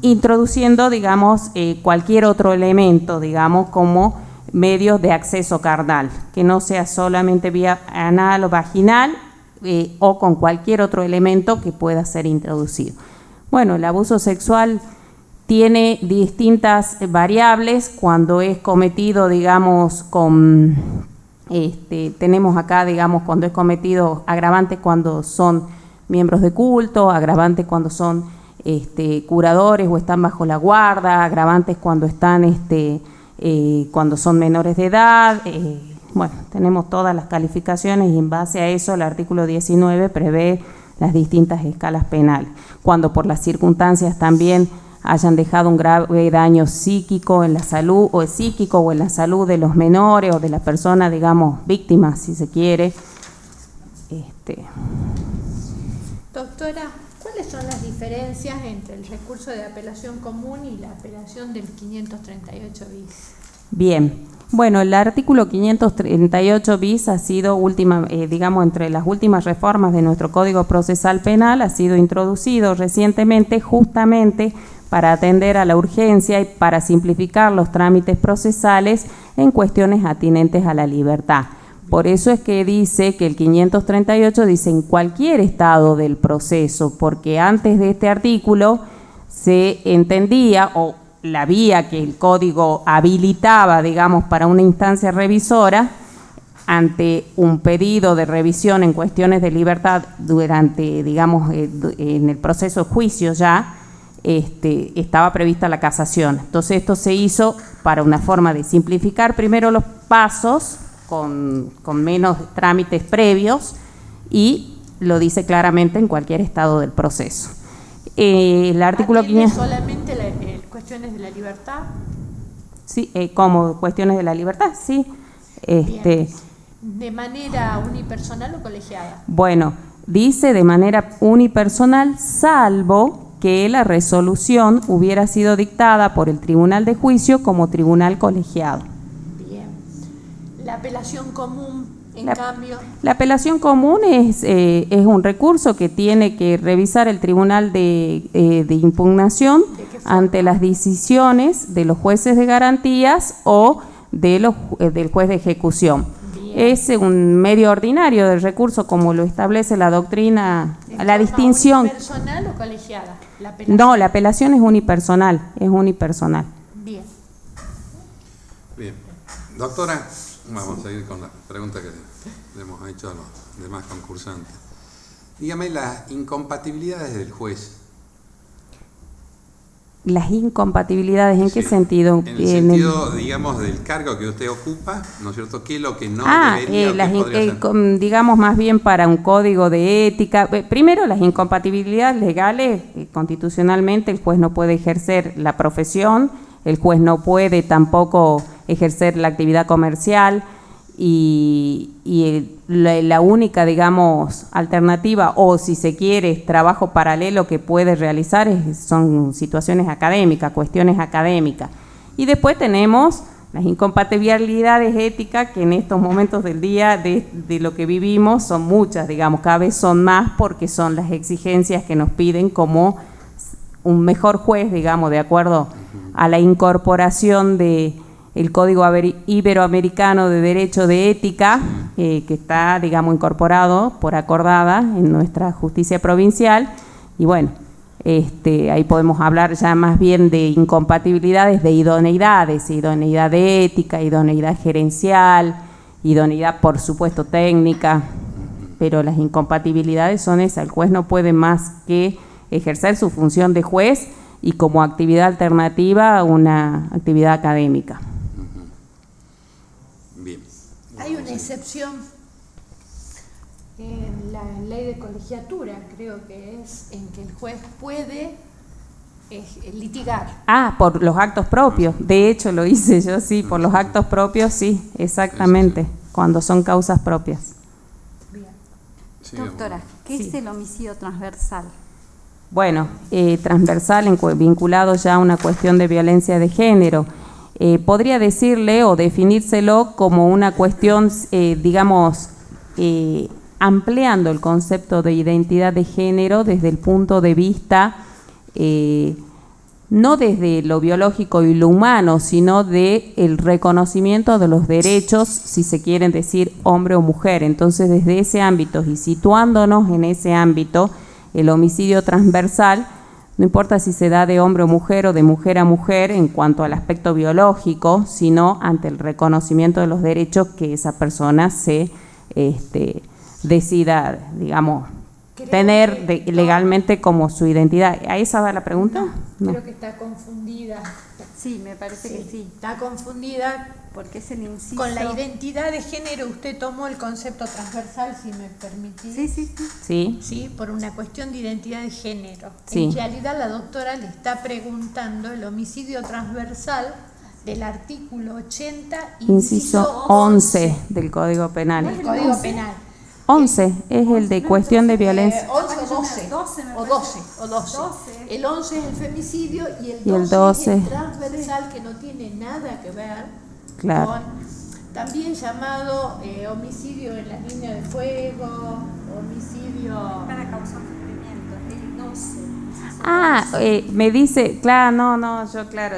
introduciendo, digamos, cualquier otro elemento, digamos, como medios de acceso carnal, que no sea solamente vía anal o vaginal o con cualquier otro elemento que pueda ser introducido. Bueno, el abuso sexual tiene distintas variables cuando es cometido, digamos, tenemos acá, digamos, cuando es cometido agravantes cuando son miembros de culto, agravantes cuando son curadores o están bajo la guarda, agravantes cuando están cuando son menores de edad. Bueno, tenemos todas las calificaciones y en base a eso el artículo 19 prevé las distintas escalas penales. Cuando por las circunstancias también hayan dejado un grave daño psíquico en la salud o en la salud de los menores o de la persona, digamos, víctima, si se quiere. Doctora, ¿cuáles son las diferencias entre el recurso de apelación común y la apelación del 538 bis? Bien, bueno, el artículo 538 bis ha sido digamos, entre las últimas reformas de nuestro Código Procesal Penal, ha sido introducido recientemente justamente para atender a la urgencia y para simplificar los trámites procesales en cuestiones atinentes a la libertad. Por eso es que dice que el 538 dice en cualquier estado del proceso, porque antes de este artículo se entendía, o la vía que el código habilitaba, digamos, para una instancia revisora, ante un pedido de revisión en cuestiones de libertad durante, digamos, en el proceso de juicio ya, estaba prevista la casación. Entonces esto se hizo para una forma de simplificar primero los pasos, con menos trámites previos, y lo dice claramente en cualquier estado del proceso. El artículo 500... ¿Solamente cuestiones de la libertad? Sí, como cuestiones de la libertad, sí. ¿De manera unipersonal o colegiada? Bueno, dice de manera unipersonal, salvo que la resolución hubiera sido dictada por el Tribunal de Juicio como tribunal colegiado. La apelación común, en cambio. La apelación común es un recurso que tiene que revisar el Tribunal de Impugnación ante las decisiones de los jueces de garantías o del juez de ejecución. Bien. Es un medio ordinario del recurso, como lo establece la doctrina, la distinción. ¿Unipersonal o colegiada? No, la apelación es unipersonal, Bien. Bien. Doctora, vamos a ir con la pregunta que le hemos hecho a los demás concursantes. Dígame las incompatibilidades del juez. Las incompatibilidades, ¿en qué sentido? En el sentido, digamos, del cargo que usted ocupa, ¿no es cierto? ¿Qué es lo que no debería o qué podría hacer? Digamos, más bien para un código de ética. Primero, las incompatibilidades legales, constitucionalmente el juez no puede ejercer la profesión, el juez no puede tampoco ejercer la actividad comercial, y la única, digamos, alternativa, o si se quiere, trabajo paralelo que puede realizar son situaciones académicas, cuestiones académicas. Y después tenemos las incompatibilidades éticas, que en estos momentos del día de lo que vivimos son muchas, digamos, cada vez son más, porque son las exigencias que nos piden como un mejor juez, digamos, de acuerdo a la incorporación de el Código Iberoamericano de Derecho de Ética, que está, digamos, incorporado por acordada en nuestra justicia provincial. Y bueno, ahí podemos hablar ya más bien de incompatibilidades, de idoneidades, idoneidad de ética, idoneidad gerencial, idoneidad, por supuesto, técnica, pero las incompatibilidades son esas. El juez no puede más que ejercer su función de juez y como actividad alternativa una actividad académica. Bien. Hay una excepción en la ley de colegiatura, creo que es en que el juez puede litigar. Ah, por los actos propios. De hecho, lo hice yo, sí, por los actos propios, sí, exactamente, cuando son causas propias. Bien. Sí, Doctora, ¿qué es el homicidio transversal? Bueno, transversal, vinculado ya a una cuestión de violencia de género. Podría decirle o definírselo como una cuestión, digamos, ampliando el concepto de identidad de género desde el punto de vista, no desde lo biológico y lo humano, sino de el reconocimiento de los derechos, si se quieren decir hombre o mujer. Entonces, desde ese ámbito y situándonos en ese ámbito, el homicidio transversal, no importa si se da de hombre o de mujer a mujer en cuanto al aspecto biológico, sino ante el reconocimiento de los derechos que esa persona se decida, digamos, tener legalmente como su identidad. ¿A esa va la pregunta? No, creo que está confundida. Sí, me parece que sí. Está confundida porque es el inciso. Con la identidad de género usted tomó el concepto transversal, si me permitís. Sí. Por una cuestión de identidad de género. Sí. En realidad la doctora le está preguntando el homicidio transversal del artículo 80, inciso 11 del Código Penal. Del Código Penal. 11 es el de cuestión de violencia. 11 o 12. El 11 es el femicidio y el 12, es el transversal, que no tiene nada que ver con, también llamado homicidio en la línea de fuego, homicidio para causar sufrimiento, el 12. Me dice, claro,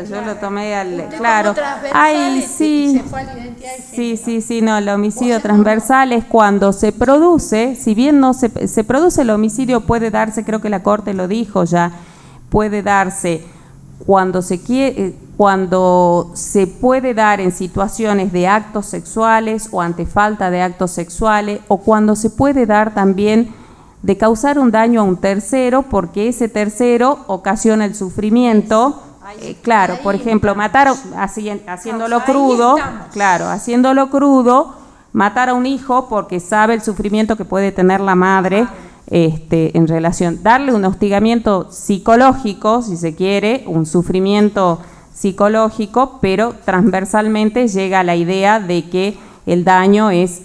yo lo tomé al, claro. Ay, sí. Sí, no, el homicidio transversal es cuando se produce, si bien no se produce el homicidio, puede darse, creo que la Corte lo dijo ya, puede darse cuando se puede dar en situaciones de actos sexuales o ante falta de actos sexuales, o cuando se puede dar también de causar un daño a un tercero porque ese tercero ocasiona el sufrimiento. Por ejemplo, matar haciéndolo crudo, matar a un hijo porque sabe el sufrimiento que puede tener la madre en relación, darle un hostigamiento psicológico, si se quiere, un sufrimiento psicológico, pero transversalmente llega a la idea de que el daño es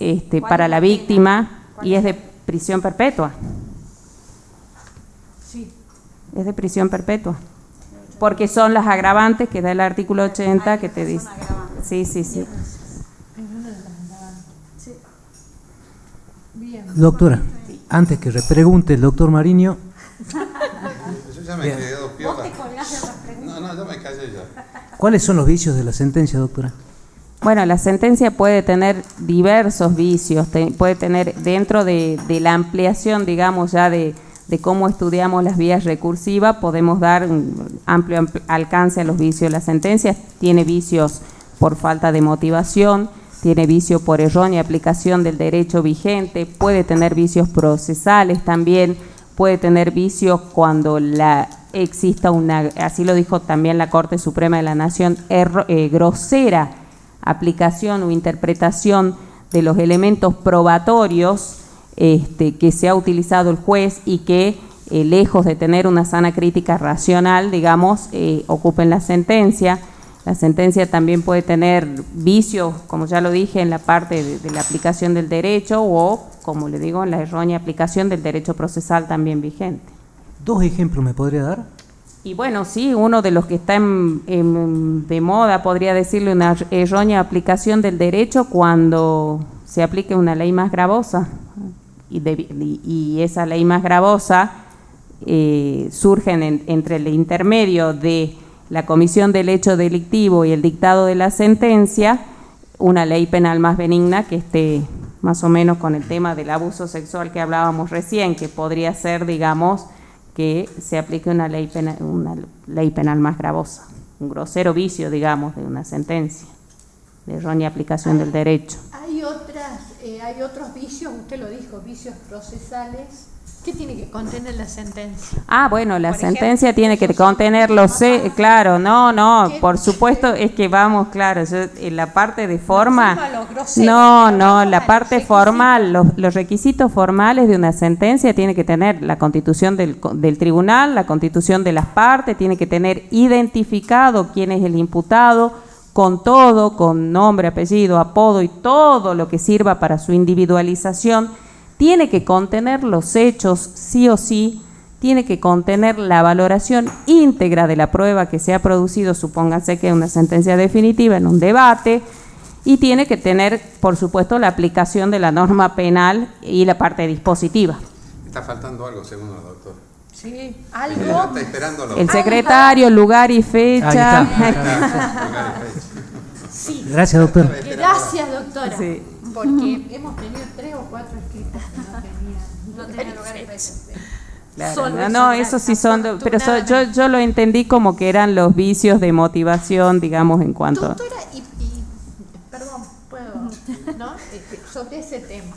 para la víctima y es de prisión perpetua. Sí. Es de prisión perpetua. Porque son las agravantes que da el artículo 80 que te dice. Sí. Doctora, antes que repregunte el doctor Mariño. Yo ya me quedé dos piolas. No, yo me callé ya. ¿Cuáles son los vicios de la sentencia, doctora? Bueno, la sentencia puede tener diversos vicios, puede tener dentro de la ampliación, digamos, ya de cómo estudiamos las vías recursivas, podemos dar un amplio alcance a los vicios. La sentencia tiene vicios por falta de motivación, tiene vicios por errónea aplicación del derecho vigente, puede tener vicios procesales también, puede tener vicios cuando exista una, así lo dijo también la Corte Suprema de la Nación, grosera aplicación o interpretación de los elementos probatorios que se ha utilizado el juez y que, lejos de tener una sana crítica racional, digamos, ocupen la sentencia. La sentencia también puede tener vicios, como ya lo dije, en la parte de la aplicación del derecho o, como le digo, en la errónea aplicación del derecho procesal también vigente. ¿Dos ejemplos me podría dar? Y bueno, sí, uno de los que está de moda, podría decirle, una errónea aplicación del derecho cuando se aplique una ley más gravosa. Y esa ley más gravosa surge entre el intermedio de la comisión del hecho delictivo y el dictado de la sentencia, una ley penal más benigna que esté más o menos con el tema del abuso sexual que hablábamos recién, que podría ser, digamos, que se aplique una ley penal más gravosa, un grosero vicio, digamos, de una sentencia, de errónea aplicación del derecho. Hay otros vicios, usted lo dijo, vicios procesales. ¿Qué tiene que contener la sentencia? Ah, bueno, la Por sentencia ejemplo, tiene que contener claro, no, por supuesto, es que vamos, claro, en la parte de forma, la parte formal, los requisitos formales de una sentencia tiene que tener la constitución del tribunal, la constitución de las partes, tiene que tener identificado quién es el imputado, con todo, con nombre, apellido, apodo y todo lo que sirva para su individualización. Tiene que contener los hechos, sí o sí, tiene que contener la valoración íntegra de la prueba que se ha producido, supóngase que es una sentencia definitiva en un debate, y tiene que tener, por supuesto, la aplicación de la norma penal y la parte dispositiva. Está faltando algo, según el doctor. Sí, algo. Está esperando El secretario, lugar y fecha. Sí. Gracias, doctora. Gracias, doctora. Sí. Porque hemos tenido 3 o 4 escritas que no tenían lugar y fecha. Claro, eso sí son, pero yo lo entendí como que eran los vicios de motivación, digamos, en cuanto... Doctora, perdón, puedo, ¿no? Sobre ese tema.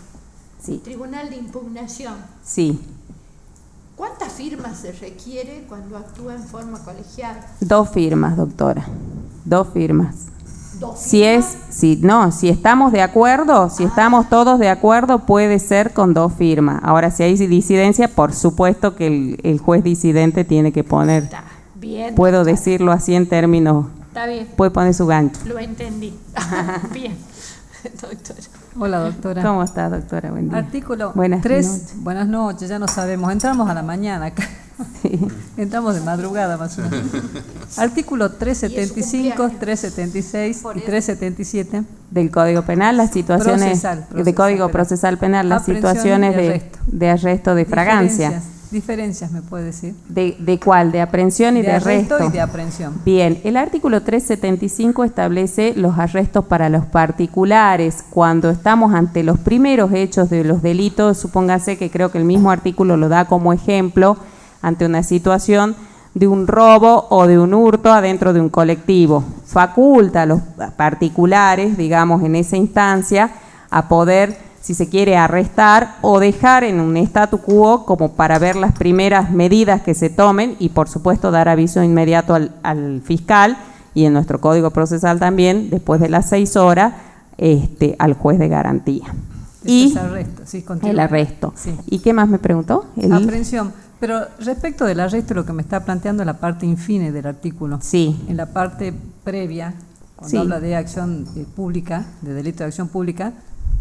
Sí. Tribunal de impugnación. Sí. ¿Cuántas firmas se requiere cuando actúa en forma colegial? 2 firmas, doctora. 2 firmas. Si estamos de acuerdo, si estamos todos de acuerdo, puede ser con 2 firmas. Ahora, si hay disidencia, por supuesto que el juez disidente tiene que poner, Está bien. puedo decirlo así en términos, Está bien. puede poner su gancho. Lo entendí. Bien, doctora. Hola, doctora. ¿Cómo está, doctora? Buen día. Artículo Buenas 3. noches. Buenas noches, ya no sabemos. Entramos a la mañana acá. Sí. Entramos de madrugada más o menos. Artículo 375, 376 y 377. Del Código Penal, las situaciones de Código Procesal Penal, las situaciones de arresto de fragancia. Diferencias, ¿me puede decir? ¿De cuál? ¿De aprehensión y de arresto? Y de aprehensión. Bien, el artículo 375 establece los arrestos para los particulares. Cuando estamos ante los primeros hechos de los delitos, supóngase que creo que el mismo artículo lo da como ejemplo, ante una situación de un robo o de un hurto adentro de un colectivo. Faculta a los particulares, digamos, en esa instancia, a poder, si se quiere, arrestar o dejar en un statu quo como para ver las primeras medidas que se tomen y, por supuesto, dar aviso inmediato al fiscal y en nuestro Código Procesal también, después de las 6 horas, al juez de garantía. Y arresto, sí, el arresto. Sí. ¿Y qué más me preguntó? Aprehensión. Pero respecto del arresto, lo que me está planteando es la parte infine del artículo. Sí. En la parte previa, cuando habla de acción pública, de delito de acción pública,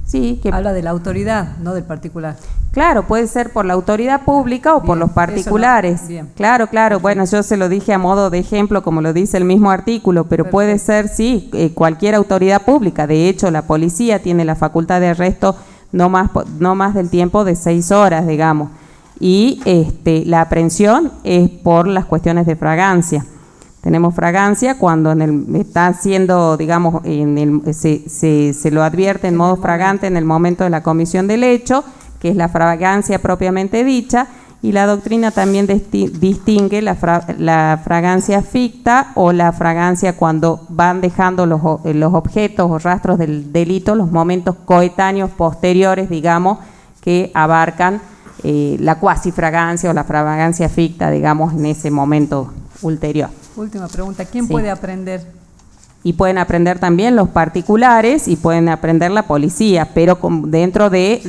sí, que habla de la autoridad, no del particular. Claro, puede ser por la autoridad pública o por los particulares. Claro, bueno, yo se lo dije a modo de ejemplo, como lo dice el mismo artículo, pero puede ser, sí, cualquier autoridad pública. De hecho, la policía tiene la facultad de arresto no más del tiempo de 6 horas, digamos. Y la aprehensión es por las cuestiones de fragancia. Tenemos fragancia cuando está haciendo, digamos, se lo advierte en modo fragante en el momento de la comisión del hecho, que es la fragancia propiamente dicha, y la doctrina también distingue la fragancia ficta o la fragancia cuando van dejando los objetos o rastros del delito, los momentos coetáneos posteriores, digamos, que abarcan la cuasifragancia o la fragancia ficta, digamos, en ese momento ulterior. Última pregunta, ¿quién puede aprender? Y pueden aprender también los particulares y pueden aprender la policía, pero dentro de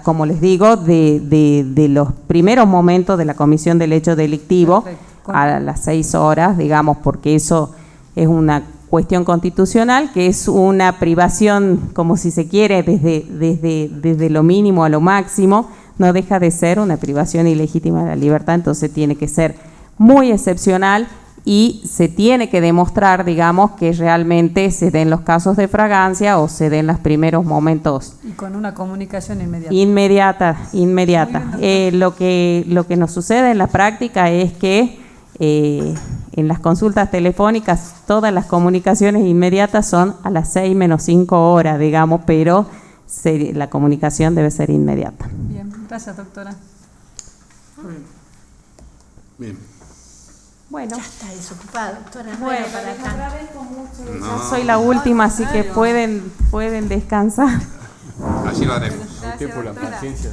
como les digo, de los primeros momentos de la comisión del hecho delictivo. Perfecto. A las 6 horas, digamos, porque eso es una cuestión constitucional, que es una privación, como si se quiere, desde lo mínimo a lo máximo, no deja de ser una privación ilegítima de la libertad, entonces tiene que ser muy excepcional y se tiene que demostrar, digamos, que realmente se den los casos de fragancia o se den los primeros momentos. Y con una comunicación inmediata. Inmediata. Lo que nos sucede en la práctica es que en en las consultas telefónicas todas las comunicaciones inmediatas son a las 6 menos 5 horas, digamos, pero la comunicación debe ser inmediata. Bien, gracias, doctora. Bien. Bueno. Ya está desocupada, doctora. Bueno, para les acá. agradezco mucho. No. Ya soy la última, así que pueden descansar. Así lo haremos. Usted por la paciencia.